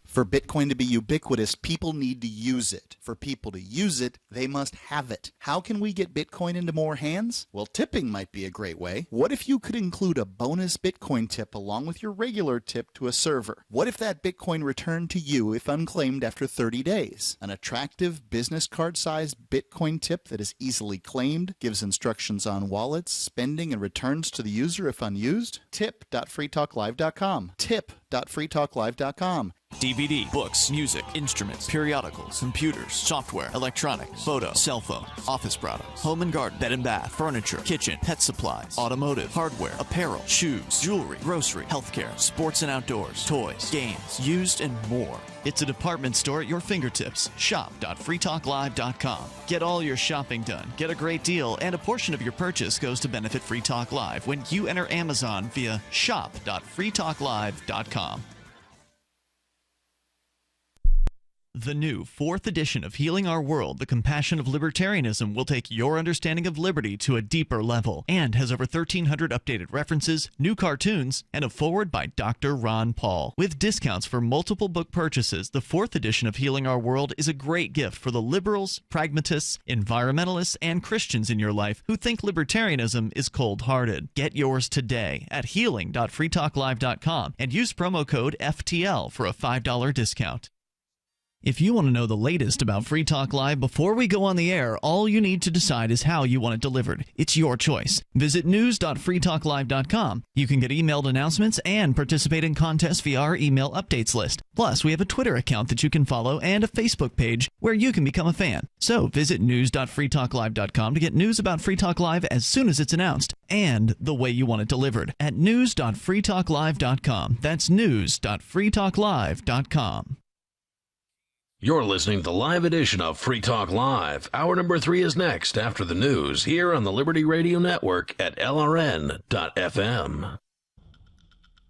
For Bitcoin to be ubiquitous, people need to use it. For people to use it, they must have it. How can we get Bitcoin into more hands? Well, tipping might be a great way. What if you could include a bonus Bitcoin tip along with your regular tip to a server? What if that Bitcoin returned to you if unclaimed after 30 days? An attractive business card-sized Bitcoin tip that is easily claimed, gives instructions on wallets, spending, and returns to the user if unused? Tip.freetalklive.com. Tip.freetalklive.com. DVD, books, music, instruments, periodicals, computers, software, electronics, photo, cell phones, office products, home and garden, bed and bath, furniture, kitchen, pet supplies, automotive, hardware, apparel, shoes, jewelry, grocery, healthcare, sports and outdoors, toys, games, used, and more. It's a department store at your fingertips. Shop.freetalklive.com. Get all your shopping done, get a great deal, and a portion of your purchase goes to benefit Free Talk Live when you enter Amazon via shop.freetalklive.com. The new 4th edition of Healing Our World, The Compassion of Libertarianism will take your understanding of liberty to a deeper level and has over 1,300 updated references, new cartoons, and a foreword by Dr. Ron Paul. With discounts for multiple book purchases, the 4th edition of Healing Our World is a great gift for the liberals, pragmatists, environmentalists, and Christians in your life who think libertarianism is cold-hearted. Get yours today at healing.freetalklive.com and use promo code FTL for a $5 discount. If you want to know the latest about Free Talk Live before we go on the air, all you need to decide is how you want it delivered. It's your choice. Visit news.freetalklive.com. You can get emailed announcements and participate in contests via our email updates list. Plus, we have a Twitter account that you can follow and a Facebook page where you can become a fan. So visit news.freetalklive.com to get news about Free Talk Live as soon as it's announced and the way you want it delivered at news.freetalklive.com. That's news.freetalklive.com. You're listening to the live edition of Free Talk Live. Hour number 3 is next after the news here on the Liberty Radio Network at LRN.FM.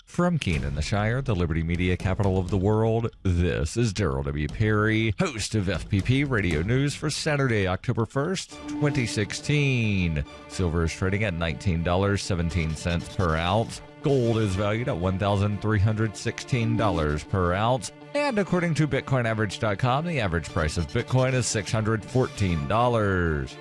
From Keene in the Shire, the Liberty Media capital of the world, this is Darryl W. Perry, host of FPP Radio News for Saturday, October 1st, 2016. Silver is trading at $19.17 per ounce. Gold is valued at $1,316 per ounce. And according to BitcoinAverage.com, the average price of Bitcoin is $614.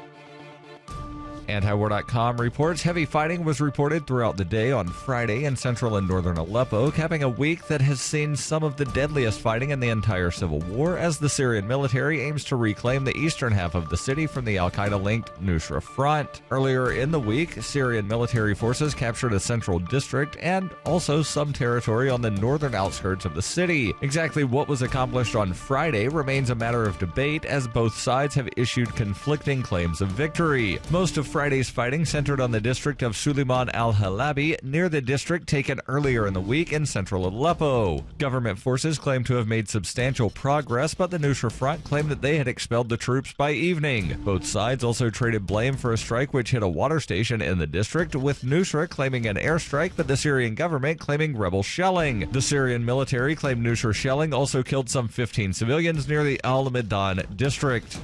Antiwar.com reports heavy fighting was reported throughout the day on Friday in central and northern Aleppo, capping a week that has seen some of the deadliest fighting in the entire civil war as the Syrian military aims to reclaim the eastern half of the city from the al-Qaeda-linked Nusra Front. Earlier in the week, Syrian military forces captured a central district and also some territory on the northern outskirts of the city. Exactly what was accomplished on Friday remains a matter of debate as both sides have issued conflicting claims of victory. Most of Friday's fighting centered on the district of Suleiman al-Halabi, near the district taken earlier in the week in central Aleppo. Government forces claim to have made substantial progress, but the Nusra Front claimed that they had expelled the troops by evening. Both sides also traded blame for a strike which hit a water station in the district, with Nusra claiming an airstrike, but the Syrian government claiming rebel shelling. The Syrian military claimed Nusra shelling also killed some 15 civilians near the Al-Medan district.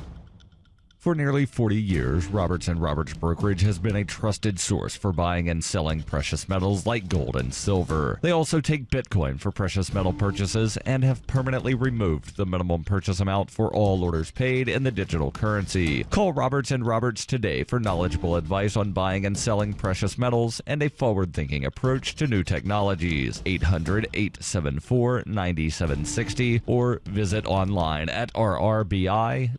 For nearly 40 years, Roberts & Roberts Brokerage has been a trusted source for buying and selling precious metals like gold and silver. They also take Bitcoin for precious metal purchases and have permanently removed the minimum purchase amount for all orders paid in the digital currency. Call Roberts & Roberts today for knowledgeable advice on buying and selling precious metals and a forward-thinking approach to new technologies. 800-874-9760 or visit online at rrbi.co.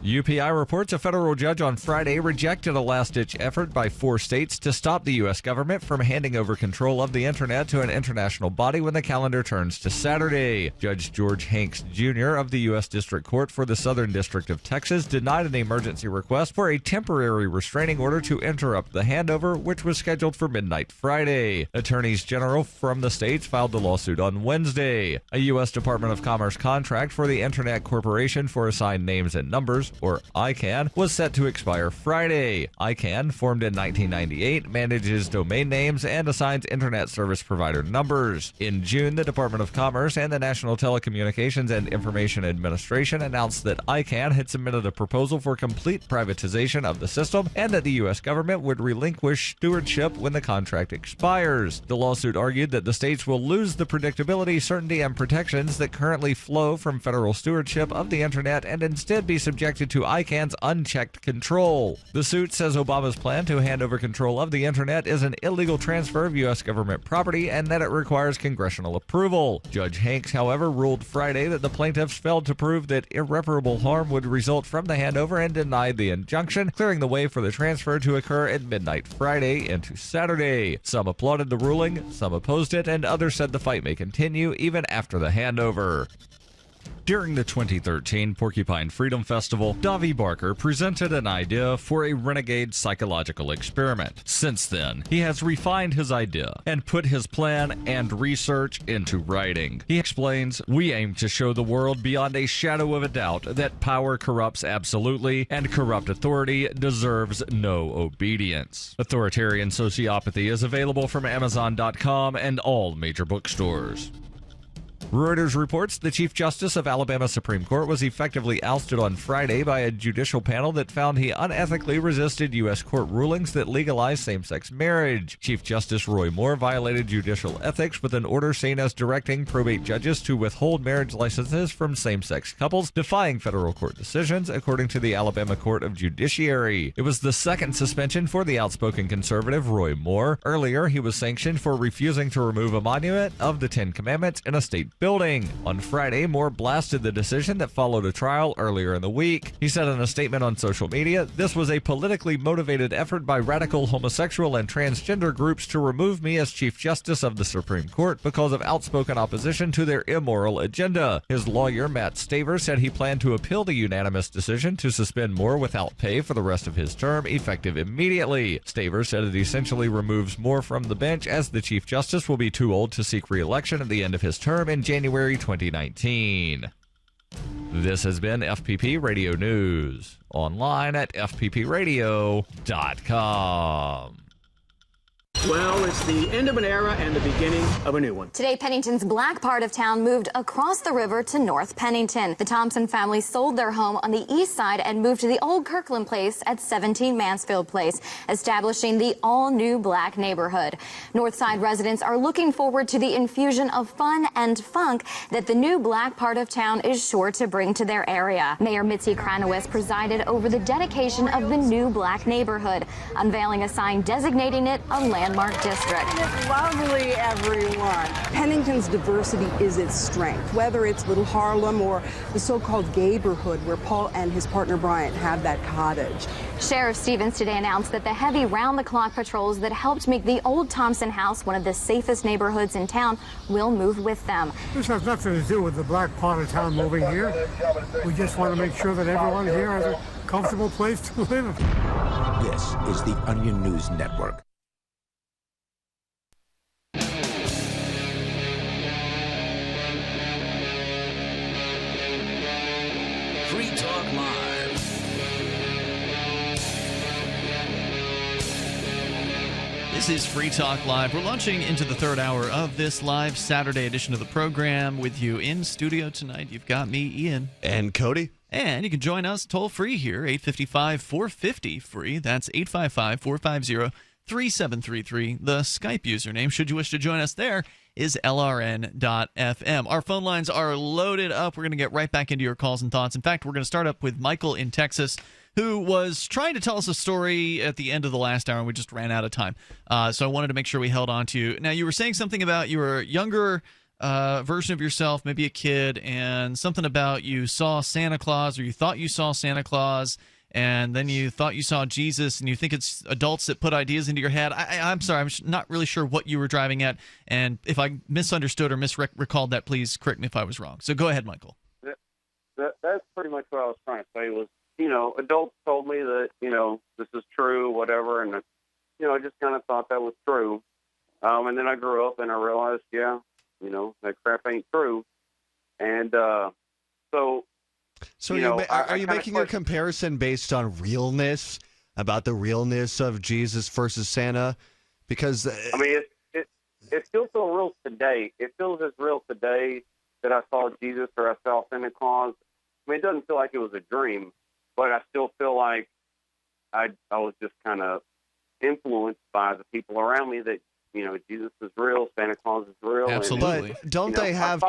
UPI reports a federal judge on Friday rejected a last-ditch effort by 4 states to stop the U.S. government from handing over control of the Internet to an international body when the calendar turns to Saturday. Judge George Hanks, Jr. of the U.S. District Court for the Southern District of Texas denied an emergency request for a temporary restraining order to interrupt the handover, which was scheduled for midnight Friday. Attorneys general from the states filed the lawsuit on Wednesday. A U.S. Department of Commerce contract for the Internet Corporation for Assigned Names and Numbers, or ICANN, was set to expire Friday. ICANN, formed in 1998, manages domain names and assigns Internet service provider numbers. In June, the Department of Commerce and the National Telecommunications and Information Administration announced that ICANN had submitted a proposal for complete privatization of the system and that the U.S. government would relinquish stewardship when the contract expires. The lawsuit argued that the states will lose the predictability, certainty, and protections that currently flow from federal stewardship of the Internet and instead be subjected to ICANN's unchecked control. The suit says Obama's plan to hand over control of the Internet is an illegal transfer of U.S. government property and that it requires congressional approval. Judge Hanks, however, ruled Friday that the plaintiffs failed to prove that irreparable harm would result from the handover and denied the injunction, clearing the way for the transfer to occur at midnight Friday into Saturday. Some applauded the ruling, some opposed it, and others said the fight may continue even after the handover. During the 2013 Porcupine Freedom Festival, Davi Barker presented an idea for a renegade psychological experiment. Since then, he has refined his idea and put his plan and research into writing. He explains, "We aim to show the world beyond a shadow of a doubt that power corrupts absolutely and corrupt authority deserves no obedience." Authoritarian Sociopathy is available from Amazon.com and all major bookstores. Reuters reports the Chief Justice of Alabama Supreme Court was effectively ousted on Friday by a judicial panel that found he unethically resisted U.S. court rulings that legalize same-sex marriage. Chief Justice Roy Moore violated judicial ethics with an order seen as directing probate judges to withhold marriage licenses from same-sex couples, defying federal court decisions, according to the Alabama Court of Judiciary. It was the second suspension for the outspoken conservative Roy Moore. Earlier, he was sanctioned for refusing to remove a monument of the Ten Commandments in a state building. On Friday, Moore blasted the decision that followed a trial earlier in the week. He said in a statement on social media, "This was a politically motivated effort by radical homosexual and transgender groups to remove me as Chief Justice of the Supreme Court because of outspoken opposition to their immoral agenda." His lawyer, Matt Staver, said he planned to appeal the unanimous decision to suspend Moore without pay for the rest of his term, effective immediately. Staver said it essentially removes Moore from the bench, as the Chief Justice will be too old to seek re-election at the end of his term in January 2019. This has been FPP Radio News, online at fppradio.com. Well, it's the end of an era and the beginning of a new one. Today, Pennington's black part of town moved across the river to North Pennington. The Thompson family sold their home on the east side and moved to the old Kirkland Place at 17 Mansfield Place, establishing the all-new black neighborhood. Northside residents are looking forward to the infusion of fun and funk that the new black part of town is sure to bring to their area. Mayor Mitzi Kranowis presided over the dedication of the new black neighborhood, unveiling a sign designating it a landmark district. It's lovely, everyone. Pennington's diversity is its strength, whether it's Little Harlem or the so-called Gayborhood, where Paul and his partner Bryant have that cottage. Sheriff Stevens today announced that the heavy round-the-clock patrols that helped make the old Thompson house one of the safest neighborhoods in town will move with them. This has nothing to do with the black part of town moving here. We just want to make sure that everyone here has a comfortable place to live. This is the Onion News Network. Free Talk Live. This is Free Talk Live. We're launching into the third hour of this live Saturday edition of the program. With you in studio tonight, you've got me, Ian. And Cody. And you can join us toll-free here, 855-450-FREE. That's 855-450-3733. The Skype username, should you wish to join us there, is LRN.FM. Our phone lines are loaded up. We're going to get right back into your calls and thoughts. In fact, we're going to start up with Michael in Texas, who was trying to tell us a story at the end of the last hour, and we just ran out of time. So I wanted to make sure we held on to you. Now, you were saying something about your younger version of yourself, maybe a kid, and something about you saw Santa Claus, or you thought you saw Santa Claus, and then you thought you saw Jesus, and you think it's adults that put ideas into your head. I'm sorry, I'm not really sure what you were driving at, and if I misunderstood or misrecalled that, please correct me if I was wrong. So go ahead, Michael. That's pretty much what I was trying to say was, adults told me that, this is true, whatever, and, I just kind of thought that was true. And then I grew up and I realized, that crap ain't true. And so are you making a comparison based on realness, about the realness of Jesus versus Santa? Because I mean, it still feels real today. It feels as real today that I saw Jesus or I saw Santa Claus. I mean, it doesn't feel like it was a dream, but I still feel like I was just kind of influenced by the people around me that, Jesus is real, Santa Claus is real. Absolutely. But don't they have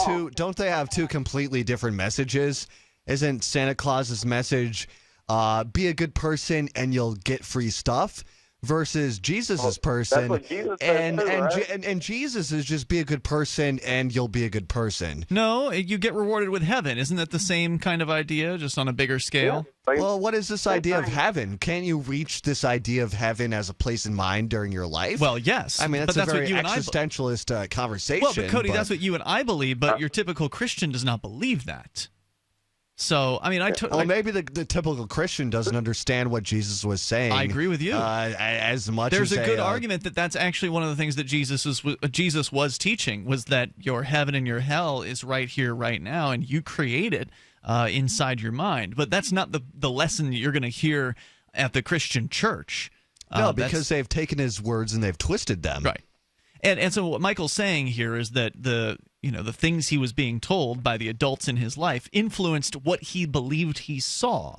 two completely different messages? Isn't Santa Claus's message, be a good person and you'll get free stuff, versus Jesus's person, that's what Jesus and said too, right? and Jesus is just be a good person and you'll be a good person. No, you get rewarded with heaven. Isn't that the same kind of idea, just on a bigger scale? Yeah. Well, what is this idea of heaven? Can't you reach this idea of heaven as a place in mind during your life? Well, yes. I mean, that's a very existentialist conversation. Well, but Cody, that's what you and I believe, but your typical Christian does not believe that. So, I mean, maybe the typical Christian doesn't understand what Jesus was saying. I agree with you. As much There's as a good argument that that's actually one of the things that Jesus was teaching, was that your heaven and your hell is right here, right now, and you create it inside your mind. But that's not the lesson you're going to hear at the Christian church. No, because they've taken his words and they've twisted them. Right. And so what Michael's saying here is that the things he was being told by the adults in his life influenced what he believed he saw.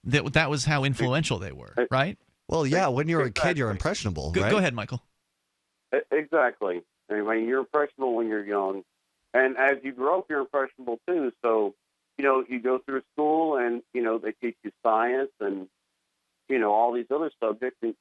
That was how influential they were, right? Well, yeah, when you're a kid, you're impressionable, right? Go ahead, Michael. Exactly. I mean, you're impressionable when you're young. And as you grow up, you're impressionable too. So, you go through school and, they teach you science and, all these other subjects. And,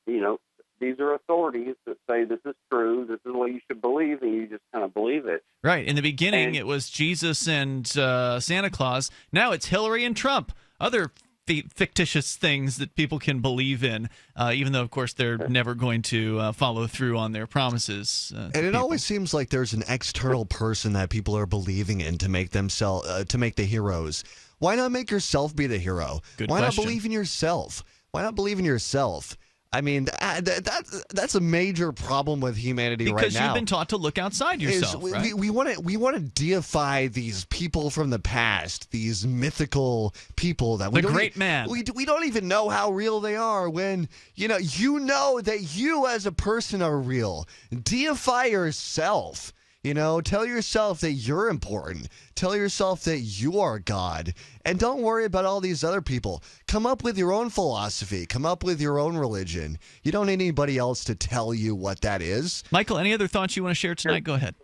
these are authorities that say this is true, this is what you should believe, and you just kind of believe it. Right. In the beginning, it was Jesus and Santa Claus. Now it's Hillary and Trump. Other fictitious things that people can believe in, even though, of course, they're never going to follow through on their promises. And it always seems like there's an external person that people are believing in to make to make the heroes. Why not make yourself be the hero? Why not believe in yourself? Why not believe in yourself? I mean, that's a major problem with humanity right now. Because you've been taught to look outside yourself, right? We want to deify these people from the past, these mythical people that we don't even know how real they are. When you know that you as a person are real. Deify yourself. Tell yourself that you're important. Tell yourself that you are God. And don't worry about all these other people. Come up with your own philosophy. Come up with your own religion. You don't need anybody else to tell you what that is. Michael, any other thoughts you want to share tonight? Go ahead.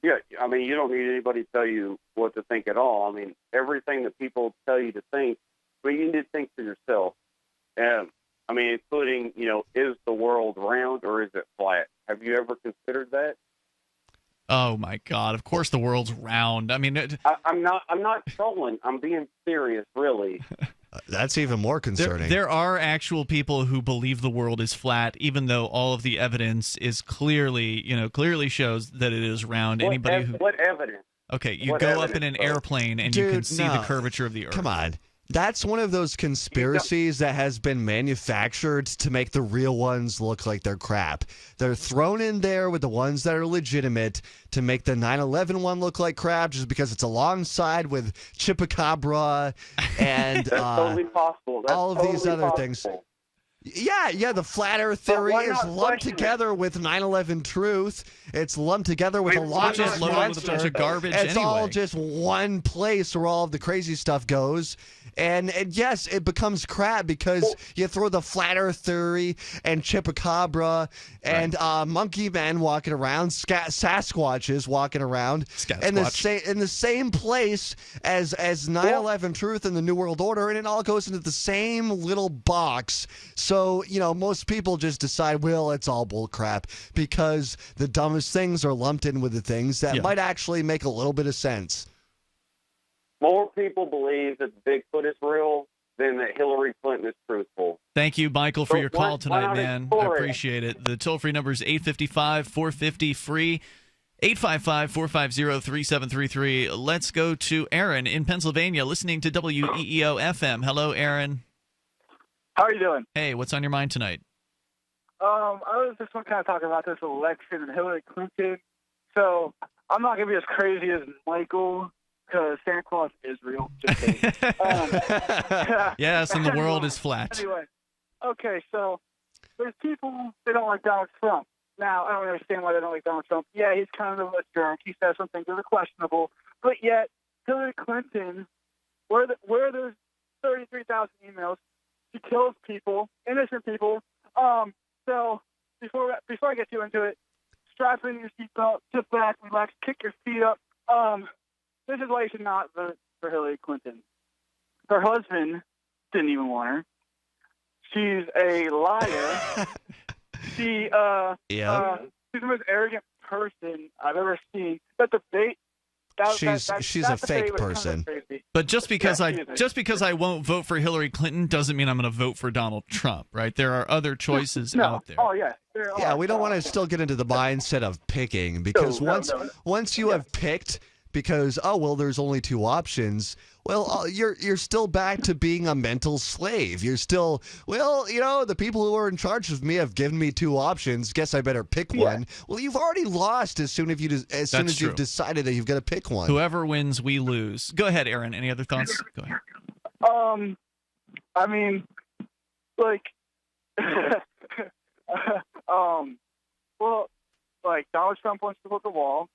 Yeah, I mean, you don't need anybody to tell you what to think at all. I mean, everything that people tell you to think, you need to think for yourself. I mean, including, is the world round or is it flat? Have you ever considered that? Oh my God! Of course, the world's round. I mean, I'm not trolling. I'm being serious, really. That's even more concerning. There are actual people who believe the world is flat, even though all of the evidence is clearly shows that it is round. What evidence? Okay, you go up in an airplane and you can see the curvature of the Earth. Come on. That's one of those conspiracies that has been manufactured to make the real ones look like they're crap. They're thrown in there with the ones that are legitimate to make the 9/11 one look like crap just because it's alongside with Chupacabra and That's totally possible. That's all of these other things. Yeah, the flat earth theory is lumped together with 9/11 truth. It's lumped together with a lot of bunch of garbage. It's all just one place where all of the crazy stuff goes. And yes, it becomes crap because you throw the flat earth theory and Chupacabra and monkey men walking around, Sasquatches walking around in the same place as 9/11 truth and the New World Order, and it all goes into the same little box. So, most people just decide, well, it's all bull crap because the dumbest things are lumped in with the things that might actually make a little bit of sense. More people believe that Bigfoot is real than that Hillary Clinton is truthful. Thank you, Michael, for your call tonight, man. I appreciate it. The toll-free number is 855-450-FREE, 855-450-3733. Let's go to Aaron in Pennsylvania, listening to WEEO FM. Hello, Aaron. How are you doing? Hey, what's on your mind tonight? I was just kind of talking about this election and Hillary Clinton. So I'm not going to be as crazy as Michael, because Santa Claus is real. Just kidding. Yes, and the world is flat. Anyway, okay, so there's people, they don't like Donald Trump. Now, I don't understand why they don't like Donald Trump. Yeah, he's kind of a jerk. He says some things that are questionable. But yet, Hillary Clinton, where there's 33,000 emails, she kills people, innocent people. So before I get too into it, strap in your seatbelt, sit back, relax, kick your feet up. This is why you should not vote for Hillary Clinton. Her husband didn't even want her. She's a liar. She's the most arrogant person I've ever seen. That debate. She's a fake person. But just because I won't vote for Hillary Clinton doesn't mean I'm going to vote for Donald Trump, right? There are other choices out there. Oh yeah. Yeah, we don't want to still get into the mindset of picking because once you have picked. Because, there's only two options. Well, you're still back to being a mental slave. You're still, the people who are in charge of me have given me two options. Guess I better pick one. Well, you've already lost as soon as you've decided that you've got to pick one. Whoever wins, we lose. Go ahead, Aaron. Any other thoughts? Go ahead. I mean, Donald Trump wants to build a wall.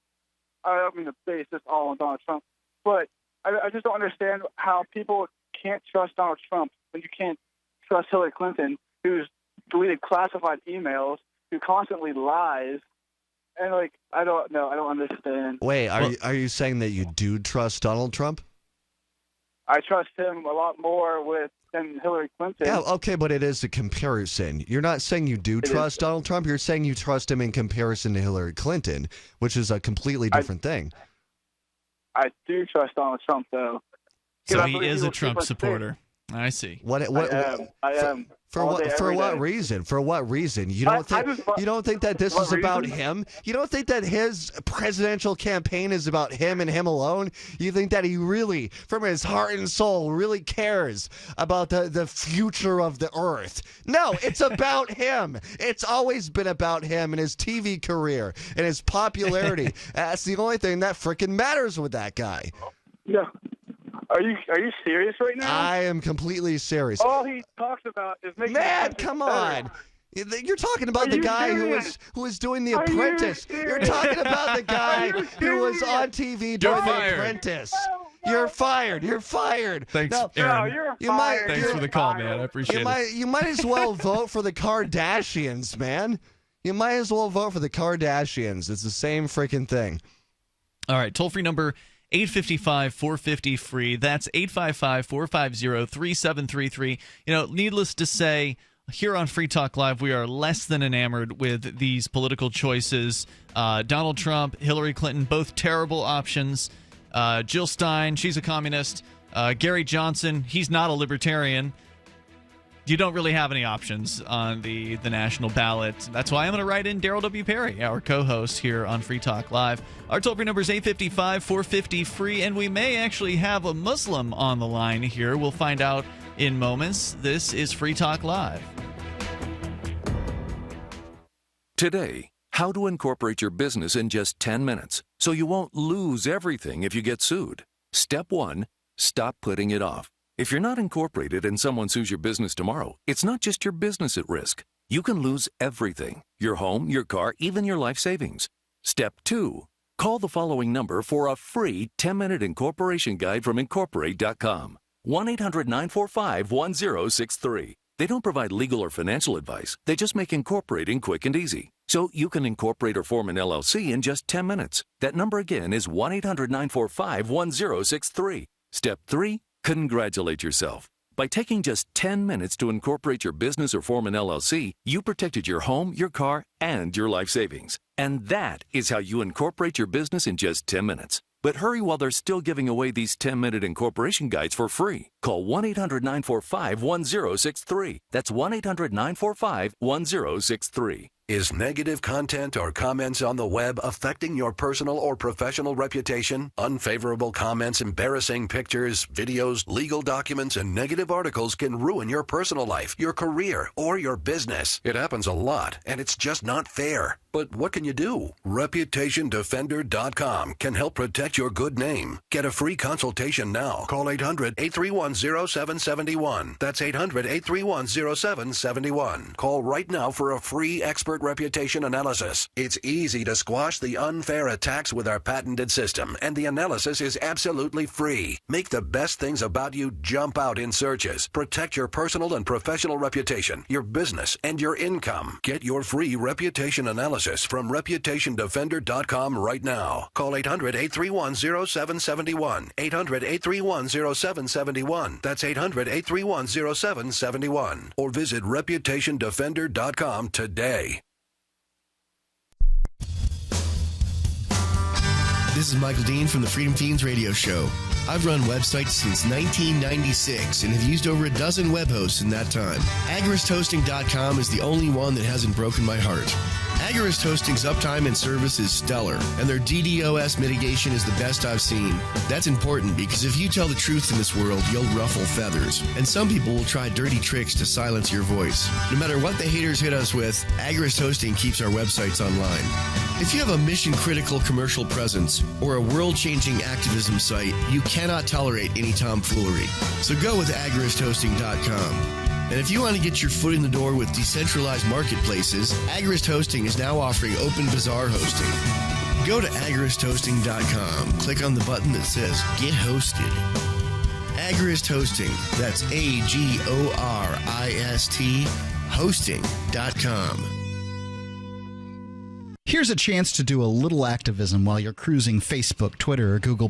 I don't mean to base this all on Donald Trump, but I just don't understand how people can't trust Donald Trump when you can't trust Hillary Clinton, who's deleted classified emails, who constantly lies. And, like, I don't know. I don't understand. Wait, are you saying that you do trust Donald Trump? I trust him a lot more than Hillary Clinton. Yeah, okay, but it is a comparison. You're not saying you do trust Donald Trump. You're saying you trust him in comparison to Hillary Clinton, which is a completely different thing. I do trust Donald Trump, though. So he is a Trump supporter. I see. I am. For what reason? For what reason? You don't think that this is about him? You don't think that his presidential campaign is about him and him alone? You think that he really, from his heart and soul, really cares about the future of the earth? No, it's about him. It's always been about him and his TV career and his popularity. That's the only thing that freaking matters with that guy. Yeah. Are you serious right now? I am completely serious. All he talks about is making. Man, come on! You're talking about the guy who was doing The Apprentice. You're talking about the guy who was on TV doing The Apprentice. You're fired. You're fired. Thanks, now, Aaron. You're fired. Thanks for the call, man. I appreciate it. You might as well vote for the Kardashians, man. You might as well vote for the Kardashians. It's the same freaking thing. All right, toll-free number 855-450-FREE. That's 855-450-3733. You know, needless to say, here on Free Talk Live, we are less than enamored with these political choices. Donald Trump, Hillary Clinton, both terrible options. Jill Stein, she's a communist. Gary Johnson, he's not a libertarian. You don't really have any options on the national ballot. That's why I'm going to write in Darryl W. Perry, our co-host here on Free Talk Live. Our toll-free number is 855-450-FREE, and we may actually have a Muslim on the line here. We'll find out in moments. This is Free Talk Live. Today, how to incorporate your business in just 10 minutes so you won't lose everything if you get sued. Step 1, stop putting it off. If you're not incorporated and someone sues your business tomorrow, it's not just your business at risk. You can lose everything: your home, your car, even your life savings. Step 2, call the following number for a free 10-minute incorporation guide from Incorporate.com. 1-800-945-1063. They don't provide legal or financial advice. They just make incorporating quick and easy. So you can incorporate or form an LLC in just 10 minutes. That number again is 1-800-945-1063. Step 3, congratulate yourself. By taking just 10 minutes to incorporate your business or form an LLC, you protected your home, your car, and your life savings. And that is how you incorporate your business in just 10 minutes. But hurry while they're still giving away these 10-minute incorporation guides for free. Call 1-800-945-1063. That's 1-800-945-1063. Is negative content or comments on the web affecting your personal or professional reputation? Unfavorable comments, embarrassing pictures, videos, legal documents, and negative articles can ruin your personal life, your career, or your business. It happens a lot, and it's just not fair. But what can you do? ReputationDefender.com can help protect your good name. Get a free consultation now. Call 800-831-0771. That's 800-831-0771. Call right now for a free expert reputation analysis. It's easy to squash the unfair attacks with our patented system, and the analysis is absolutely free. Make the best things about you jump out in searches. Protect your personal and professional reputation, your business, and your income. Get your free reputation analysis from ReputationDefender.com right now. Call 800-831-0771. 800-831-0771. That's 800-831-0771. Or visit ReputationDefender.com today. This is Michael Dean from the Freedom Feens radio show. I've run websites since 1996 and have used over a dozen web hosts in that time. AgoristHosting.com is the only one that hasn't broken my heart. Agorist Hosting's uptime and service is stellar, and their DDoS mitigation is the best I've seen. That's important because if you tell the truth in this world, you'll ruffle feathers. And some people will try dirty tricks to silence your voice. No matter what the haters hit us with, Agorist Hosting keeps our websites online. If you have a mission-critical commercial presence or a world-changing activism site, you cannot tolerate any tomfoolery. So go with AgoristHosting.com. And if you want to get your foot in the door with decentralized marketplaces, Agorist Hosting is now offering Open Bazaar hosting. Go to agoristosting.com. Click on the button that says Get Hosted. Agorist Hosting. That's AGORIST hosting.com. Here's a chance to do a little activism while you're cruising Facebook, Twitter, or Google+.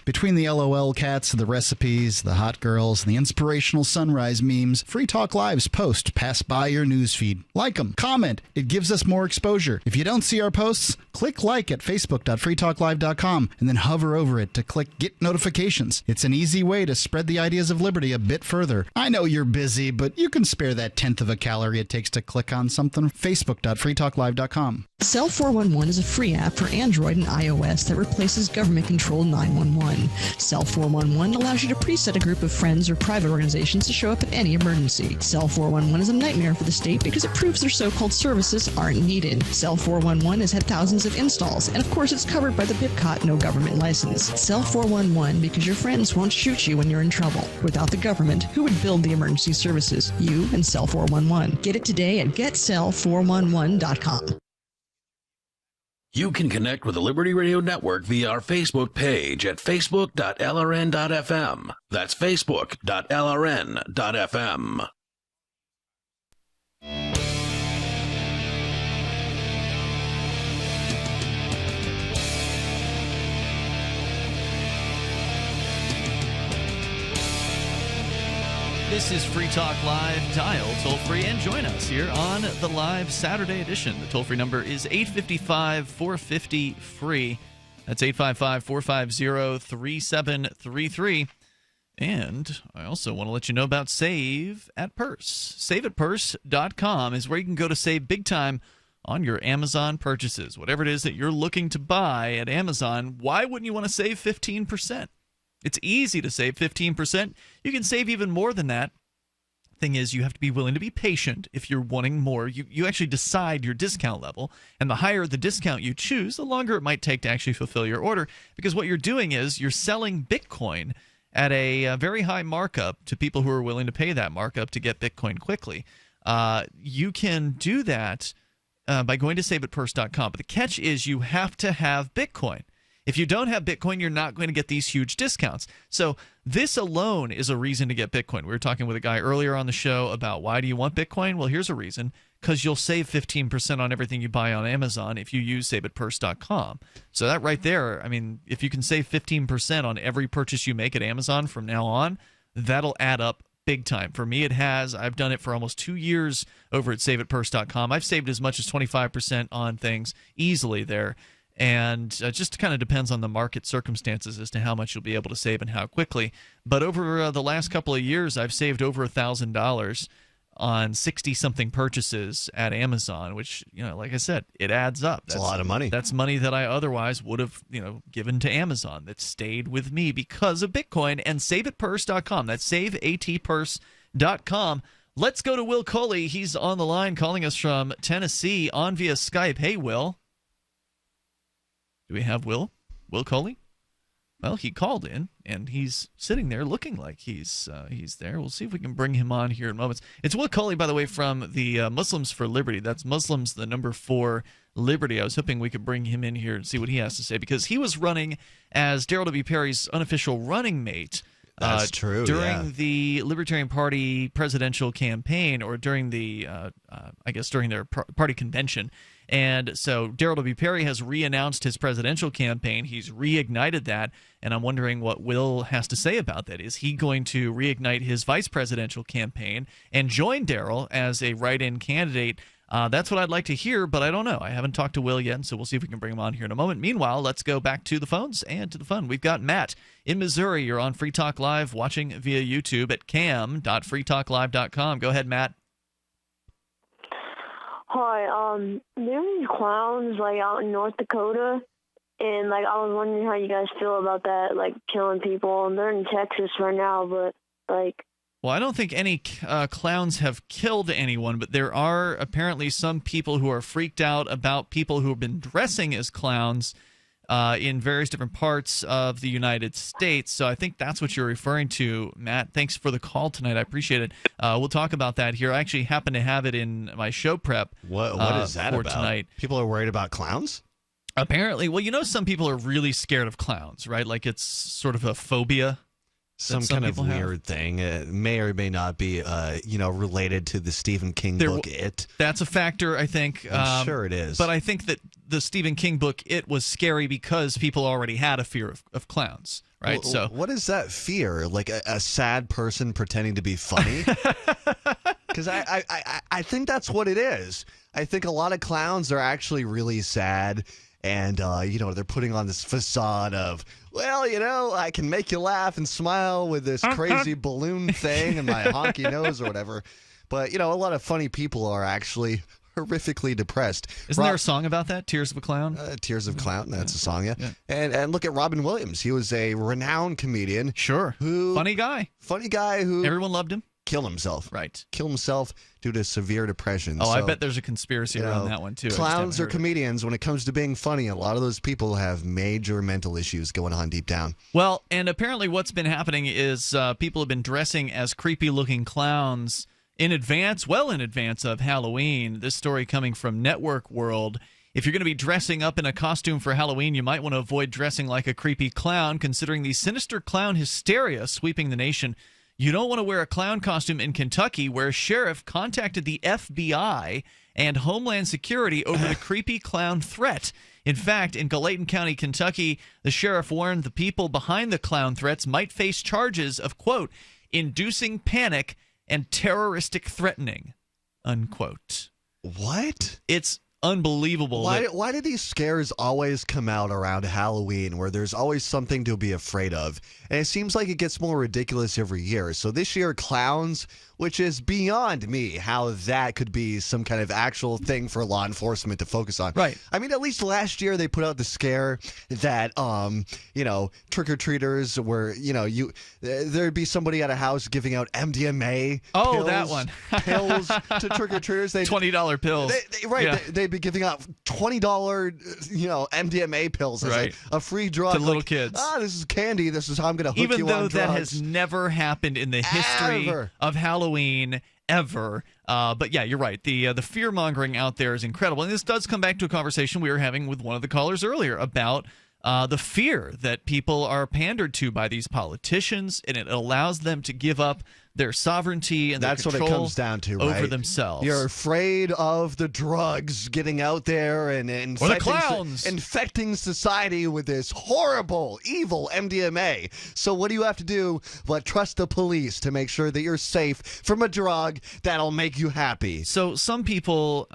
Between the LOL cats, the recipes, the hot girls, and the inspirational sunrise memes, Free Talk Live's posts pass by your newsfeed. Like them, comment. It gives us more exposure. If you don't see our posts, click like at facebook.freetalklive.com and then hover over it to click Get Notifications. It's an easy way to spread the ideas of liberty a bit further. I know you're busy, but you can spare that 1/10 of a calorie it takes to click on something. facebook.freetalklive.com. Cell 411 is a free app for Android and iOS that replaces government-controlled 911. Cell 411 allows you to preset a group of friends or private organizations to show up at any emergency. Cell 411 is a nightmare for the state because it proves their so-called services aren't needed. Cell 411 has had thousands of installs, and of course it's covered by the BIPCOT no government license. Cell 411 because your friends won't shoot you when you're in trouble. Without the government, who would build the emergency services? You and Cell 411. Get it today at getcell411.com. You can connect with the Liberty Radio Network via our Facebook page at facebook.lrn.fm. That's facebook.lrn.fm. This is Free Talk Live. Dial toll-free and join us here on the live Saturday edition. The toll-free number is 855-450-FREE. That's 855-450-3733. And I also want to let you know about Save at Purse. SaveAtPurse.com is where you can go to save big time on your Amazon purchases. Whatever it is that you're looking to buy at Amazon, why wouldn't you want to save 15%? It's easy to save 15%. You can save even more than that. Thing is, you have to be willing to be patient if you're wanting more. You actually decide your discount level, and the higher the discount you choose, the longer it might take to actually fulfill your order, because what you're doing is you're selling Bitcoin at a very high markup to people who are willing to pay that markup to get Bitcoin quickly. You can do that by going to SaveAtPurse.com, but the catch is you have to have Bitcoin. If you don't have Bitcoin, you're not going to get these huge discounts. So this alone is a reason to get Bitcoin. We were talking with a guy earlier on the show about why do you want Bitcoin? Well, here's a reason. Because you'll save 15% on everything you buy on Amazon if you use SaveAtPurse.com. So that right there, I mean, if you can save 15% on every purchase you make at Amazon from now on, that'll add up big time. For me, it has. I've done it for almost 2 years over at SaveAtPurse.com. I've saved as much as 25% on things easily there. And just kind of depends on the market circumstances as to how much you'll be able to save and how quickly. But over the last couple of years, I've saved over $1,000 on 60-something purchases at Amazon, which, like I said, it adds up. That's a lot of money. That's money that I otherwise would have, given to Amazon that stayed with me because of Bitcoin. And SaveAtPurse.com. That's SaveAtPurse.com. Let's go to Will Coley. He's on the line calling us from Tennessee on via Skype. Hey, Will. Do we have Will? Will Coley? Well, he called in, and he's sitting there looking like he's there. We'll see if we can bring him on here in moments. It's Will Coley, by the way, from the Muslims for Liberty. That's Muslims, the number 4 Liberty. I was hoping we could bring him in here and see what he has to say, because he was running as Darryl W. Perry's unofficial running mate. That's true. During the Libertarian Party presidential campaign, or during the, I guess, during their party convention. And so Darryl W. Perry has re-announced his presidential campaign. He's reignited that, and I'm wondering what Will has to say about that. Is he going to reignite his vice presidential campaign and join Darryl as a write-in candidate? That's what I'd like to hear, but I don't know. I haven't talked to Will yet, so we'll see if we can bring him on here in a moment. Meanwhile, let's go back to the phones and to the fun. We've got Matt in Missouri. You're on Free Talk Live, watching via YouTube at cam.freetalklive.com. Go ahead, Matt. Hi, there are these clowns, out in North Dakota, and, I was wondering how you guys feel about that, killing people, and they're in Texas right now, but, Well, I don't think any clowns have killed anyone, but there are apparently some people who are freaked out about people who have been dressing as clowns in various different parts of the United States. So I think that's what you're referring to, Matt. Thanks for the call tonight. I appreciate it. We'll talk about that here. I actually happen to have it in my show prep. What is that for about? Tonight. People are worried about clowns? Apparently, well, some people are really scared of clowns, right? Like it's sort of a phobia. Some kind of weird thing. It may or may not be, related to the Stephen King book, It. That's a factor, I think. I'm sure it is. But I think that the Stephen King book, It, was scary because people already had a fear of clowns, right? Well, so what is that fear? Like a sad person pretending to be funny? Because I think that's what it is. I think a lot of clowns are actually really sad. And, they're putting on this facade of, I can make you laugh and smile with this crazy balloon thing and my honky nose or whatever. But, a lot of funny people are actually horrifically depressed. Isn't there a song about that? Tears of a Clown? Tears of a Clown. That's a song, yeah. And look at Robin Williams. He was a renowned comedian. Sure. Funny guy who... Everyone loved him. Killed himself. Right. Killed himself due to severe depression. Oh, I bet there's a conspiracy around that one, too. Clowns or comedians, when it comes to being funny, a lot of those people have major mental issues going on deep down. Well, and apparently what's been happening is people have been dressing as creepy-looking clowns in advance of Halloween. This story coming from Network World. If you're going to be dressing up in a costume for Halloween, you might want to avoid dressing like a creepy clown, considering the sinister clown hysteria sweeping the nation. You don't want to wear a clown costume in Kentucky, where a sheriff contacted the FBI and Homeland Security over the creepy clown threat. In fact, in Gallatin County, Kentucky, the sheriff warned the people behind the clown threats might face charges of, quote, inducing panic and terroristic threatening, unquote. What? It's unbelievable. Why do these scares always come out around Halloween, where there's always something to be afraid of? And it seems like it gets more ridiculous every year. So this year, clowns, which is beyond me how that could be some kind of actual thing for law enforcement to focus on. Right. I mean, at least last year they put out the scare that, trick-or-treaters were, there'd be somebody at a house giving out MDMA pills, that one. pills to trick-or-treaters. $20 pills. They'd be giving out $20, MDMA pills as a free drug to little kids. This is candy. This is how I'm going to hook you on drugs. Even though that has never happened in the history of Halloween ever. But yeah, you're right. The fear-mongering out there is incredible. And this does come back to a conversation we were having with one of the callers earlier about the fear that people are pandered to by these politicians, and it allows them to give up their sovereignty and their control what it comes down to, over themselves. You're afraid of the drugs getting out there and infecting society with this horrible, evil MDMA. So what do you have to do but trust the police to make sure that you're safe from a drug that'll make you happy? So some people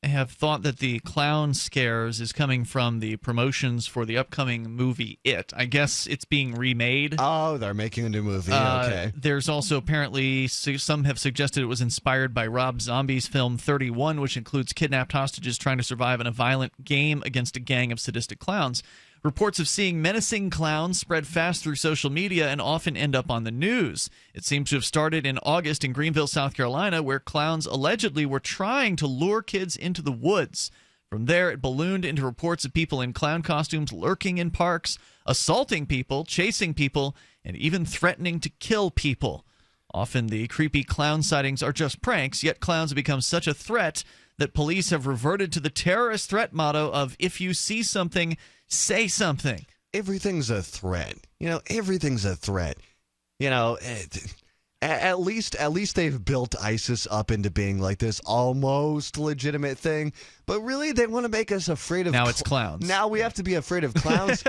have thought that the clown scares is coming from the promotions for the upcoming movie It. I guess it's being remade. Oh, they're making a new movie. Okay. There's also apparently some have suggested it was inspired by Rob Zombie's film 31, which includes kidnapped hostages trying to survive in a violent game against a gang of sadistic clowns. Reports of seeing menacing clowns spread fast through social media and often end up on the news. It seems to have started in August in Greenville, South Carolina, where clowns allegedly were trying to lure kids into the woods. From there, it ballooned into reports of people in clown costumes lurking in parks, assaulting people, chasing people, and even threatening to kill people. Often the creepy clown sightings are just pranks, yet clowns have become such a threat that police have reverted to the terrorist threat motto of, if you see something, say something. Everything's a threat. Everything's a threat. At least they've built ISIS up into being like this almost legitimate thing. But really, they want to make us afraid of... Now it's clowns. Now we have to be afraid of clowns.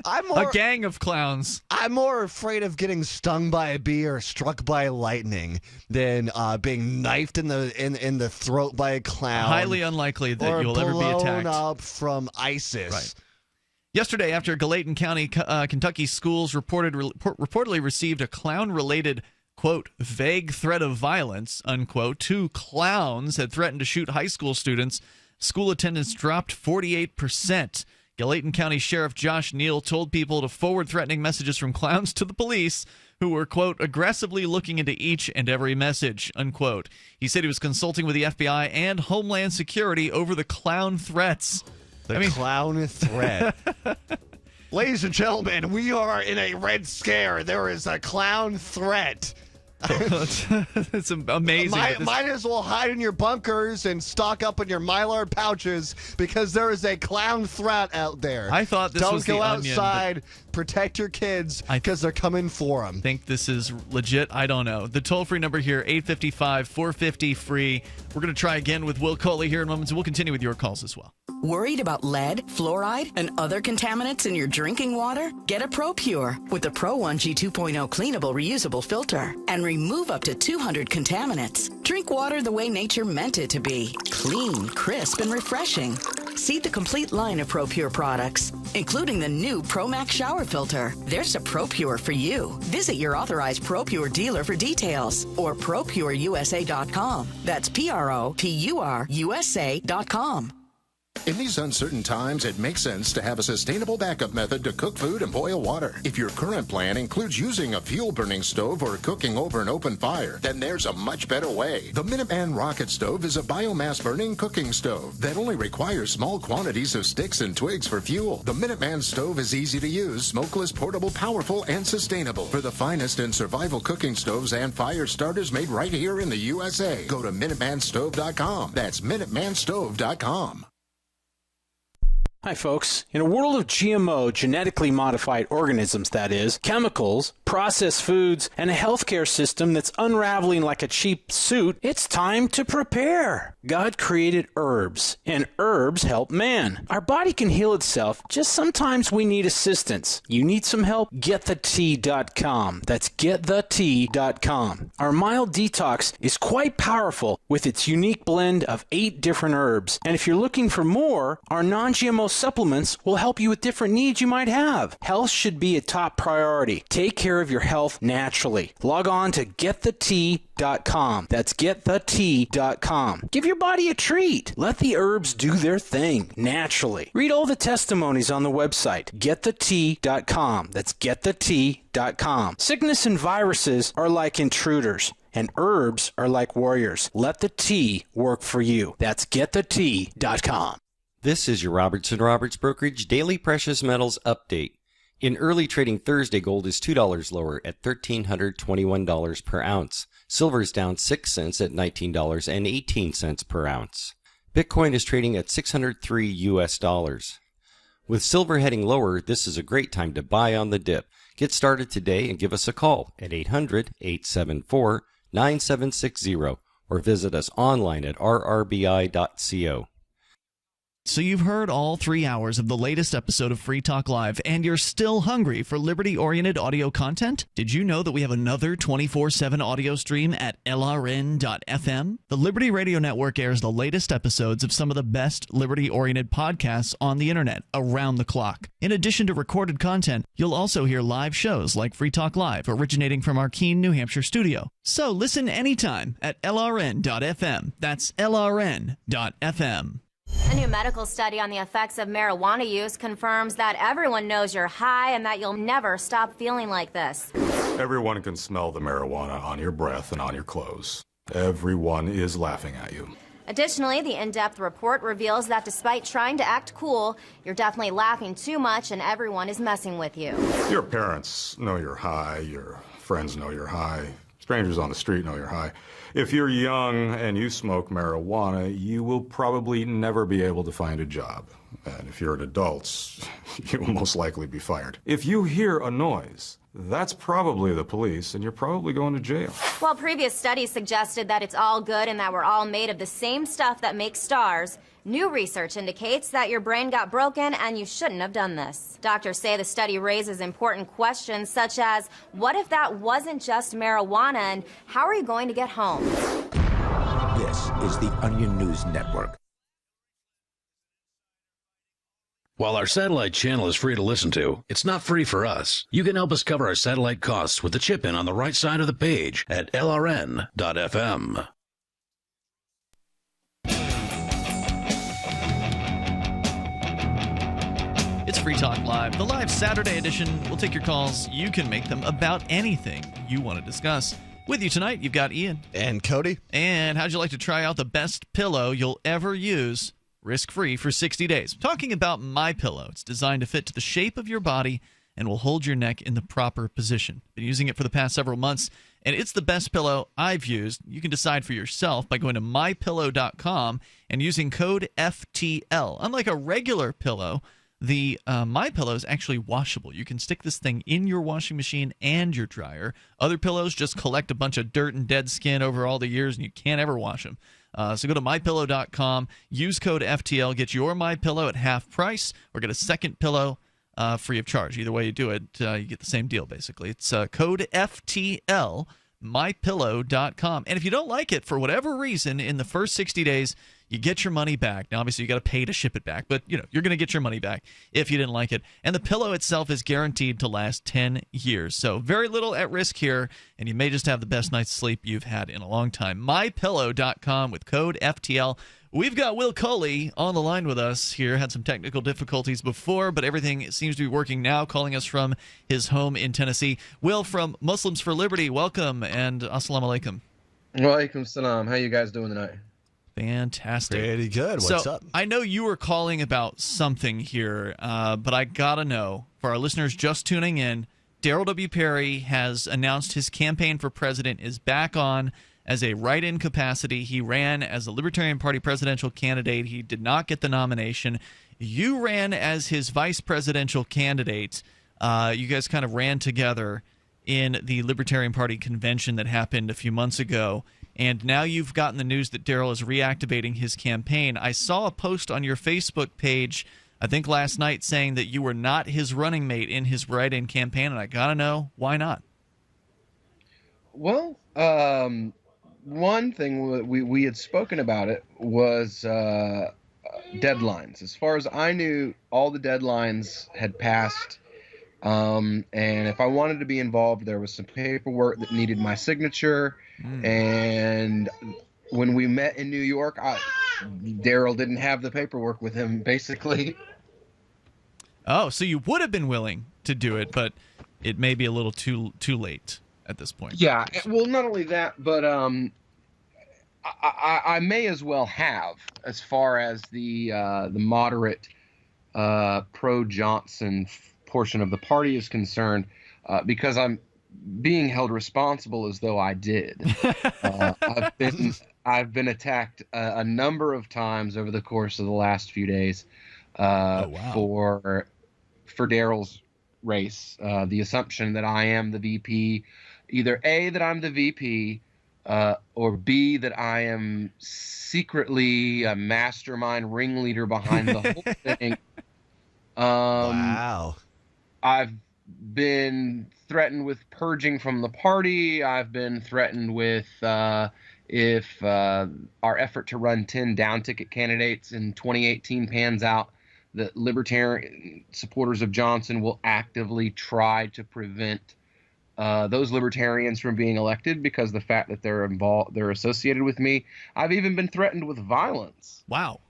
A gang of clowns. I'm more afraid of getting stung by a bee or struck by lightning than being knifed in the throat by a clown. Highly unlikely that you'll ever be attacked. Or blown up from ISIS. Right. Yesterday, after Gallatin County, Kentucky schools reportedly received a clown-related, quote, vague threat of violence, unquote, 2 clowns had threatened to shoot high school students. School attendance dropped 48%. Gallatin County Sheriff Josh Neal told people to forward threatening messages from clowns to the police, who were, quote, aggressively looking into each and every message, unquote. He said he was consulting with the FBI and Homeland Security over the clown threats. Clown threat. Ladies and gentlemen, we are in a red scare. There is a clown threat. It's amazing. Might as well hide in your bunkers and stock up on your Mylar pouches because there is a clown threat out there. I thought this was the Don't go Onion, outside. Protect your kids because they're coming for them. I think this is legit. I don't know. The toll-free number here, 855-450-FREE. We're going to try again with Will Coley here in moments, and we'll continue with your calls as well. Worried about lead, fluoride, and other contaminants in your drinking water? Get a ProPure with the Pro 1G 2.0 cleanable reusable filter and remove up to 200 contaminants. Drink water the way nature meant it to be. Clean, crisp, and refreshing. See the complete line of ProPure products, including the new ProMax shower filter. There's a ProPure for you. Visit your authorized ProPure dealer for details or ProPureUSA.com. That's ProPureUSA.com. In these uncertain times, it makes sense to have a sustainable backup method to cook food and boil water. If your current plan includes using a fuel-burning stove or cooking over an open fire, then there's a much better way. The Minuteman Rocket Stove is a biomass-burning cooking stove that only requires small quantities of sticks and twigs for fuel. The Minuteman Stove is easy to use, smokeless, portable, powerful, and sustainable. For the finest in survival cooking stoves and fire starters made right here in the USA, go to MinutemanStove.com. That's MinutemanStove.com. Hi, folks. In a world of GMO, genetically modified organisms, that is, chemicals, processed foods, and a healthcare system that's unraveling like a cheap suit, it's time to prepare. God created herbs, and herbs help man. Our body can heal itself, just sometimes we need assistance. You need some help? GetTheTea.com. That's GetTheTea.com. Our mild detox is quite powerful with its unique blend of 8 different herbs. And if you're looking for more, our non-GMO supplements will help you with different needs you might have. Health should be a top priority. Take care of your health naturally. Log on to GetTheTea.com. That's GetTheTea.com. Give your body a treat. Let the herbs do their thing naturally. Read all the testimonies on the website, GetTheTea.com. That's GetTheTea.com. Sickness and viruses are like intruders, and herbs are like warriors. Let the tea work for you. That's GetTheTea.com. This is your Robertson Roberts Brokerage Daily Precious Metals Update. In early trading Thursday, gold is $2 lower at $1,321 per ounce. Silver is down 6 cents at $19.18 per ounce. Bitcoin is trading at $603 US. With silver heading lower, this is a great time to buy on the dip. Get started today and give us a call at 800-874-9760 or visit us online at rrbi.co. So you've heard all 3 hours of the latest episode of Free Talk Live, and you're still hungry for liberty-oriented audio content? Did you know that we have another 24/7 audio stream at LRN.FM? The Liberty Radio Network airs the latest episodes of some of the best liberty-oriented podcasts on the internet around the clock. In addition to recorded content, you'll also hear live shows like Free Talk Live, originating from our Keene, New Hampshire studio. So listen anytime at LRN.FM. That's LRN.FM. A new medical study on the effects of marijuana use confirms that everyone knows you're high and that you'll never stop feeling like this. Everyone can smell the marijuana on your breath and on your clothes. Everyone is laughing at you. Additionally, the in-depth report reveals that despite trying to act cool, you're definitely laughing too much and everyone is messing with you. Your parents know you're high. Your friends know you're high. Strangers on the street know you're high. If you're young and you smoke marijuana, you will probably never be able to find a job. And if you're an adult, you will most likely be fired. If you hear a noise, that's probably the police, and you're probably going to jail. While previous studies suggested that it's all good and that we're all made of the same stuff that makes stars, new research indicates that your brain got broken and you shouldn't have done this. Doctors say the study raises important questions such as, what if that wasn't just marijuana and how are you going to get home? This is the Onion News Network. While our satellite channel is free to listen to, it's not free for us. You can help us cover our satellite costs with the chip-in on the right side of the page at lrn.fm. It's Free Talk Live, the live Saturday edition. We'll take your calls. You can make them about anything you want to discuss. With you tonight, you've got Ian. And Cody. And how'd you like to try out the best pillow you'll ever use, risk-free, for 60 days? I'm talking about MyPillow. It's designed to fit to the shape of your body and will hold your neck in the proper position. Been using it for the past several months, and it's the best pillow I've used. You can decide for yourself by going to mypillow.com and using code FTL. Unlike a regular pillow, the MyPillow is actually washable. You can stick this thing in your washing machine and your dryer. Other pillows just collect a bunch of dirt and dead skin over all the years, and you can't ever wash them. So go to mypillow.com, use code FTL, get your MyPillow at half price, or get a second pillow free of charge. Either way you do it, you get the same deal, basically. It's code FTL, mypillow.com. And if you don't like it for whatever reason, in the first 60 days, you get your money back. Now, obviously, you got to pay to ship it back, but you're going to get your money back if you didn't like it. And the pillow itself is guaranteed to last 10 years. So very little at risk here, and you may just have the best night's sleep you've had in a long time. mypillow.com with code FTL. We've got Will Coley on the line with us here. Had some technical difficulties before, but everything seems to be working now, calling us from his home in Tennessee. Will from Muslims for Liberty, welcome, and assalamu alaikum. Walaikum salam. How you guys doing tonight? Fantastic. Pretty good. What's up? I know you were calling about something here, but I got to know, for our listeners just tuning in, Darryl W. Perry has announced his campaign for president is back on as a write-in capacity. He ran as the Libertarian Party presidential candidate. He did not get the nomination. You ran as his vice presidential candidate. You guys kind of ran together in the Libertarian Party convention that happened a few months ago. And now you've gotten the news that Darryl is reactivating his campaign. I saw a post on your Facebook page, I think last night, saying that you were not his running mate in his write-in campaign, and I got to know, why not? Well, one thing we had spoken about it was deadlines. As far as I knew, all the deadlines had passed, and if I wanted to be involved, there was some paperwork that needed my signature. And when we met in New York, Darryl didn't have the paperwork with him, basically. Oh, so you would have been willing to do it, but it may be a little too late at this point. Yeah, well, not only that, but I may as well have, as far as the moderate pro-Johnson portion of the party is concerned, because I'm being held responsible as though I did. I've been attacked a number of times over the course of the last few days for Darryl's race. The assumption that I am the VP, either A, that I'm the VP, or B, that I am secretly a mastermind ringleader behind the whole thing. Wow. I've been threatened with purging from the party. I've been threatened with if our effort to run 10 down-ticket candidates in 2018 pans out, that Libertarian supporters of Johnson will actively try to prevent those Libertarians from being elected because the fact that they're associated with me. I've even been threatened with violence. Wow.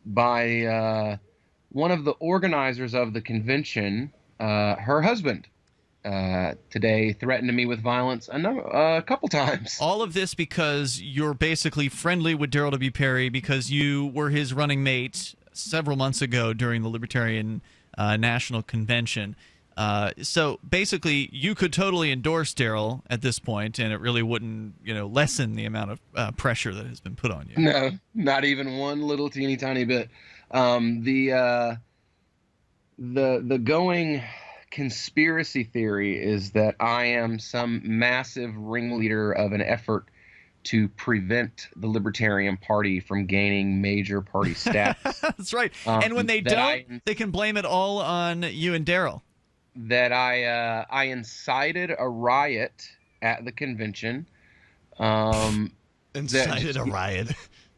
By one of the organizers of the convention, her husband. Today threatened me with violence a couple times. All of this because you're basically friendly with Darryl W. Perry because you were his running mate several months ago during the Libertarian National Convention. So basically, you could totally endorse Darryl at this point, and it really wouldn't, lessen the amount of pressure that has been put on you. No, not even one little teeny tiny bit. The going conspiracy theory is that I am some massive ringleader of an effort to prevent the Libertarian Party from gaining major party status. That's right. And when they don't, they can blame it all on you and Darryl. That I incited a riot at the convention. Incited a riot.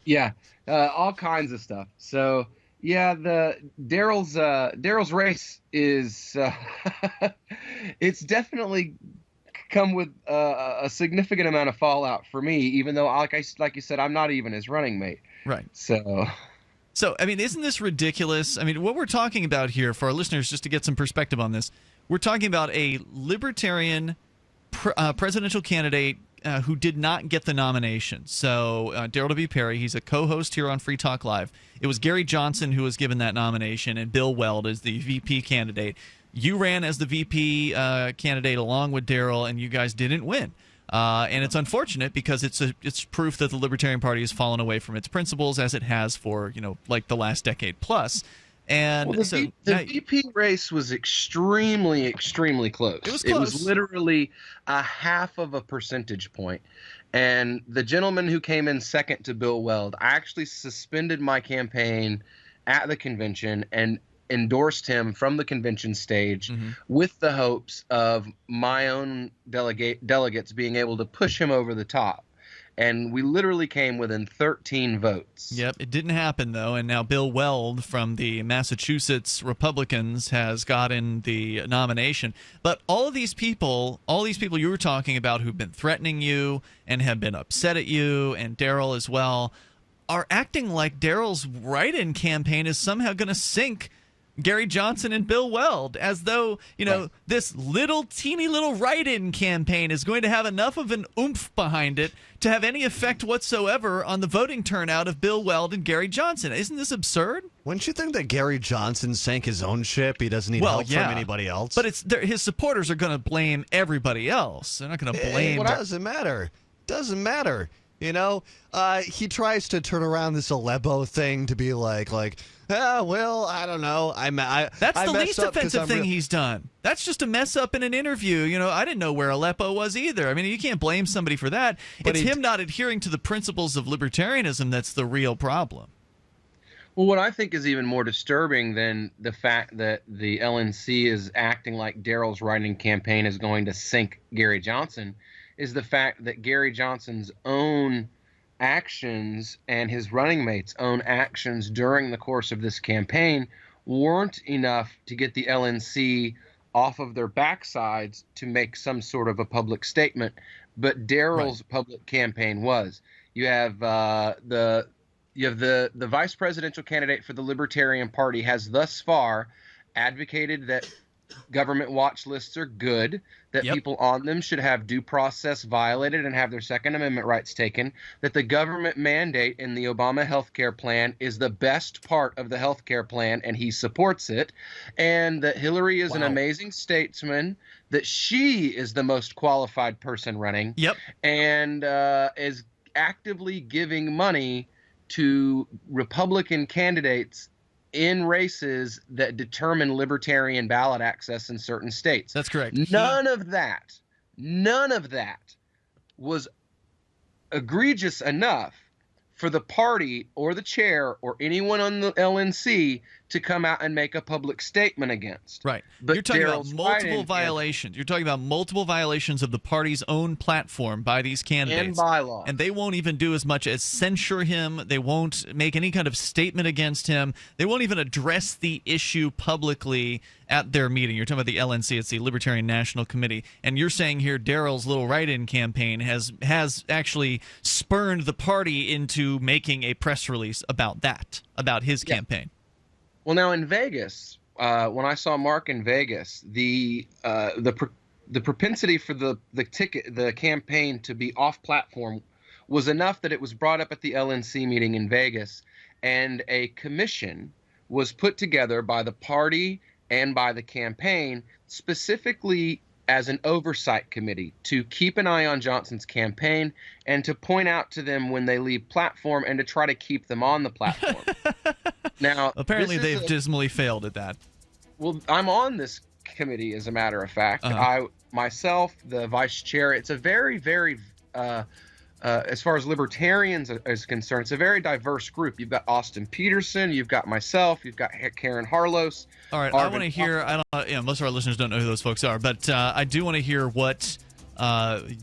Yeah, all kinds of stuff. So yeah, the Darryl's race is it's definitely come with a significant amount of fallout for me, even though like you said, I'm not even his running mate. Right. So I mean, isn't this ridiculous? I mean, what we're talking about here for our listeners, just to get some perspective on this, we're talking about a Libertarian presidential candidate who did not get the nomination. So Darryl W. Perry, he's a co-host here on Free Talk Live. It was Gary Johnson who was given that nomination, and Bill Weld is the VP candidate. You ran as the VP candidate along with Darryl, and you guys didn't win. And it's unfortunate because it's proof that the Libertarian Party has fallen away from its principles, as it has for like the last decade plus. And the VP race was extremely, extremely close. It was It close. was literally a half of a percentage point. And the gentleman who came in second to Bill Weld, I actually suspended my campaign at the convention and endorsed him from the convention stage with the hopes of my own delegates being able to push him over the top. And we literally came within 13 votes. Yep, it didn't happen, though, and now Bill Weld from the Massachusetts Republicans has gotten the nomination. But all these people you were talking about who've been threatening you and have been upset at you, and Darryl as well, are acting like Darryl's write-in campaign is somehow going to sink Gary Johnson and Bill Weld, as though, this teeny little write-in campaign is going to have enough of an oomph behind it to have any effect whatsoever on the voting turnout of Bill Weld and Gary Johnson. Isn't this absurd? Wouldn't you think that Gary Johnson sank his own ship? He doesn't need help from anybody else. But his supporters are going to blame everybody else. They're not going to blame... It doesn't matter. Doesn't matter. He tries to turn around this Aleppo thing to be like, well, I don't know. That's the least offensive thing he's done. That's just a mess up in an interview. I didn't know where Aleppo was either. I mean, you can't blame somebody for that. It's him not adhering to the principles of libertarianism that's the real problem. Well, what I think is even more disturbing than the fact that the LNC is acting like Darryl's writing campaign is going to sink Gary Johnson is the fact that Gary Johnson's own actions and his running mate's own actions during the course of this campaign weren't enough to get the LNC off of their backsides to make some sort of a public statement, but Darryl's public campaign was. You have the vice presidential candidate for the Libertarian Party has thus far advocated that government watch lists are good, that people on them should have due process violated and have their Second Amendment rights taken, that the government mandate in the Obama healthcare plan is the best part of the healthcare plan and he supports it, and that Hillary is an amazing statesman, that she is the most qualified person running, and is actively giving money to Republican candidates in races that determine libertarian ballot access in certain states. That's correct. None of that was egregious enough for the party or the chair or anyone on the LNC to come out and make a public statement against. Right. But You're talking about Darryl's multiple violations. You're talking about multiple violations of the party's own platform by these candidates. And bylaws. And they won't even do as much as censure him. They won't make any kind of statement against him. They won't even address the issue publicly at their meeting. You're talking about the LNC. It's the Libertarian National Committee. And you're saying here Darryl's little write-in campaign has actually spurned the party into making a press release about that, about his campaign. Well, now in Vegas, when I saw Mark in Vegas, the propensity for the campaign to be off platform was enough that it was brought up at the LNC meeting in Vegas, and a commission was put together by the party and by the campaign specifically as an oversight committee to keep an eye on Johnson's campaign and to point out to them when they leave platform and to try to keep them on the platform. Now, apparently they've dismally failed at that. Well, I'm on this committee, as a matter of fact. I myself, the vice chair, it's a very, very, as far as libertarians is concerned, it's a very diverse group. You've got Austin Peterson, you've got myself, you've got Karen Harlos. All right, I want to hear. Most of our listeners don't know who those folks are, but I do want to hear what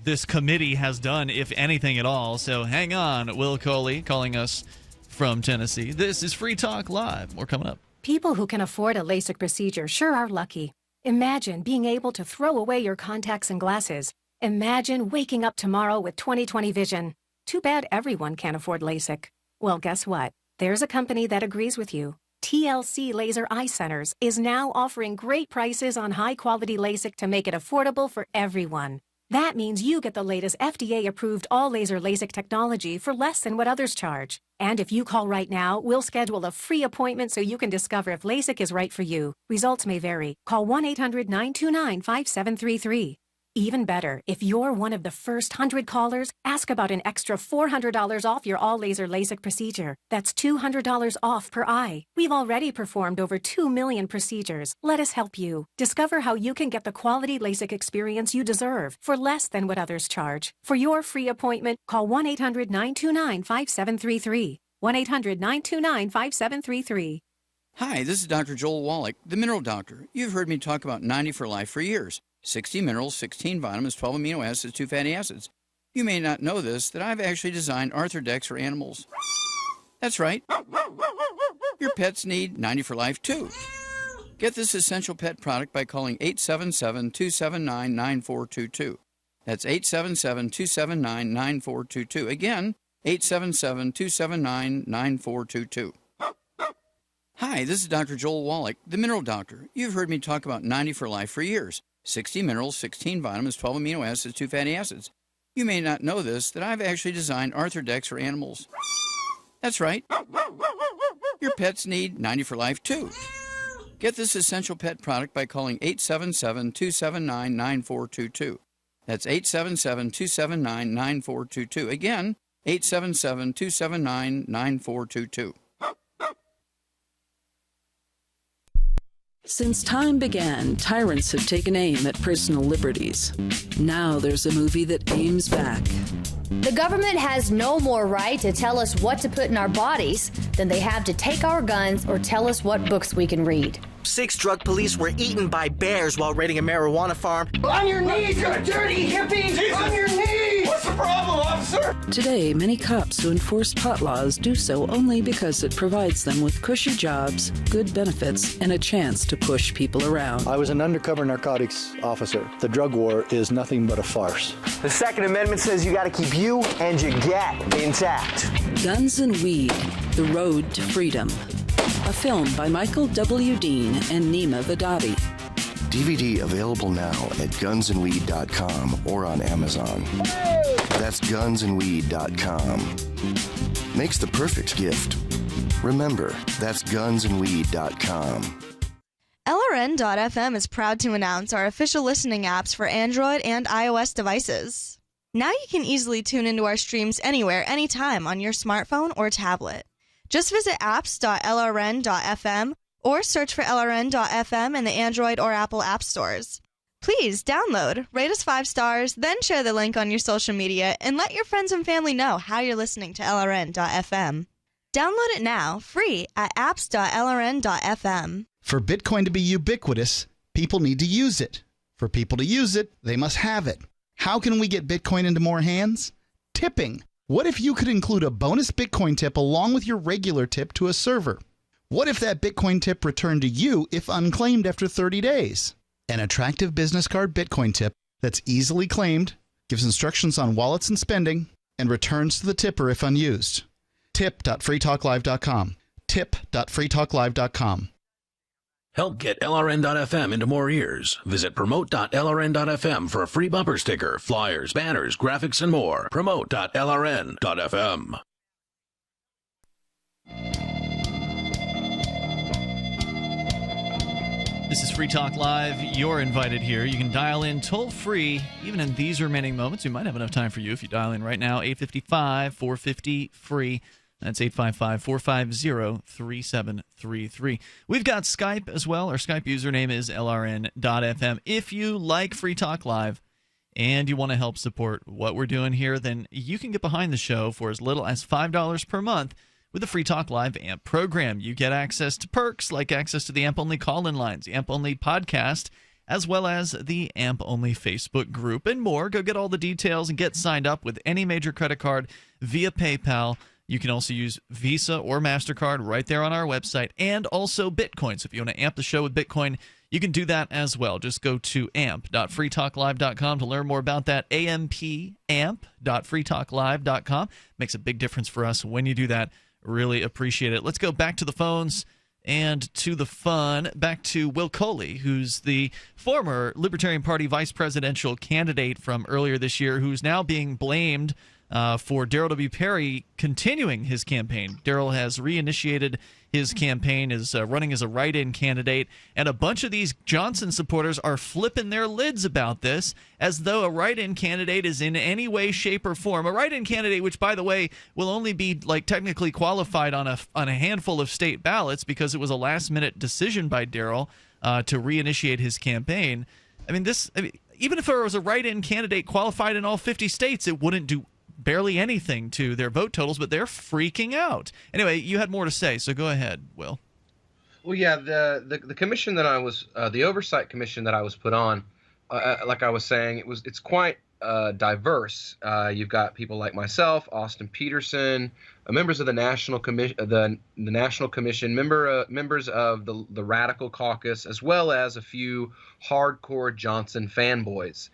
this committee has done, if anything at all. So hang on, Will Coley calling us from Tennessee. This is Free Talk Live. More coming up. People who can afford a LASIK procedure sure are lucky. Imagine being able to throw away your contacts and glasses. Imagine waking up tomorrow with 20/20 vision. Too bad everyone can't afford LASIK. Well, guess what? There's a company that agrees with you. TLC Laser Eye Centers is now offering great prices on high-quality LASIK to make it affordable for everyone. That means you get the latest FDA-approved all-laser LASIK technology for less than what others charge. And if you call right now, we'll schedule a free appointment so you can discover if LASIK is right for you. Results may vary. Call 1-800-929-5733. Even better, if you're one of the first 100 callers, ask about an extra $400 off your all-laser LASIK procedure. That's $200 off per eye. We've already performed over 2 million procedures. Let us help you. Discover how you can get the quality LASIK experience you deserve for less than what others charge. For your free appointment, call 1-800-929-5733. 1-800-929-5733. Hi, this is Dr. Joel Wallach, the Mineral Doctor. You've heard me talk about 90 for Life for years. 60 minerals, 16 vitamins, 12 amino acids, 2 fatty acids. You may not know this, that I've actually designed Arthrodex for animals. That's right. Your pets need 90 for Life, too. Get this essential pet product by calling 877-279-9422. That's 877-279-9422. Again, 877-279-9422. Hi, this is Dr. Joel Wallach, the Mineral Doctor. You've heard me talk about 90 for Life for years. 60 minerals, 16 vitamins, 12 amino acids, 2 fatty acids. You may not know this, that I've actually designed Arthrodex for animals. That's right. Your pets need 90 for Life, too. Get this essential pet product by calling 877-279-9422. That's 877-279-9422. Again, 877-279-9422. Since time began, tyrants have taken aim at personal liberties. Now there's a movie that aims back. The government has no more right to tell us what to put in our bodies than they have to take our guns or tell us what books we can read. 6 drug police were eaten by bears while raiding a marijuana farm. On your knees, you dirty hippie! Jesus. On your knees! What's the problem, officer? Today, many cops who enforce pot laws do so only because it provides them with cushy jobs, good benefits, and a chance to push people around. I was an undercover narcotics officer. The drug war is nothing but a farce. The Second Amendment says you got to keep you and your get intact. Guns and Weed, The Road to Freedom. A film by Michael W. Dean and Nima Vadati. DVD available now at gunsandweed.com or on Amazon. That's gunsandweed.com. Makes the perfect gift. Remember, that's gunsandweed.com. LRN.FM is proud to announce our official listening apps for Android and iOS devices. Now you can easily tune into our streams anywhere, anytime on your smartphone or tablet. Just visit apps.lrn.fm or search for LRN.FM in the Android or Apple app stores. Please download, rate us 5 stars, then share the link on your social media and let your friends and family know how you're listening to LRN.FM. Download it now, free at apps.lrn.fm. For Bitcoin to be ubiquitous, people need to use it. For people to use it, they must have it. How can we get Bitcoin into more hands? Tipping. What if you could include a bonus Bitcoin tip along with your regular tip to a server? What if that Bitcoin tip returned to you if unclaimed after 30 days? An attractive business card Bitcoin tip that's easily claimed, gives instructions on wallets and spending, and returns to the tipper if unused. Tip.freetalklive.com. Tip.freetalklive.com. Help get LRN.FM into more ears. Visit promote.lrn.fm for a free bumper sticker, flyers, banners, graphics, and more. Promote.lrn.fm. This is Free Talk Live. You're invited here. You can dial in toll-free, even in these remaining moments. We might have enough time for you if you dial in right now, 855-450-FREE. That's 855-450-3733. We've got Skype as well. Our Skype username is LRN.FM. If you like Free Talk Live and you want to help support what we're doing here, then you can get behind the show for as little as $5 per month with the Free Talk Live AMP program. You get access to perks like access to the AMP-only call-in lines, the AMP-only podcast, as well as the AMP-only Facebook group and more. Go get all the details and get signed up with any major credit card via PayPal. You can also use Visa or MasterCard right there on our website, and also Bitcoin. So if you want to amp the show with Bitcoin, you can do that as well. Just go to amp.freetalklive.com to learn more about that. amp.freetalklive.com. Makes a big difference for us when you do that. Really appreciate it. Let's go back to the phones and to the fun. Back to Will Coley, who's the former Libertarian Party vice presidential candidate from earlier this year, who's now being blamed for Darryl W. Perry continuing his campaign. Darryl has reinitiated his campaign, is running as a write-in candidate, and a bunch of these Johnson supporters are flipping their lids about this as though a write-in candidate is in any way, shape, or form. A write-in candidate, which, by the way, will only be technically qualified on a handful of state ballots because it was a last-minute decision by Darryl to reinitiate his campaign. Even if there was a write-in candidate qualified in all 50 states, it wouldn't do barely anything to their vote totals, but they're freaking out. Anyway, you had more to say, so go ahead, Will. Well, yeah, the commission that I was, the Oversight Commission that I was put on, like I was saying, it's quite diverse. You've got people like myself, Austin Peterson, members of the National Commission, the National Commission, members of the Radical Caucus, as well as a few hardcore Johnson fanboys.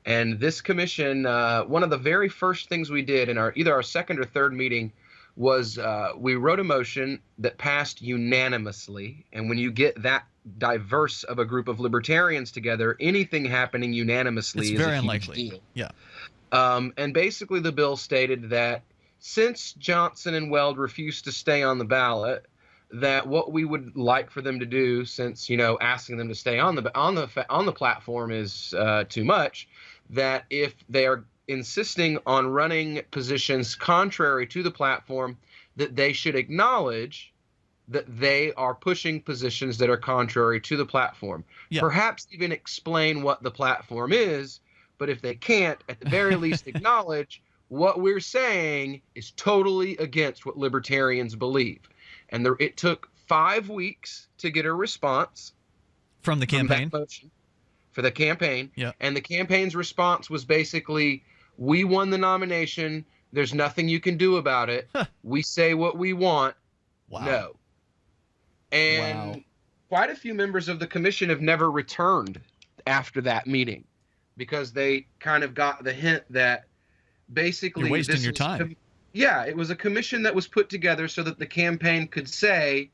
And this commission, one of the very first things we did in either our second or third meeting was we wrote a motion that passed unanimously. And when you get that diverse of a group of libertarians together, anything happening unanimously is very a huge unlikely. deal. Yeah. And basically the bill stated that since Johnson and Weld refused to stay on the ballot, that what we would like for them to do, since asking them to stay on the platform is too much, that if they are insisting on running positions contrary to the platform, that they should acknowledge that they are pushing positions that are contrary to the platform. Yeah. Perhaps even explain what the platform is, but if they can't, at the very least acknowledge what we're saying is totally against what libertarians believe. And it took 5 weeks to get a response from the campaign. For the campaign. Yeah. And the campaign's response was basically, we won the nomination. There's nothing you can do about it. We say what we want. Wow. No. And quite a few members of the commission have never returned after that meeting because they kind of got the hint that basically you're wasting your time. It was a commission that was put together so that the campaign could say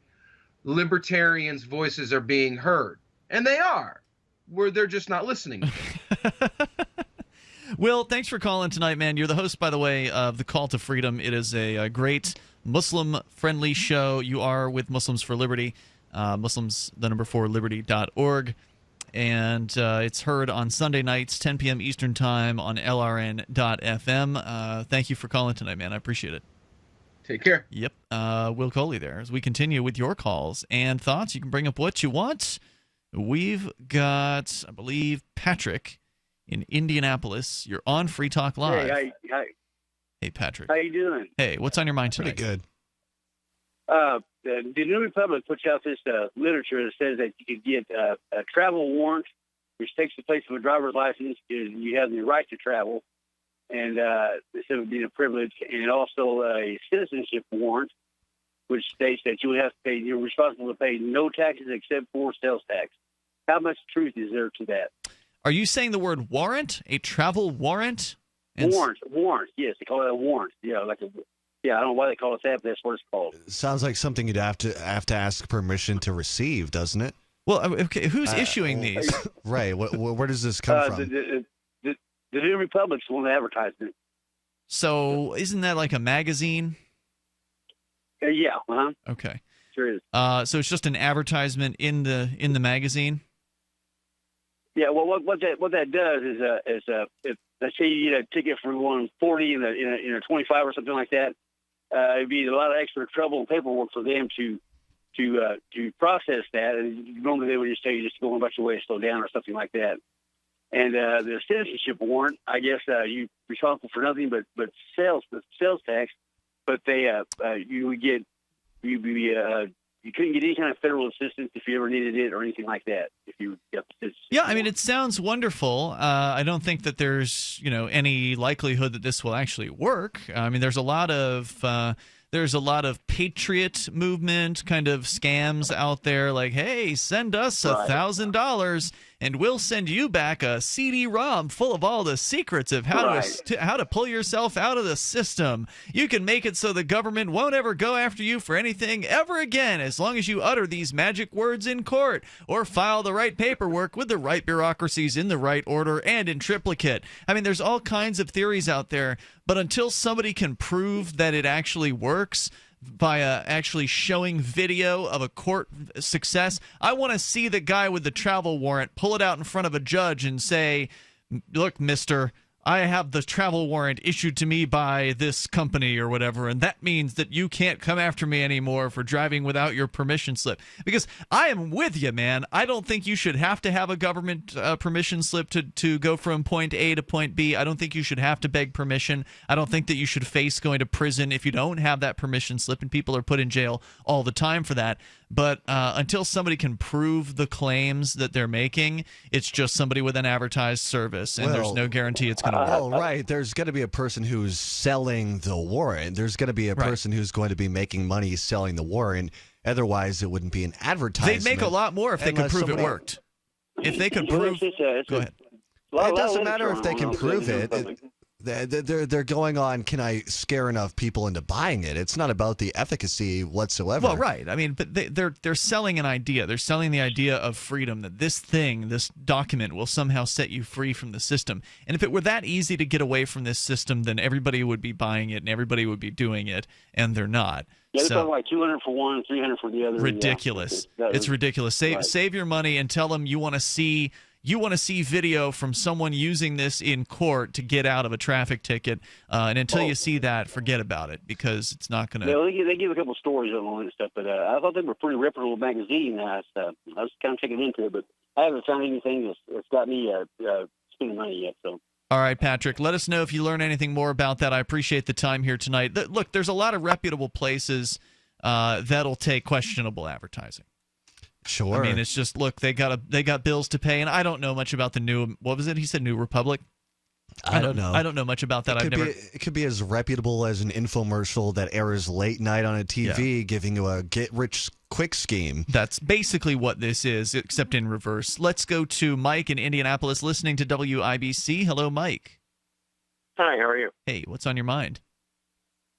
libertarians' voices are being heard. And they are. They're just not listening. Will, thanks for calling tonight, man. You're the host, by the way, of The Call to Freedom. It is a great Muslim-friendly show. You are with Muslims for Liberty, Muslims4liberty.org. And it's heard on Sunday nights, 10 p.m. Eastern Time on LRN.FM. Thank you for calling tonight, man. I appreciate it. Take care. Yep. Will Coley there. As we continue with your calls and thoughts, you can bring up what you want. We've got, I believe, Patrick in Indianapolis. You're on Free Talk Live. Hey, hi. Hey, Patrick. How you doing? Hey, what's on your mind tonight? Pretty good. The New Republic puts out this literature that says that you could get a travel warrant, which takes the place of a driver's license. You have the right to travel, and instead of being a privilege, and also a citizenship warrant, which states that you would have to pay. You're responsible to pay no taxes except for sales tax. How much truth is there to that? Are you saying the word warrant? A travel warrant? Warrant. Yes, they call it a warrant. Yeah, I don't know why they call it that, but that's what it's called. Sounds like something you'd have to ask permission to receive, doesn't it? Well, okay, who's issuing these? Right. Where does this come from? The New Republic's one advertisement. So isn't that like a magazine? Yeah. Uh-huh. Okay. Sure is. So it's just an advertisement in the magazine. Yeah. Well, what that does is if let's say you get a ticket for going 40 in a 25 or something like that, it'd be a lot of extra trouble and paperwork for them to process that. And normally they would just tell you just go a bunch of ways, slow down or something like that. And the citizenship warrant, I guess you're responsible for nothing but sales tax. But you couldn't get any kind of federal assistance if you ever needed it or anything like that. If you yeah, I mean, it sounds wonderful. I don't think that there's any likelihood that this will actually work. I mean, there's a lot of patriot movement kind of scams out there, like, hey, send us $1,000 and we'll send you back a CD-ROM full of all the secrets of how to pull yourself out of the system. You can make it so the government won't ever go after you for anything ever again as long as you utter these magic words in court or file the right paperwork with the right bureaucracies in the right order and in triplicate. I mean, there's all kinds of theories out there, but until somebody can prove that it actually works via actually showing video of a court success, I want to see the guy with the travel warrant pull it out in front of a judge and say, look, mister, I have the travel warrant issued to me by this company or whatever, and that means that you can't come after me anymore for driving without your permission slip. Because I am with you, man. I don't think you should have to have a government permission slip to go from point A to point B. I don't think you should have to beg permission. I don't think that you should face going to prison if you don't have that permission slip, and people are put in jail all the time for that. But until somebody can prove the claims that they're making, it's just somebody with an advertised service, and there's no guarantee it's going to work. Oh, right. There's going to be a person who's selling the warrant. There's going to be a person who's going to be making money selling the warrant. Otherwise, it wouldn't be an advertisement. They'd make a lot more if they could prove it worked. If they could prove... Go ahead. It doesn't matter if they can prove it. They're going on, can I scare enough people into buying it? It's not about the efficacy whatsoever. Well, right. I mean, but they're selling an idea. They're selling the idea of freedom, that this document will somehow set you free from the system. And if it were that easy to get away from this system, then everybody would be buying it and everybody would be doing it, and they're not. Yeah, they're talking like 200 for one, 300 for the other. Ridiculous. Yeah. It's ridiculous. Save your money and tell them you want to see video from someone using this in court to get out of a traffic ticket, and until you see that, forget about it, because it's not going to... Yeah, they give a couple stories on all that stuff, but I thought they were a pretty reputable magazine. I was kind of checking into it, but I haven't found anything that's got me spending money yet. So. All right, Patrick, let us know if you learn anything more about that. I appreciate the time here tonight. Look, there's a lot of reputable places that'll take questionable advertising. Sure. I mean, it's just, look, they got bills to pay, and I don't know much about the new, what was it? He said New Republic? I don't know. I don't know much about that. It could be as reputable as an infomercial that airs late night on a TV, giving you a get-rich-quick scheme. That's basically what this is, except in reverse. Let's go to Mike in Indianapolis, listening to WIBC. Hello, Mike. Hi, how are you? Hey, what's on your mind?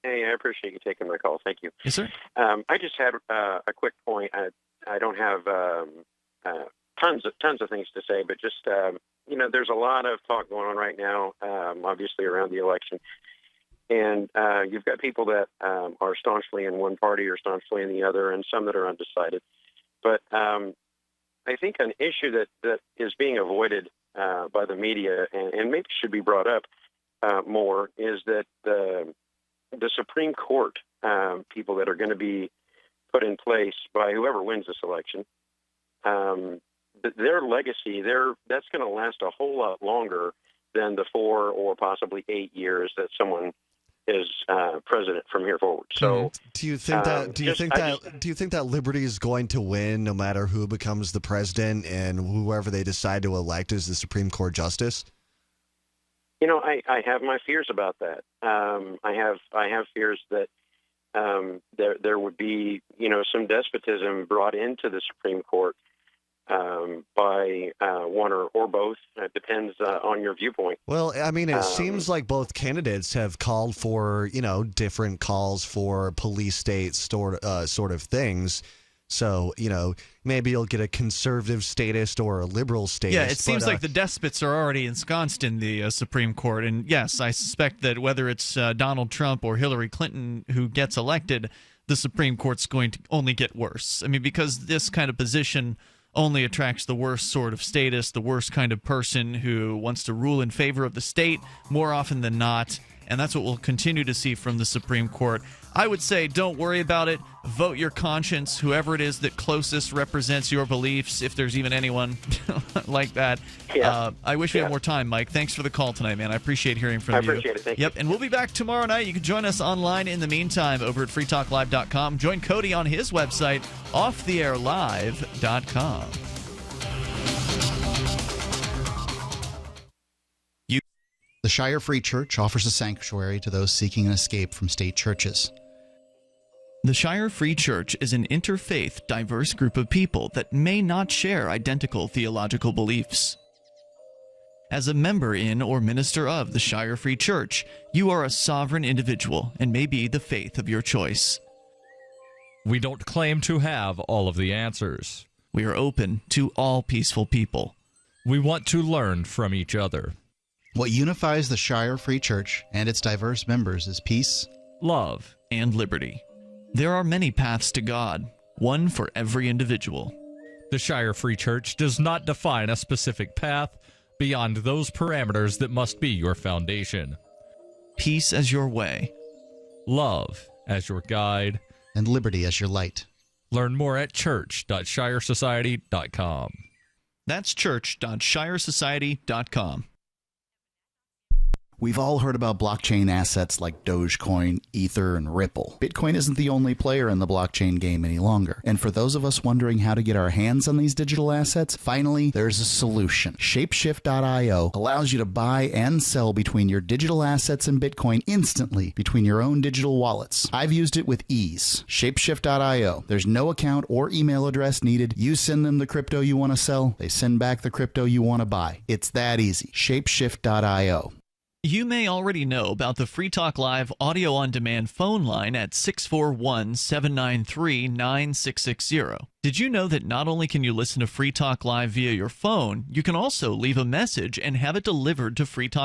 Hey, I appreciate you taking my call. Thank you. Yes, sir. I just had a quick point. I don't have tons of things to say, but just there's a lot of talk going on right now, obviously around the election, and you've got people that are staunchly in one party or staunchly in the other, and some that are undecided. But I think an issue that is being avoided by the media and maybe should be brought up more is that the Supreme Court people that are going to be put in place by whoever wins this election, their legacy, that's going to last a whole lot longer than the 4 or possibly 8 years that someone is president from here forward. So, do you think that liberty is going to win no matter who becomes the president and whoever they decide to elect as the Supreme Court justice? I have my fears about that. I have fears that there would be, some despotism brought into the Supreme Court by one or both. It depends on your viewpoint. Well, I mean, it seems like both candidates have called for, different calls for police state sort of things. So, maybe you'll get a conservative statist or a liberal statist. Yeah, it seems like the despots are already ensconced in the Supreme Court. And yes, I suspect that whether it's Donald Trump or Hillary Clinton who gets elected, the Supreme Court's going to only get worse. I mean, because this kind of position only attracts the worst sort of statist, the worst kind of person who wants to rule in favor of the state more often than not. And that's what we'll continue to see from the Supreme Court. I would say don't worry about it. Vote your conscience, whoever it is that closest represents your beliefs, if there's even anyone like that. Yeah. I wish we had more time, Mike. Thanks for the call tonight, man. I appreciate hearing from you. I appreciate it. Thank you. Yep, and we'll be back tomorrow night. You can join us online in the meantime over at freetalklive.com. Join Cody on his website, offtheairlive.com. The Shire Free Church offers a sanctuary to those seeking an escape from state churches. The Shire Free Church is an interfaith, diverse group of people that may not share identical theological beliefs. As a member in or minister of the Shire Free Church, you are a sovereign individual and may be the faith of your choice. We don't claim to have all of the answers. We are open to all peaceful people. We want to learn from each other. What unifies the Shire Free Church and its diverse members is peace, love, and liberty. There are many paths to God, one for every individual. The Shire Free Church does not define a specific path beyond those parameters that must be your foundation. Peace as your way. Love as your guide. And liberty as your light. Learn more at church.shiresociety.com. That's church.shiresociety.com. We've all heard about blockchain assets like Dogecoin, Ether, and Ripple. Bitcoin isn't the only player in the blockchain game any longer. And for those of us wondering how to get our hands on these digital assets, finally, there's a solution. Shapeshift.io allows you to buy and sell between your digital assets and Bitcoin instantly between your own digital wallets. I've used it with ease. Shapeshift.io. There's no account or email address needed. You send them the crypto you want to sell. They send back the crypto you want to buy. It's that easy. Shapeshift.io. You may already know about the Free Talk Live audio-on-demand phone line at 641-793-9660. Did you know that not only can you listen to Free Talk Live via your phone, you can also leave a message and have it delivered to Free Talk